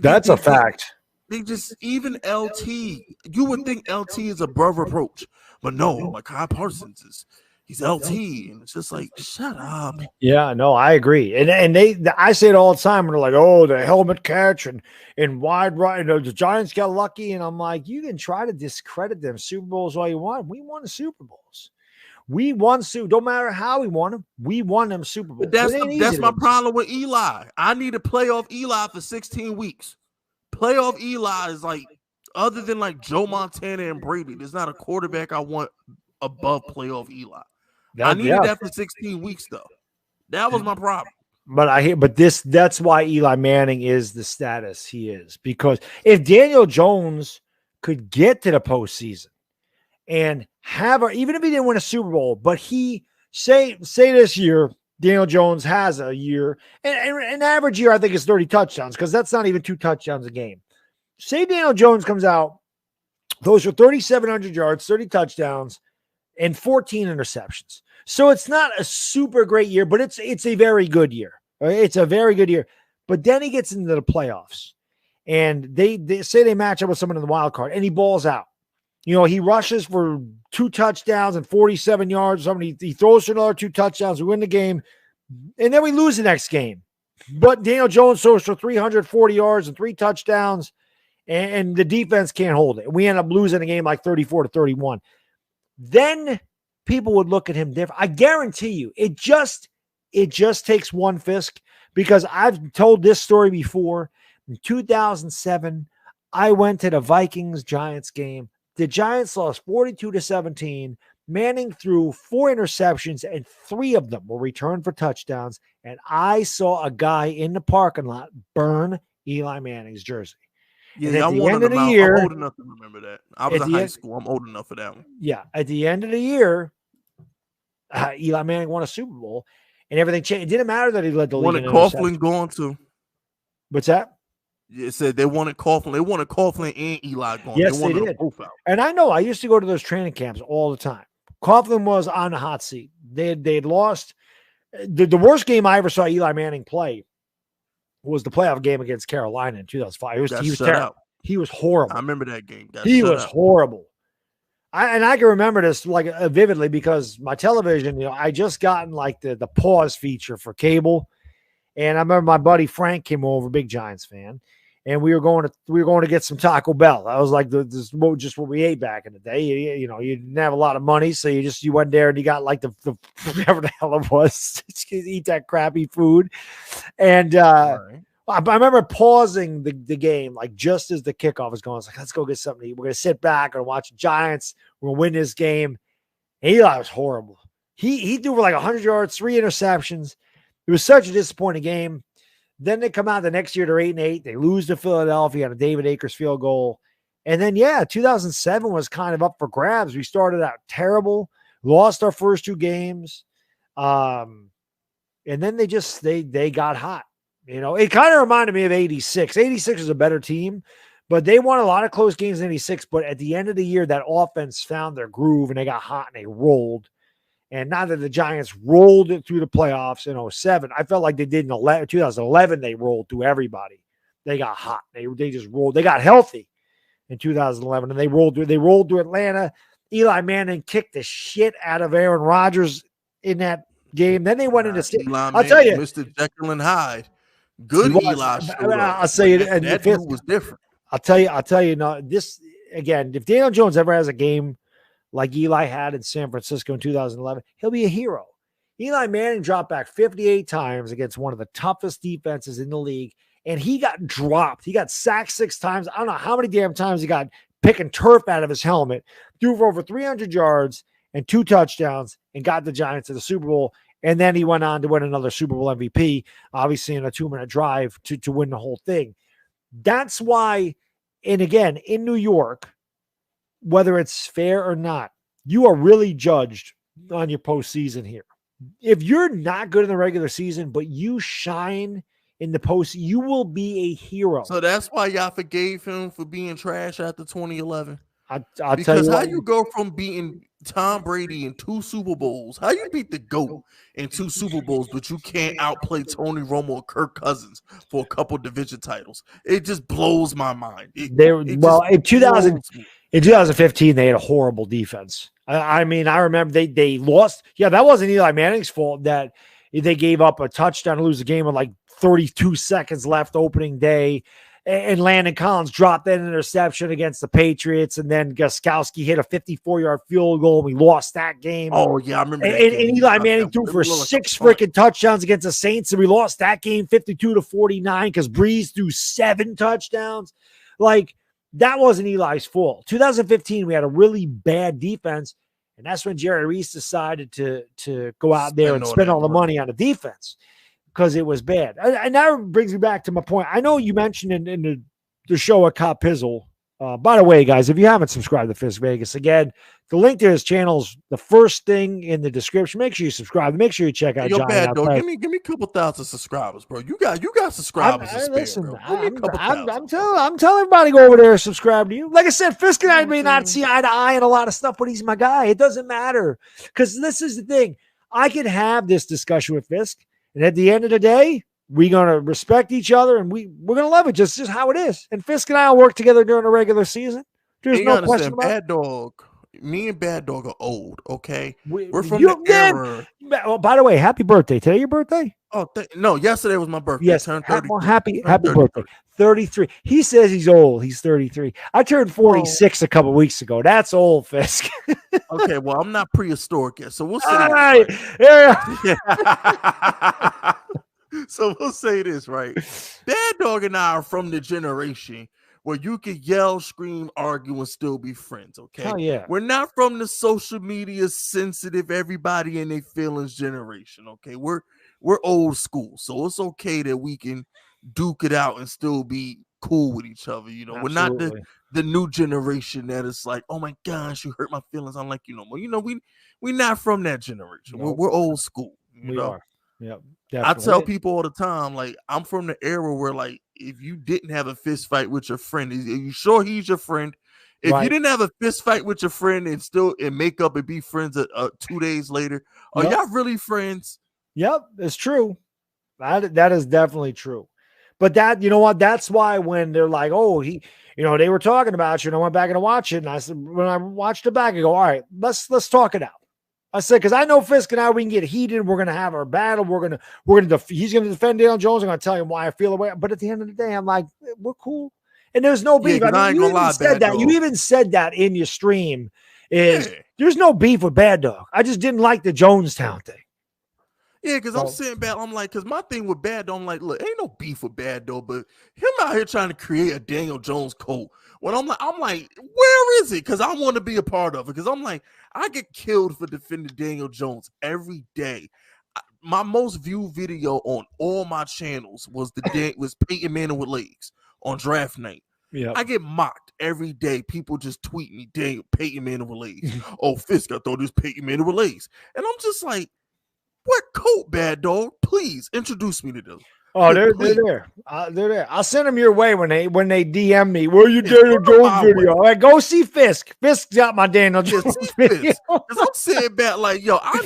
That's a fact. They just, even LT, you would think LT is above reproach, but no, Micah Parsons he's LT, and it's just like, shut up. Yeah, no, I agree, and I say it all the time. And they're like, oh, the helmet catch and wide right. The Giants got lucky, and I'm like, you can try to discredit them Super Bowls all you want. We won the Super Bowls. We won don't matter how we won them. We won them Super Bowls. But that's my problem with Eli. I need to playoff Eli for 16 weeks. Playoff Eli is like, other than like Joe Montana and Brady, there's not a quarterback I want above playoff Eli. I needed that for 16 weeks, though. That was my problem. But that's why Eli Manning is the status he is. Because if Daniel Jones could get to the postseason and even if he didn't win a Super Bowl, but he say this year, Daniel Jones has a year, and an average year, I think, is 30 touchdowns, because that's not even 2 touchdowns a game. Say Daniel Jones comes out, those are 3,700 yards, 30 touchdowns, and 14 interceptions. So it's not a super great year, but it's a very good year. Right? It's a very good year. But then he gets into the playoffs, and they say they match up with someone in the wild card, and he balls out. He rushes for 2 touchdowns and 47 yards. He throws for another 2 touchdowns. We win the game, and then we lose the next game. But Daniel Jones throws for 340 yards and 3 touchdowns, and the defense can't hold it. We end up losing the game like 34-31. Then people would look at him different. I guarantee you, it just takes one Fisk, because I've told this story before. In 2007, I went to the Vikings-Giants game. The Giants lost 42-17. Manning threw 4 interceptions, and 3 of them were returned for touchdowns. And I saw a guy in the parking lot burn Eli Manning's jersey. Yeah, I'm old enough to remember that. I was in high school. I'm old enough for that one. Yeah, at the end of the year, Eli Manning won a Super Bowl, and everything changed. It didn't matter that he led the league. Wanted Coughlin going too. What's that? It said they wanted Coughlin. They wanted Coughlin and Eli going. Yes, they did. And I know. I used to go to those training camps all the time. Coughlin was on the hot seat. They'd lost. The worst game I ever saw Eli Manning play was the playoff game against Carolina in 2005. He was terrible. He was horrible. I remember that game. He was horrible. I can remember this like vividly, because my television, I just gotten like the pause feature for cable, and I remember my buddy Frank came over, big Giants fan, and we were going to get some Taco Bell. That was like this is just what we ate back in the day. You didn't have a lot of money, so you went there and you got like the whatever the hell it was, eat that crappy food, and right. I remember pausing the game like just as the kickoff was going. I was like, let's go get something to eat. We're going to sit back and watch the Giants. We're going to win this game. And Eli was horrible. He threw for like 100 yards, 3 interceptions. It was such a disappointing game. Then they come out the next year, they're 8-8. They lose to Philadelphia on a David Akers field goal. And then, 2007 was kind of up for grabs. We started out terrible, lost our first 2 games. And then they got hot. It kind of reminded me of 86. 86 was a better team, but they won a lot of close games in 86. But at the end of the year, that offense found their groove, and they got hot and they rolled. And now that the Giants rolled it through the playoffs in 07, I felt like they did in 2011. They rolled through everybody. They got hot. They just rolled. They got healthy in 2011, and they rolled through Atlanta. Eli Manning kicked the shit out of Aaron Rodgers in that game. Then they went into I'll tell you, Mr. Jekyll and Hyde. Good Eli. I'll say it. That dude was different. I'll tell you. No, this again. If Daniel Jones ever has a game like Eli had in San Francisco in 2011, he'll be a hero. Eli Manning dropped back 58 times against one of the toughest defenses in the league, and he got dropped. He got sacked 6 times. I don't know how many damn times he got picking turf out of his helmet, threw for over 300 yards and 2 touchdowns and got the Giants to the Super Bowl. And then he went on to win another Super Bowl MVP, obviously in a 2-minute drive to win the whole thing. That's why, and again, in New York, whether it's fair or not, you are really judged on your postseason here. If you're not good in the regular season, but you shine in the post, you will be a hero. So that's why y'all forgave him for being trash after 2011. I'll because tell you how what, you go from beating Tom Brady in 2 Super Bowls, how you beat the GOAT in 2 Super Bowls, but you can't outplay Tony Romo or Kirk Cousins for a couple division titles? It just blows my mind. in 2015, they had a horrible defense. I mean, I remember they lost. Yeah, that wasn't Eli Manning's fault that they gave up a touchdown to lose the game with like 32 seconds left opening day. And Landon Collins dropped that interception against the Patriots. And then Gostkowski hit a 54-yard field goal. And we lost that game. Oh, yeah, I remember that and, game. and Eli Manning threw for 6 freaking touchdowns against the Saints. And we lost that game 52-49 because Breeze threw 7 touchdowns. Like, that wasn't Eli's fault. 2015, we had a really bad defense. And that's when Jerry Reese decided to go out there and spend all the money on the defense, because it was bad. And that brings me back to my point. I know you mentioned in the show at Cop Pizzle. By the way, guys, if you haven't subscribed to Fisk Vegas, again, the link to his channel is the first thing in the description. Make sure you subscribe. Make sure you check out John. Bad dog. Give me a couple thousand subscribers, bro. You got subscribers to spare, listen, bro. I'm telling everybody, go over there and subscribe to you. Like I said, Fisk and I may not see eye to eye in a lot of stuff, but he's my guy. It doesn't matter, because this is the thing. I can have this discussion with Fisk, and at the end of the day, we're going to respect each other, and we're going to love it just how it is. And Fisk and I will work together during the regular season. There's no question about it. Madddog, me and Madddog are old, okay? We're from the era. Oh, by the way, happy birthday. Today your birthday? Oh, no, yesterday was my birthday. Yes, I turned 30. happy birthday. 33. He says he's old. He's 33. I turned 46 a couple weeks ago. That's old, Fisk. Okay, well, I'm not prehistoric yet, so we'll say all right. So we'll say this, right? Madddog and I are from the generation where you could yell, scream, argue, and still be friends, okay? Hell yeah. We're not from the social media sensitive, everybody in their feelings generation, okay? We're old school, so it's okay that we can duke it out and still be cool with each other, you know? Absolutely. We're not the new generation that is like, oh my gosh, you hurt my feelings, I don't like you no more. You know, we're not from that generation. Nope. We're old school. We are. Yep. I tell people all the time, like, I'm from the era where, like, if you didn't have a fist fight with your friend, are you sure he's your friend? If you didn't have a fist fight with your friend and still make up and be friends 2 days later, are y'all really friends? Yep, it's true. That is definitely true. But that, you know what? That's why when they're like, oh, they were talking about you, and I went back and watched it, and I said, when I watched it back, I go, all right, let's talk it out. I said, because I know Fisk and I, we can get heated. We're going to have our battle. He's going to defend Daniel Jones. I'm going to tell him why I feel the way. But at the end of the day, I'm like, we're cool. And there's no beef. Yeah, you even said that in your stream there's no beef with Madddog. I just didn't like the Jonestown thing. Yeah, because I'm sitting back, I'm like, because my thing with Madddog, I'm like, look, ain't no beef with Madddog, but him out here trying to create a Daniel Jones cult. When I'm like, where is it? Because I want to be a part of it. Because I'm like, I get killed for defending Daniel Jones every day. My most viewed video on all my channels was Peyton Manning with legs on draft night. Yeah, I get mocked every day. People just tweet me, Peyton Manning with legs. Oh, Fisk, I thought this Peyton Manning with legs. And I'm just like, what coat, Madddog? Please introduce me to them. Oh, they're there. They're there. I'll send them your way when they DM me. Where you Daniel Jones video? All right, go see Fisk. Fisk's got my Daniel Jones video. Because I'm sitting back like, yo, I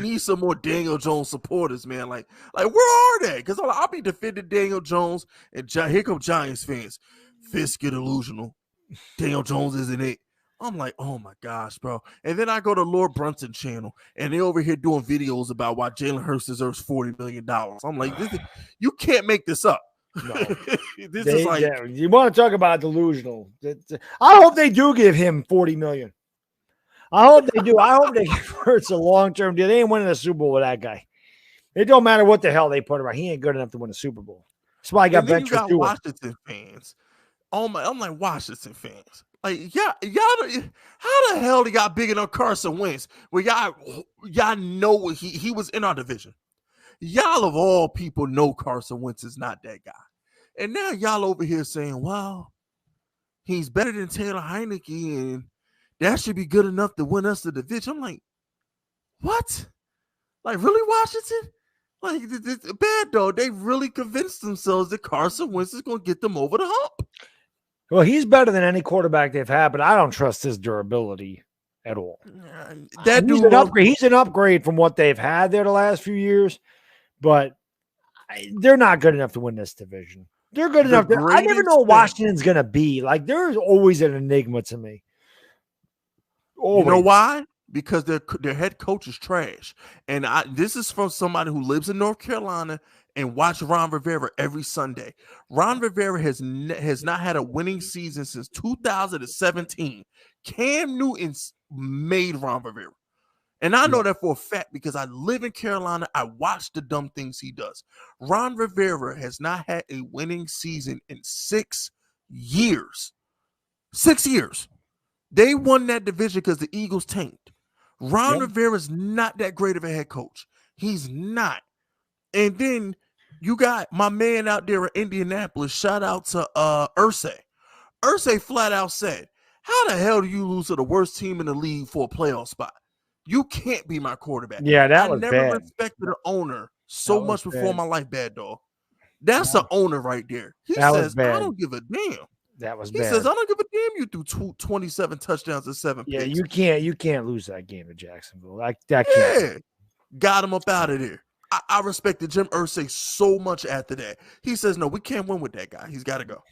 need some more Daniel Jones supporters, man. Like where are they? Because I'll be defending Daniel Jones, and here come Giants fans. Fisk get delusional. Daniel Jones isn't it. I'm like, oh my gosh, bro. And then I go to Lord Brunson channel, and they over here doing videos about why Jalen Hurts deserves $40 million. I'm like, you can't make this up. No. You want to talk about delusional. I hope they do give him $40 million. I hope they do. I hope they give Hurts a long-term deal. They ain't winning a Super Bowl with that guy. It don't matter what the hell they put him on. He ain't good enough to win a Super Bowl. That's why I got And then Ben you got Stewart. Washington fans. I'm like Washington fans. Like y'all, how the hell they got big enough Carson Wentz? Well, y'all know he was in our division. Y'all of all people know Carson Wentz is not that guy. And now y'all over here saying, well, he's better than Taylor Heineke, and that should be good enough to win us the division. I'm like, what? Like, really, Washington? Like, bad though. They really convinced themselves that Carson Wentz is going to get them over the hump. Well, he's better than any quarterback they've had, but I don't trust his durability at all. That He's dude, an upgrade. He's an upgrade from what they've had there the last few years, but they're not good enough to win this division. They're good enough. I never know what Washington's going to be. Like, there's always an enigma to me. Always. You know why? Because their head coach is trash. And this is from somebody who lives in North Carolina and watch Ron Rivera every Sunday. Ron Rivera has not had a winning season since 2017. Cam Newton made Ron Rivera. And I know that for a fact because I live in Carolina. I watch the dumb things he does. Ron Rivera has not had a winning season in 6 years. 6 years. They won that division because the Eagles tanked. Ron Rivera's not that great of a head coach. He's not. And then you got my man out there in Indianapolis. Shout out to Irsay. Irsay flat out said, how the hell do you lose to the worst team in the league for a playoff spot? You can't be my quarterback. Yeah, that was bad. I never respected the owner so much before my life, bad dog. That's the owner right there. He says, I don't give a damn. That was he bad. says, I don't give a damn you threw 27 touchdowns and 7 picks. Yeah, you can't lose that game to Jacksonville. That can't. Got him up out of there. I respected Jim Irsay so much after that. He says, no, we can't win with that guy. He's got to go.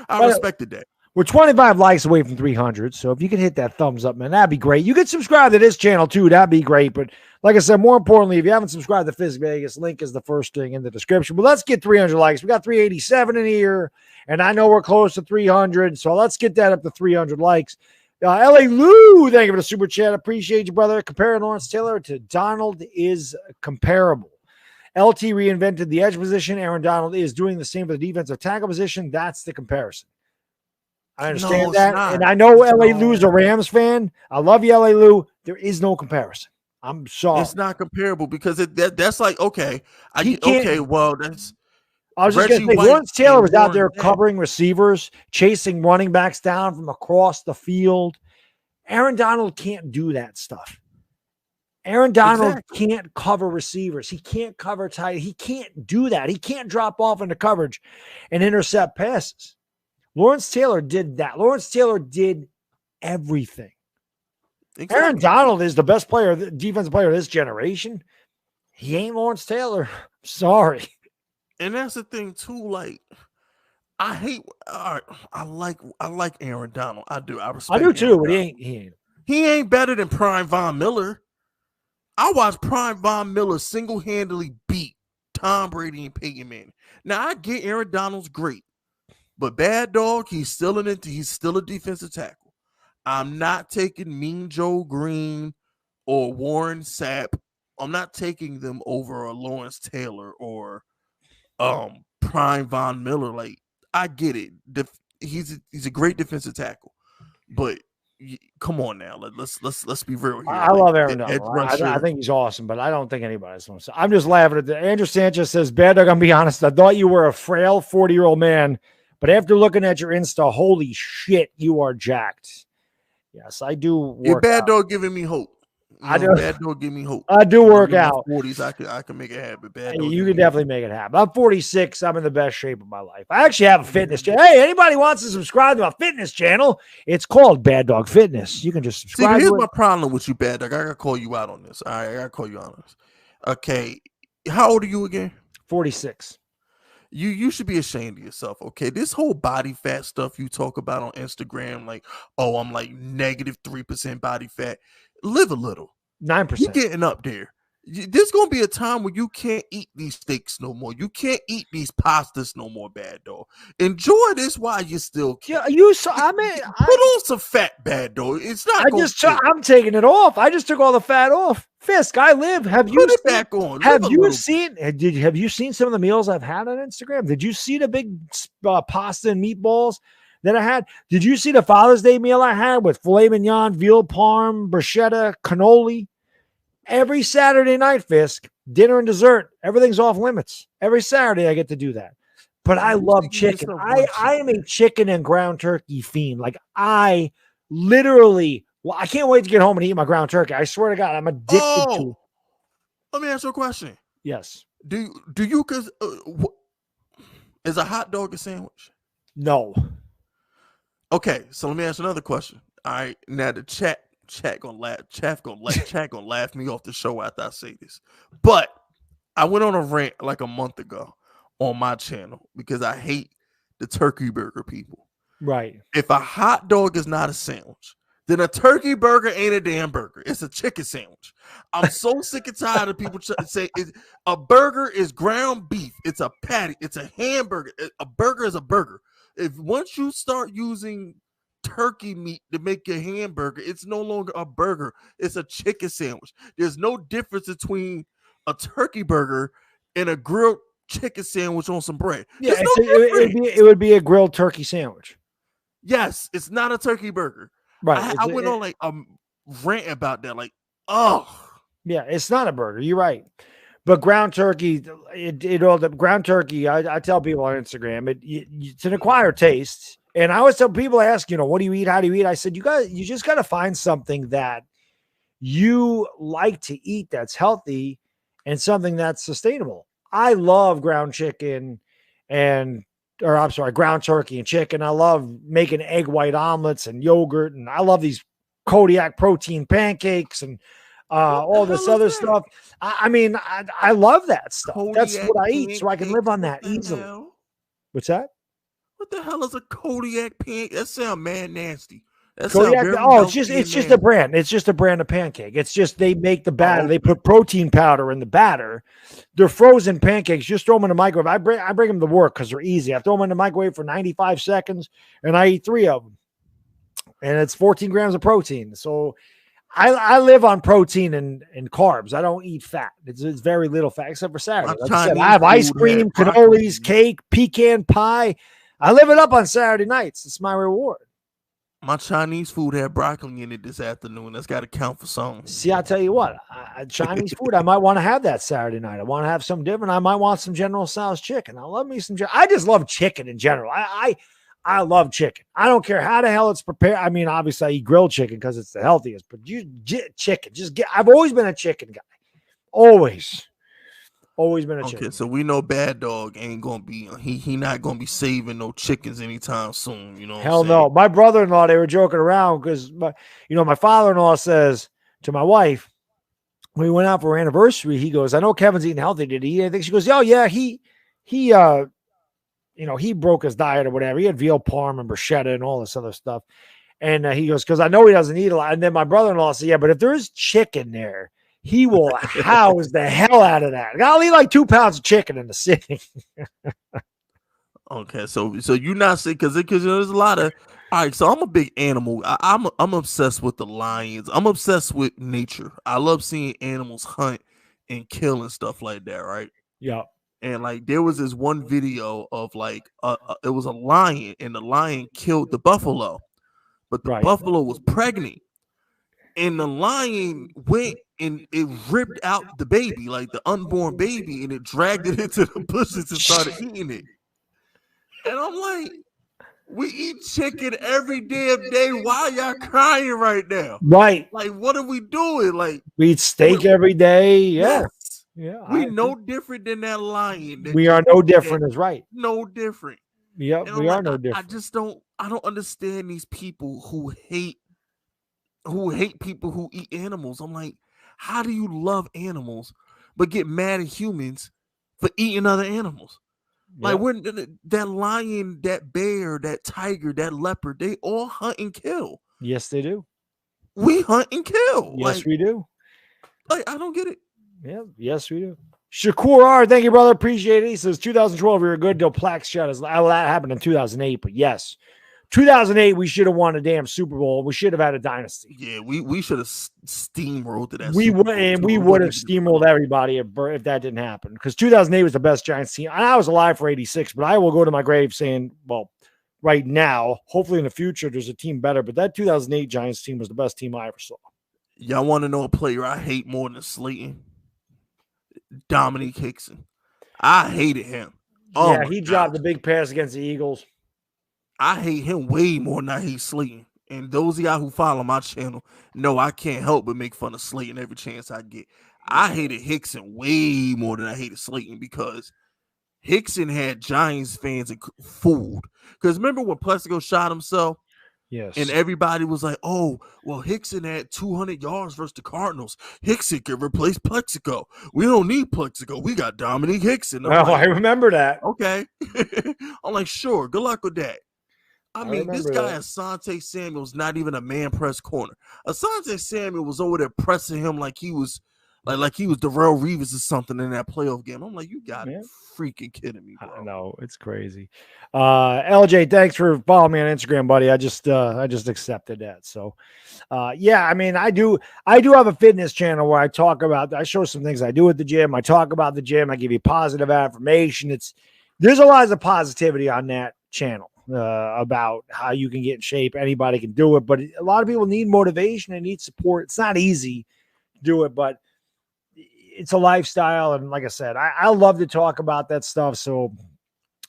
I respected that. We're 25 likes away from 300, so if you can hit that thumbs up, man, that'd be great. You can subscribe to this channel, too. That'd be great. But like I said, more importantly, if you haven't subscribed to Fizz Vegas, link is the first thing in the description. But let's get 300 likes. We got 387 in here, and I know we're close to 300, so let's get that up to 300 likes. L.A. Lou, thank you for the super chat. Appreciate you, brother. Comparing Lawrence Taylor to Donald is comparable. LT reinvented the edge position. Aaron Donald is doing the same for the defensive tackle position. That's the comparison. I understand that. And I know L.A. Lou's a Rams fan. I love you, L.A. Lou. There is no comparison. I'm sorry. It's not comparable because that's like, okay. Well, that's. I was just going to say, Lawrence Taylor was out there covering receivers, chasing running backs down from across the field. Aaron Donald can't do that stuff. Aaron Donald can't cover receivers. He can't cover tight. He can't do that. He can't drop off into coverage and intercept passes. Lawrence Taylor did that. Lawrence Taylor did everything. Exactly. Aaron Donald is the best player, the defensive player of this generation. He ain't Lawrence Taylor. Sorry. And that's the thing too. Like, I like Aaron Donald. I do. I respect. I do too. But he ain't better than Prime Von Miller. I watched Prime Von Miller single-handedly beat Tom Brady and Peyton Manning. Now I get Aaron Donald's great. But bad dog, he's still a defensive tackle. I'm not taking Mean Joe Green or Warren Sapp. I'm not taking them over a Lawrence Taylor or Prime Von Miller. Like, I get it. He's a great defensive tackle, but come on now. Let's be real here. I love Aaron Donald. I think he's awesome, but I don't think anybody's going to say. I'm just laughing at that. Andrew Sanchez says, "Bad dog, I'm gonna be honest. I thought you were a frail 40-year-old man." But after looking at your Insta, holy shit, you are jacked. Yes, I do. Your bad dog giving me hope. I do. Bad dog give me hope. I do work out. 40s, I can make it happen. You can definitely make it happen. I'm 46. I'm in the best shape of my life. I actually have a fitness channel. Hey, anybody wants to subscribe to a fitness channel? It's called Bad Dog Fitness. You can just subscribe. See, here's my problem with you, Bad Dog. I gotta call you out on this. All right, I gotta call you out on this. Okay, how old are you again? 46. You should be ashamed of yourself, okay? This whole body fat stuff you talk about on Instagram, like, oh, I'm like -3% body fat. Live a little. 9%. You're getting up there. There's gonna be a time when you can't eat these steaks no more. You can't eat these pastas no more, Bad Dog. Enjoy this while you still can. Yeah, you saw. I mean, Put on some fat, Bad Dog. It's not going to. I'm taking it off. I just took all the fat off. Fisk, I live. Have you Put it seen, back on. have you seen? Have you seen some of the meals I've had on Instagram? Did you see the big pasta and meatballs that I had? Did you see the Father's Day meal I had with filet mignon, veal parm, bruschetta, cannoli? Every Saturday night, Fisk, dinner and dessert, everything's off limits. Every Saturday I get to do that. But I love chicken. I am a chicken and ground turkey fiend. Like I literally, well, I can't wait to get home and eat my ground turkey. I swear to God, I'm addicted to it. Let me ask you a question. Yes. Do you, because is a hot dog a sandwich? No. Okay, so let me ask another question. All right, now the chat gonna laugh me off the show after I say this. But I went on a rant like a month ago on my channel because I hate the turkey burger people. Right. If a hot dog is not a sandwich, then a turkey burger ain't a damn burger. It's a chicken sandwich. I'm so sick and tired of people say a burger is ground beef. It's a patty. It's a hamburger. A burger is a burger. If once you start using turkey meat to make your hamburger, it's no longer a burger. It's a chicken sandwich. There's no difference between a turkey burger and a grilled chicken sandwich on some bread. Yeah, it would be a grilled turkey sandwich. Yes, it's not a turkey burger. Right. I went on like a rant about that. Like, oh, yeah, it's not a burger. You're right. But ground turkey, the ground turkey. I tell people on Instagram, it's an acquired taste. And I always tell people, ask, what do you eat? How do you eat? I said, you just got to find something that you like to eat that's healthy and something that's sustainable. I love ground chicken ground turkey and chicken. I love making egg white omelets and yogurt. And I love these Kodiak protein pancakes and all this other stuff. I love that stuff. Kodiak, that's what I eat. So I can live on that easily. What's that? What the hell is a Kodiak pancake? That sounds mad nasty. It's just a brand. It's just a brand of pancake. It's just they make the batter. They put protein powder in the batter. They're frozen pancakes. Just throw them in the microwave. I bring them to work because they're easy. I throw them in the microwave for 95 seconds, and I eat 3 of them. And it's 14 grams of protein. So I live on protein and carbs. I don't eat fat. It's very little fat except for Saturday. Like I said, I have ice cream, cannolis, cake, pecan pie. I live it up on Saturday nights. It's my reward. My Chinese food had broccoli in it this afternoon. That's got to count for something. See, I'll tell you what. Chinese food, I might want to have that Saturday night. I want to have something different. I might want some General Tso's chicken. I love me some. I just love chicken in general. I love chicken. I don't care how the hell it's prepared. I mean, obviously, I eat grilled chicken because it's the healthiest. But chicken, I've always been a chicken guy. Always been a chicken. Okay, so we know Bad Dog ain't gonna be he not gonna be saving no chickens anytime soon. Hell no. My brother-in-law, they were joking around because my father-in-law says to my wife when we went out for our anniversary, he goes, "I know Kevin's eating healthy. Did he eat anything?" She goes, "Oh yeah, he broke his diet or whatever. He had veal parm and bruschetta and all this other stuff." And he goes, "Because I know he doesn't eat a lot." And then my brother-in-law said, "Yeah, but if there's chicken there, he will house the hell out of that. I'll eat like 2 pounds of chicken in the sitting." Okay, so you're not saying because there's a lot of all right. So I'm a big animal. I'm obsessed with the lions. I'm obsessed with nature. I love seeing animals hunt and kill and stuff like that. Right? Yeah. And like there was this one video of like it was a lion and the lion killed the buffalo, but the buffalo was pregnant. And the lion went and it ripped out the baby, like the unborn baby, and it dragged it into the bushes and started eating it. And I'm like, we eat chicken every damn day. Why y'all crying right now? Right. Like, what are we doing? Like, we eat steak every day. Yeah. Yes. Yeah. We no different than that lion. We are no different is right. No different. Yeah, we are no different. I don't understand these people who hate people who eat animals. I'm like, how do you love animals but get mad at humans for eating other animals? Yeah. Like when that lion, that bear, that tiger, that leopard, they all hunt and kill. Yes, they do. We hunt and kill. Yes, we do. Like, I don't get it. Yeah, yes, we do. Shakur R, thank you, brother. Appreciate it. He says 2012, we were good till Plax shut us. Well, that happened in 2008, but yes. 2008, we should have won a damn Super Bowl. We should have had a dynasty. Yeah, we should have steamrolled to that We Super would, Bowl and too. we It would wasn't have even steamrolled close. everybody if that didn't happen. Because 2008 was the best Giants team. And I was alive for 86, but I will go to my grave saying, well, right now, hopefully in the future, there's a team better. But that 2008 Giants team was the best team I ever saw. Y'all want to know a player I hate more than Slayton? Dominique Hickson. I hated him. Oh Yeah, my he god, dropped the big pass against the Eagles. I hate him way more than I hate Slayton. And those of y'all who follow my channel know I can't help but make fun of Slayton every chance I get. I hated Hickson way more than I hated Slayton because Hickson had Giants fans fooled. Because remember when Plexico shot himself? Yes. And everybody was like, oh, well, Hickson had 200 yards versus the Cardinals. Hickson could replace Plexico. We don't need Plexico. We got Dominique Hickson. Oh, I remember that. Okay. I'm like, sure. Good luck with that. I mean, this guy, that. Asante Samuel's not even a man press corner. Asante Samuel was over there pressing him like he was like he was Darrell Reeves or something in that playoff game. I'm like, you got to freaking kidding me, bro. I know, it's crazy. LJ, thanks for following me on Instagram, buddy. I just accepted that. So yeah, I mean, I do have a fitness channel where I show some things I do at the gym. I talk about the gym. I give you positive affirmation. There's a lot of positivity on that channel. About how you can get in shape. Anybody can do it, but a lot of people need motivation and need support. It's not easy to do it, but it's a lifestyle. And like I said, I love to talk about that stuff. So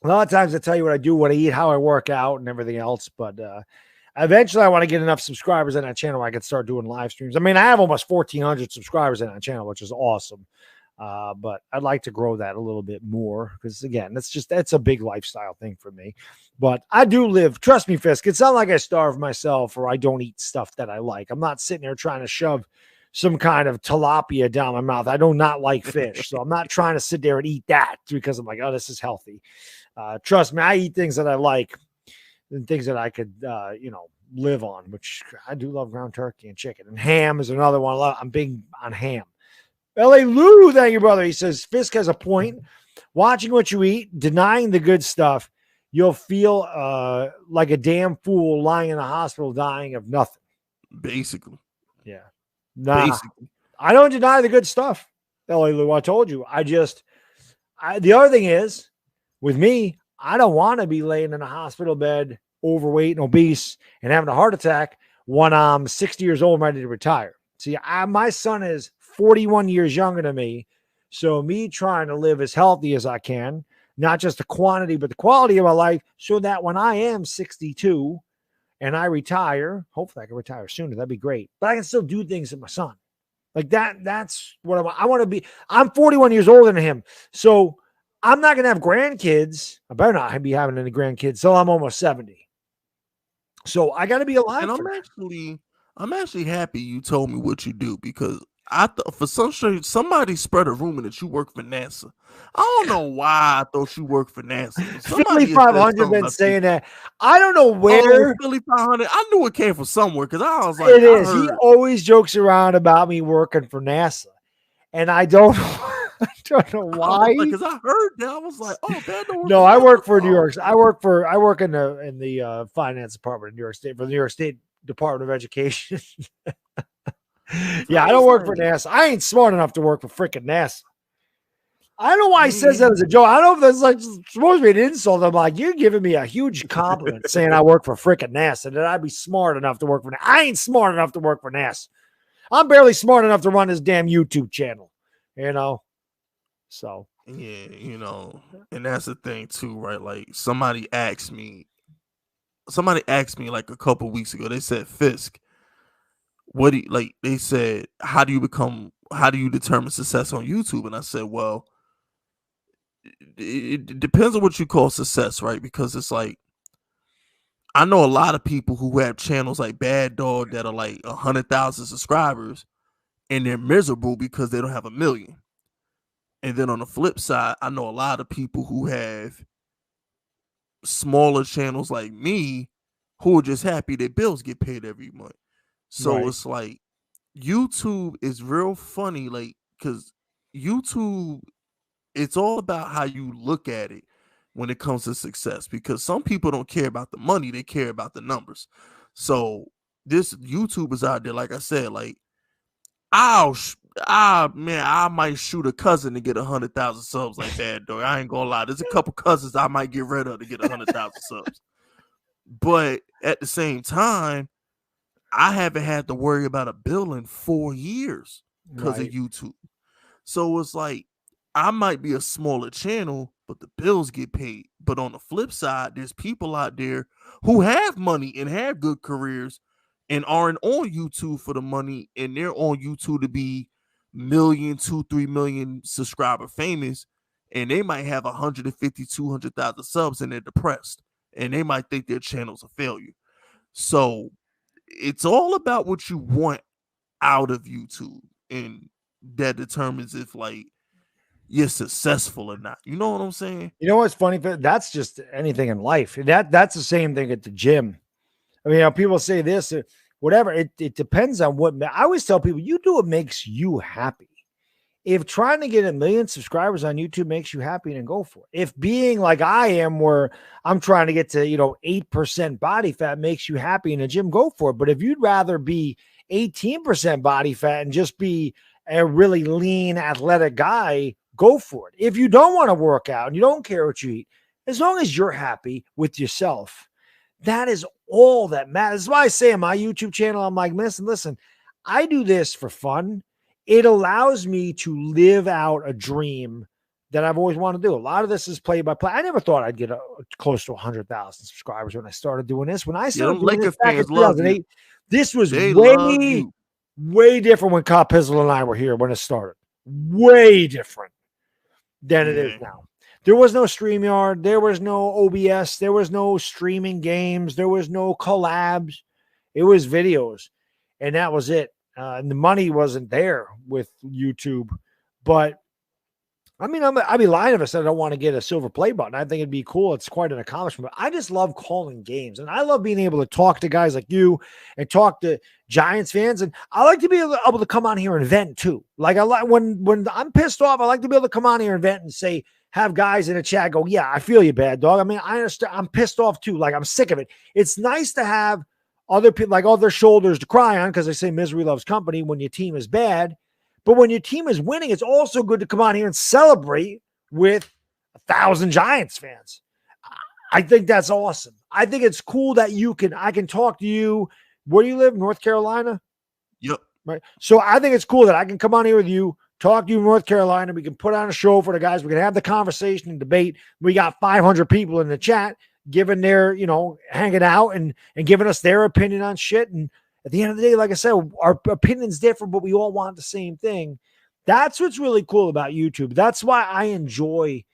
a lot of times I tell you what I do, what I eat, how I work out and everything else. But eventually I want to get enough subscribers on that channel where I can start doing live streams. I mean, I have almost 1,400 subscribers on that channel, which is awesome. But I'd like to grow that a little bit more because again, that's a big lifestyle thing for me. But I do live, trust me, Fisk, it's not like I starve myself or I don't eat stuff that I like. I'm not sitting there trying to shove some kind of tilapia down my mouth. I do not like fish. So I'm not trying to sit there and eat that because I'm like, oh, this is healthy. Trust me, I eat things that I like and things that I could, live on, which I do love ground turkey and chicken. And ham is another one. I'm big on ham. L.A. Lou, thank you, brother. He says, Fisk has a point. Watching what you eat, denying the good stuff, you'll feel like a damn fool lying in a hospital dying of nothing. Basically. Yeah. Nah, basically. I don't deny the good stuff, L.A. Lou. I told you. The other thing is, with me, I don't want to be laying in a hospital bed, overweight and obese, and having a heart attack when I'm 60 years old and ready to retire. See, my son is 41 years younger than me. So me trying to live as healthy as I can, not just the quantity, but the quality of my life, so that when I am 62 and I retire, hopefully I can retire sooner. That'd be great. But I can still do things with my son. Like that's what I want to be. I'm 41 years older than him. So I'm not going to have grandkids. I better not be having any grandkids till I'm almost 70. So I got to be alive. And I'm actually happy you told me what you do because I thought for somebody spread a rumor that you work for NASA. I don't know why I thought you worked for NASA. Philly 500 been saying that. I don't know where. Philly 500. I knew it came from somewhere because I was like, it is. He always jokes around about me working for NASA, and I don't know why. Because I heard that, I was like, oh, man, no, I work for New York. I work in the finance department in New York State for the New York State Department of Education. Yeah, I don't work for NASA. I ain't smart enough to work for freaking NASA. I don't know why he says that as a joke. I don't know if that's like supposed to be an insult. I'm like, you're giving me a huge compliment saying I work for freaking NASA, that I'd be smart enough to work for NASA. I ain't smart enough to work for NASA. I'm barely smart enough to run this damn YouTube channel, So yeah, and that's the thing too, right? Like somebody asked me like a couple weeks ago. They said, Fisk, they said, how do you determine success on YouTube? And I said, well, it depends on what you call success, right? Because it's like, I know a lot of people who have channels like Madddog that are like 100,000 subscribers and they're miserable because they don't have 1 million. And then on the flip side, I know a lot of people who have smaller channels like me who are just happy their bills get paid every month. So It's like YouTube is real funny, like, because YouTube, it's all about how you look at it when it comes to success, because some people don't care about the money, they care about the numbers. So this YouTubers out there, like I said, like man, I might shoot a cousin to get 100,000 subs like Bad Dog. I ain't gonna lie. There's a couple cousins I might get rid of to get 100,000 subs. But at the same time, I haven't had to worry about a bill in 4 years because of Right. YouTube. So it's like I might be a smaller channel, but the bills get paid. But on the flip side, there's people out there who have money and have good careers and aren't on YouTube for the money, and they're on YouTube to be million, 2, 3 million subscriber famous, and they might have 150, 200,000 subs and they're depressed. And they might think their channel's a failure. So it's all about what you want out of YouTube, and that determines if like you're successful or not. You know what I'm saying? You know what's funny? That's just anything in life. That's the same thing at the gym. I mean, people say this, whatever. It depends on what. I always tell people, you do what makes you happy. If trying to get 1 million subscribers on YouTube makes you happy, then go for it. If being like I am, where I'm trying to get to 8% body fat makes you happy in the gym, go for it. But if you'd rather be 18% body fat and just be a really lean, athletic guy, go for it. If you don't want to work out and you don't care what you eat, as long as you're happy with yourself, that is all that matters. That's why I say on my YouTube channel, I'm like, listen, I do this for fun. It allows me to live out a dream that I've always wanted to do. A lot of this is play by play. I never thought I'd get close to 100,000 subscribers when I started doing this. When I started doing this back in 2008, this was way different when Cop Pizzle and I were here when it started. Way different than it is now. There was no StreamYard. There was no OBS. There was no streaming games. There was no collabs. It was videos, and that was it. And the money wasn't there with YouTube. But, I mean, I'd be lying if I said I don't want to get a silver play button. I think it'd be cool. It's quite an accomplishment. But I just love calling games. And I love being able to talk to guys like you and talk to Giants fans. And I like to be able to come on here and vent, too. Like, I like when I'm pissed off, I like to be able to come on here and vent and say, have guys in the chat go, yeah, I feel you, Bad Dog. I mean, I understand. I'm pissed off, too. Like, I'm sick of it. It's nice to have other people, like other shoulders to cry on, because they say misery loves company when your team is bad. But when your team is winning, it's also good to come on here and celebrate with 1,000 Giants fans. I think that's awesome. I think it's cool that I can talk to you. Where do you live? North Carolina? Yep. Right. So I think it's cool that I can come on here with you, talk to you in North Carolina. We can put on a show for the guys. We can have the conversation and debate. We got 500 people in the chat giving their, hanging out and giving us their opinion on shit. And at the end of the day, like I said, our opinions differ, but we all want the same thing. That's what's really cool about YouTube. That's why I enjoy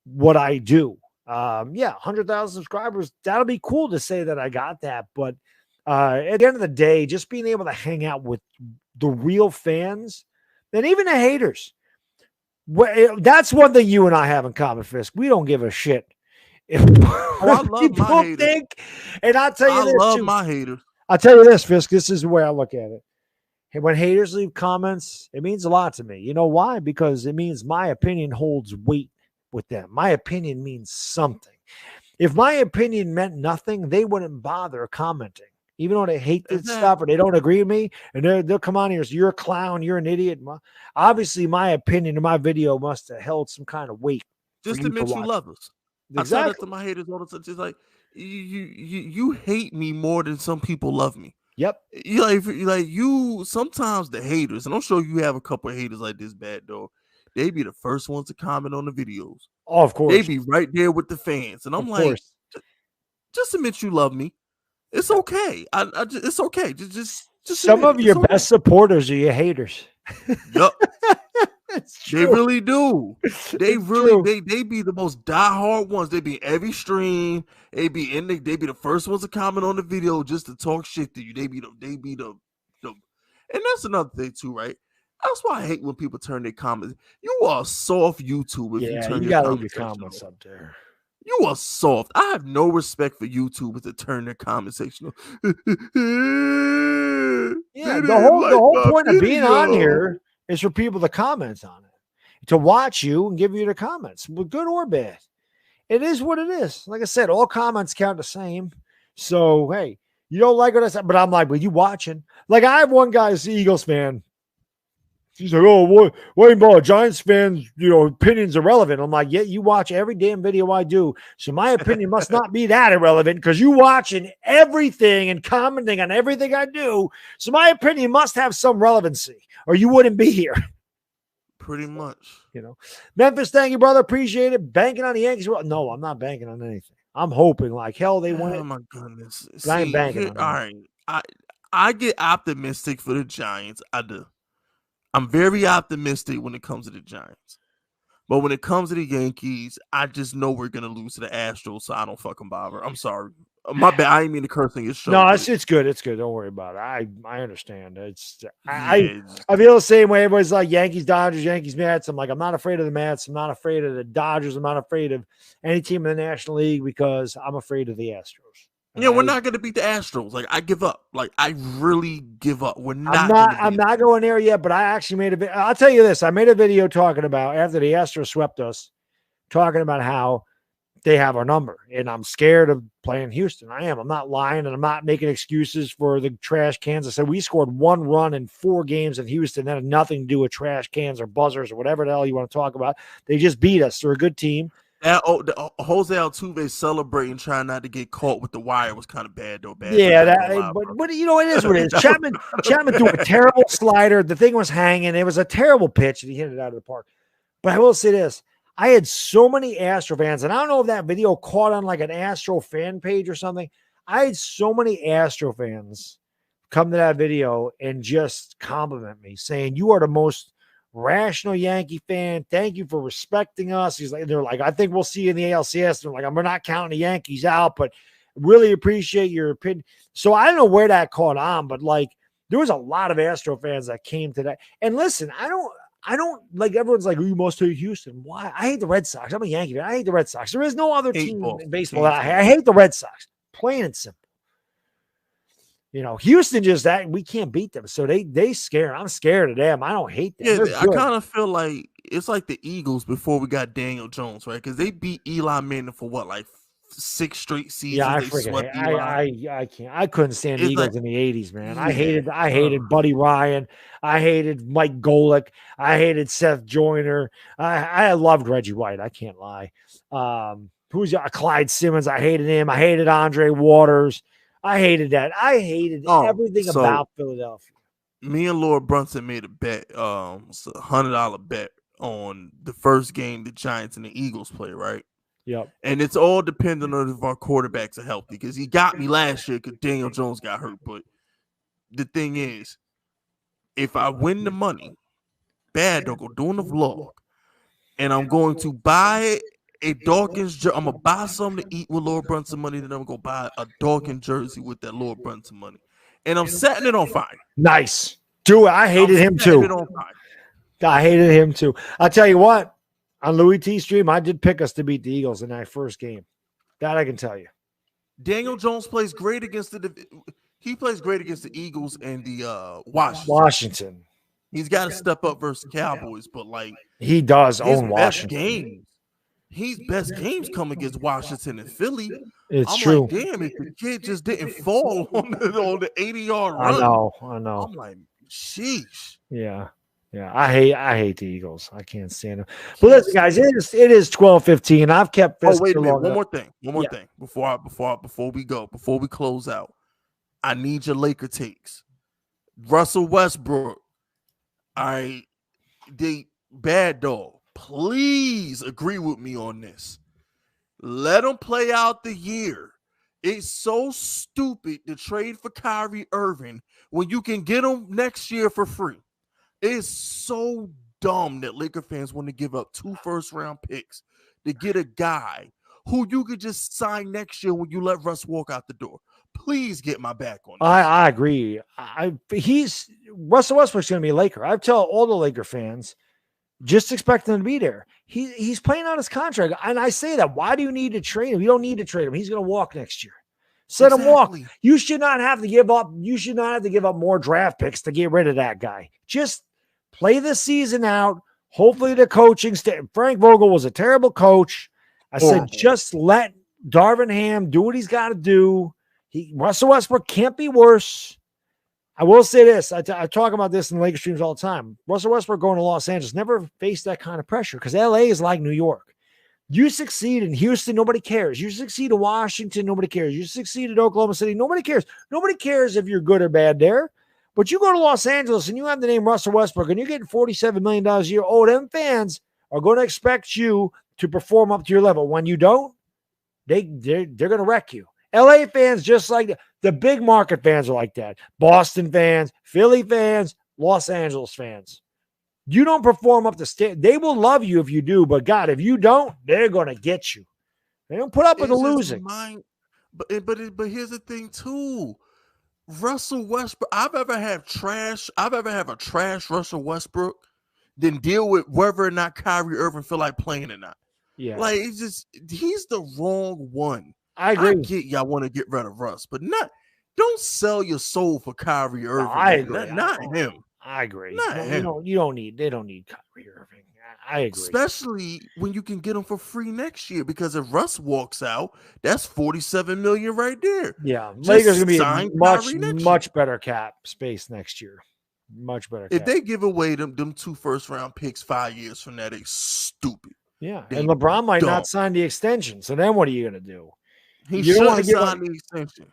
what I do. 100,000 subscribers. That'll be cool to say that I got that. But at the end of the day, just being able to hang out with the real fans and even the haters. That's one thing you and I have in common, Fisk. We don't give a shit. If I love my haters. And I'll tell you this, I love my haters. I'll tell you this, Fisk. This is the way I look at it. Hey, when haters leave comments, it means a lot to me. You know why? Because it means my opinion holds weight with them. My opinion means something. If my opinion meant nothing, they wouldn't bother commenting. Even though they hate this stuff or they don't agree with me, and they'll come on here, so you're a clown, you're an idiot. Obviously, my opinion in my video must have held some kind of weight. Just admit you love us. Exactly. I tell that to my haters all the time. Just like you hate me more than some people love me. Yep. You sometimes the haters, and I'm sure you have a couple of haters like this, Bad Dog. They be the first ones to comment on the videos. Oh, of course. They be right there with the fans, and I'm like, just admit you love me. It's okay. It's okay. Just some of your best supporters are your haters. Yup. They really do. They be the most diehard ones. They be in every stream. They be the first ones to comment on the video just to talk shit to you. They be the and that's another thing too, right? That's why I hate when people turn their comments. You are soft YouTuber. Yeah, you gotta leave your comments up there. You are soft. I have no respect for YouTubers that turn their comment section. Yeah, the whole point of being on here is for people to comment on it. to watch you and give you the comments, good or bad. It is what it is. Like I said, all comments count the same. So, hey, you don't like what I said, but I'm like, but you watching. Like, I have one guy, who's an Eagles fan. He's like, oh, Wayne Ball, Giants fans, opinions irrelevant. I'm like, yeah, you watch every damn video I do. So my opinion must not be that irrelevant because you watching everything and commenting on everything I do. So my opinion must have some relevancy or you wouldn't be here. Pretty much. Memphis, thank you, brother. Appreciate it. Banking on the Yankees. No, I'm not banking on anything. I'm hoping like hell they win it. Oh my goodness. But I ain't banking on it. All right. I get optimistic for the Giants. I do. I'm very optimistic when it comes to the Giants. But when it comes to the Yankees, I just know we're going to lose to the Astros, so I don't fucking bother. I'm sorry. My bad. I didn't mean to curse on your show. No, it's good. It's good. Don't worry about it. I understand. I feel the same way. Everybody's like Yankees, Dodgers, Yankees, Mets. I'm like, I'm not afraid of the Mets. I'm not afraid of the Dodgers. I'm not afraid of any team in the National League because I'm afraid of the Astros. Yeah, we're not going to beat the Astros. Like, I give up. Like, I really give up. I'm not going there yet, but I actually made a video. I'll tell you this. I made a video talking about after the Astros swept us, talking about how they have our number. And I'm scared of playing Houston. I am. I'm not lying, and I'm not making excuses for the trash cans. I said we scored 1 run in 4 games in Houston. That had nothing to do with trash cans or buzzers or whatever the hell you want to talk about. They just beat us. They're a good team. Jose Altuve celebrating, trying not to get caught with the wire was kind of bad, though. But it is what it is. Chapman threw a terrible slider. The thing was hanging. It was a terrible pitch, and he hit it out of the park. But I will say this. I had so many Astro fans, and I don't know if that video caught on like an Astro fan page or something. I had so many Astro fans come to that video and just compliment me, saying, you are the most rational Yankee fan. Thank you for respecting us. They're like, I think we'll see you in the ALCS. They're like, we're not counting the Yankees out, but really appreciate your opinion. So I don't know where that caught on, but like there was a lot of Astro fans that came to that. And listen, I don't like everyone's like, oh, you must hate Houston. Why? I hate the Red Sox. I'm a Yankee fan. I hate the Red Sox. There is no other team in baseball that I hate the Red Sox. Plain and simple. Houston we can't beat them. So they scare. I'm scared of them. I don't hate them. Yeah, I kind of feel like it's like the Eagles before we got Daniel Jones, right? Because they beat Eli Manning for what, like 6 straight seasons. Yeah, I can't. I couldn't stand the Eagles in the 80s, man. Yeah. I hated Buddy Ryan. I hated Mike Golick. I hated Seth Joyner. I loved Reggie White. I can't lie. Who's Clyde Simmons? I hated him. I hated Andre Waters. I hated that. I hated everything about Philadelphia. Me and Lord Brunson made a bet, it's a $100 bet on the first game the Giants and the Eagles play, right? Yep. And it's all dependent on if our quarterbacks are healthy because he got me last year because Daniel Jones got hurt. But the thing is, if I win the money, Madddog will doing the vlog, and I'm going to buy a Dawkins jersey. I'm going to buy something to eat with Lord Brunson money, then I'm going to buy a Dawkins jersey with that Lord Brunson money. And I'm setting it on fire. Nice. Do it. I hated him too. I hated him too. I'll tell you what, on Louis T stream, I did pick us to beat the Eagles in that first game. That I can tell you. Daniel Jones plays great against the Eagles and the Washington. He's got to step up versus Cowboys, but like he does own Washington. His best games come against Washington and Philly. It's true. Like, damn, if the kid just didn't fall on the 80-yard run. I know. I'm like, sheesh. Yeah. I hate the Eagles. I can't stand them. But listen, guys, it is 12:15. I've kept. Wait a minute. One more thing before we close out. I need your Laker takes. Russell Westbrook. Madddog. Please agree with me on this. Let him play out the year. It's so stupid to trade for Kyrie Irving when you can get him next year for free. It's so dumb that Laker fans want to give up 2 first-round picks to get a guy who you could just sign next year when you let Russ walk out the door. Please get my back on this. I agree. Russell Westbrook's going to be a Laker. I tell all the Laker fans, just expect him to be there. He's playing on his contract. And I say that. Why do you need to trade him? You don't need to trade him. He's going to walk next year. Let him walk. You should not have to give up. You should not have to give up more draft picks to get rid of that guy. Just play the season out, Hopefully the coaching Frank Vogel was a terrible coach. I said, just let Darvin Ham do what he's got to do. Russell Westbrook can't be worse. I will say this. I talk about this in the Lakers streams all the time. Russell Westbrook going to Los Angeles never faced that kind of pressure because LA is like New York. You succeed in Houston, nobody cares. You succeed in Washington, nobody cares. You succeed in Oklahoma City, nobody cares. Nobody cares if you're good or bad there. But you go to Los Angeles and you have the name Russell Westbrook and you're getting $47 million a year. Oh, them fans are going to expect you to perform up to your level. When you don't, they're going to wreck you. LA fans, just like the big market fans are like that. Boston fans, Philly fans, Los Angeles fans. You don't perform up to state. They will love you if you do, but God, if you don't, they're going to get you. They don't put up with the losing. But here's the thing too. Russell Westbrook, I've ever have a trash Russell Westbrook than deal with whether or not Kyrie Irving feel like playing or not. Yeah. Like he's the wrong one. I agree. I get y'all want to get rid of Russ, but don't sell your soul for Kyrie Irving. No, I agree. Not him. I agree. Not him. They don't need Kyrie Irving. I agree. Especially when you can get him for free next year, because if Russ walks out, that's $47 million right there. Yeah, Lakers gonna be much better cap space next year. Much better. If they give away them 2 first-round picks 5 years from now, they stupid. Yeah, and LeBron might not sign the extension. So then what are you gonna do? He should sign the extension.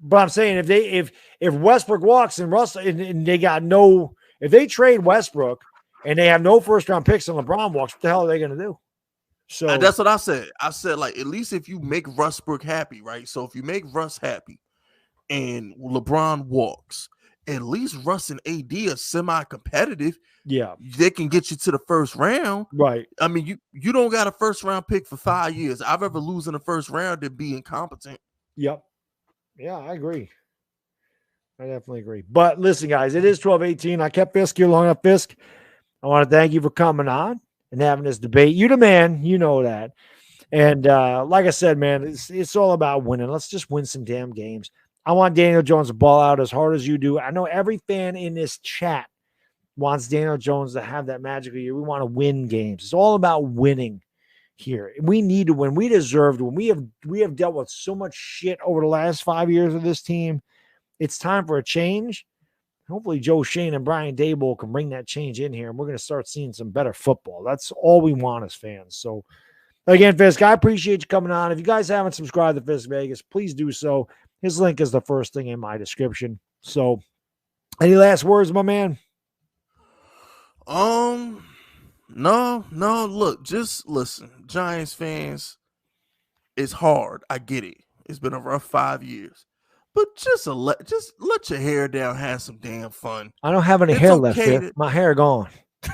But I'm saying if Westbrook walks and Russell and they got no, if they trade Westbrook and they have no first round picks and LeBron walks, what the hell are they going to do? So that's what I said. I said, like, at least if you make Westbrook happy, right? So if you make Russ happy and LeBron walks, at least Russ and AD are semi-competitive. Yeah, they can get you to the first round. Right. I mean, you don't got a first round pick for 5 years. I'd rather lose in the first round than be incompetent. Yep. Yeah, I agree. I definitely agree. But listen, guys, it is 12:18. I kept Fisk here long enough. Fisk, I want to thank you for coming on and having this debate. You the man, you know that. And like I said, man, it's all about winning. Let's just win some damn games. I want Daniel Jones to ball out as hard as you do. I know every fan in this chat wants Daniel Jones to have that magical year. We want to win games. It's all about winning here. We need to win. We deserve to win. We have dealt with so much shit over the last 5 years of this team. It's time for a change. Hopefully Joe Shane and Brian Daboll can bring that change in here, and we're going to start seeing some better football. That's all we want as fans. So again, Fisk, I appreciate you coming on. If you guys haven't subscribed to Fisk Vegas, please do so. His link is the first thing in my description. So any last words, my man? No, look, just listen. Giants fans, it's hard. I get it. It's been a rough 5 years. But just let your hair down, have some damn fun. I don't have any hair left. My hair gone.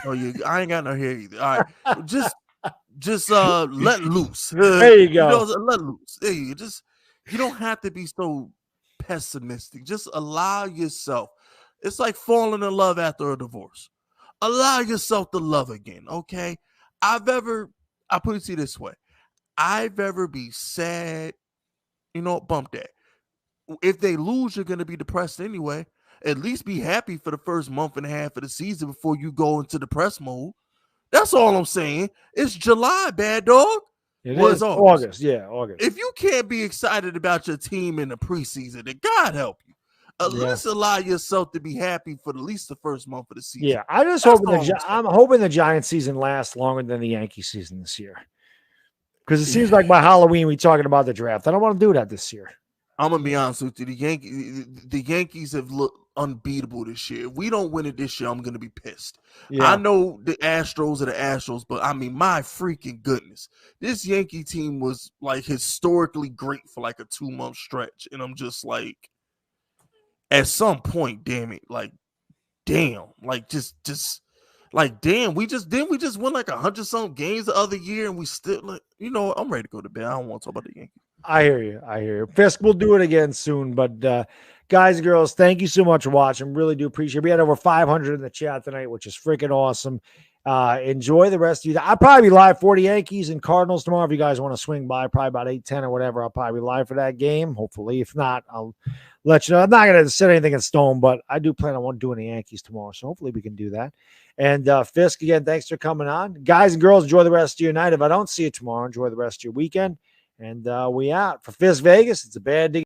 Oh, I ain't got no hair either. All right. just let loose. There you go. Let loose. There you just you don't have to be so pessimistic. Just allow yourself. It's like falling in love after a divorce. Allow yourself to love again, okay? I put it to you this way. I've ever be sad, bump that. If they lose, you're going to be depressed anyway. At least be happy for the first month and a half of the season before you go into depressed mode. That's all I'm saying. It's July, bad dog. It is August. Yeah, August. If you can't be excited about your team in the preseason, then God help you. At least allow yourself to be happy for at least the first month of the season. Yeah, I'm hoping the Giants season lasts longer than the Yankee season this year. Because it seems like by Halloween we're talking about the draft. I don't want to do that this year. I'm gonna be honest with you. The Yankees have looked unbeatable this year. If we don't win it this year, I'm gonna be pissed. Yeah. I know the Astros are the Astros, but I mean, my freaking goodness, this Yankee team was like historically great for like a 2-month stretch, and I'm just like, at some point, damn it, like, damn, like just like, damn, we just won like 100-something games the other year, and we still, like, I'm ready to go to bed. I don't want to talk about the Yankees. I hear you. Fisk, we'll do it again soon. But guys and girls, thank you so much for watching. Really do appreciate it. We had over 500 in the chat tonight, which is freaking awesome. Enjoy the rest of you. I'll probably be live for the Yankees and Cardinals tomorrow. If you guys want to swing by, probably about 8:10 or whatever, I'll probably be live for that game. Hopefully, if not, I'll let you know. I'm not going to set anything in stone, but I do plan on doing the Yankees tomorrow, so hopefully we can do that. And Fisk, again, thanks for coming on. Guys and girls, enjoy the rest of your night. If I don't see you tomorrow, enjoy the rest of your weekend. And we out. For Fisk Vegas, it's a bad day.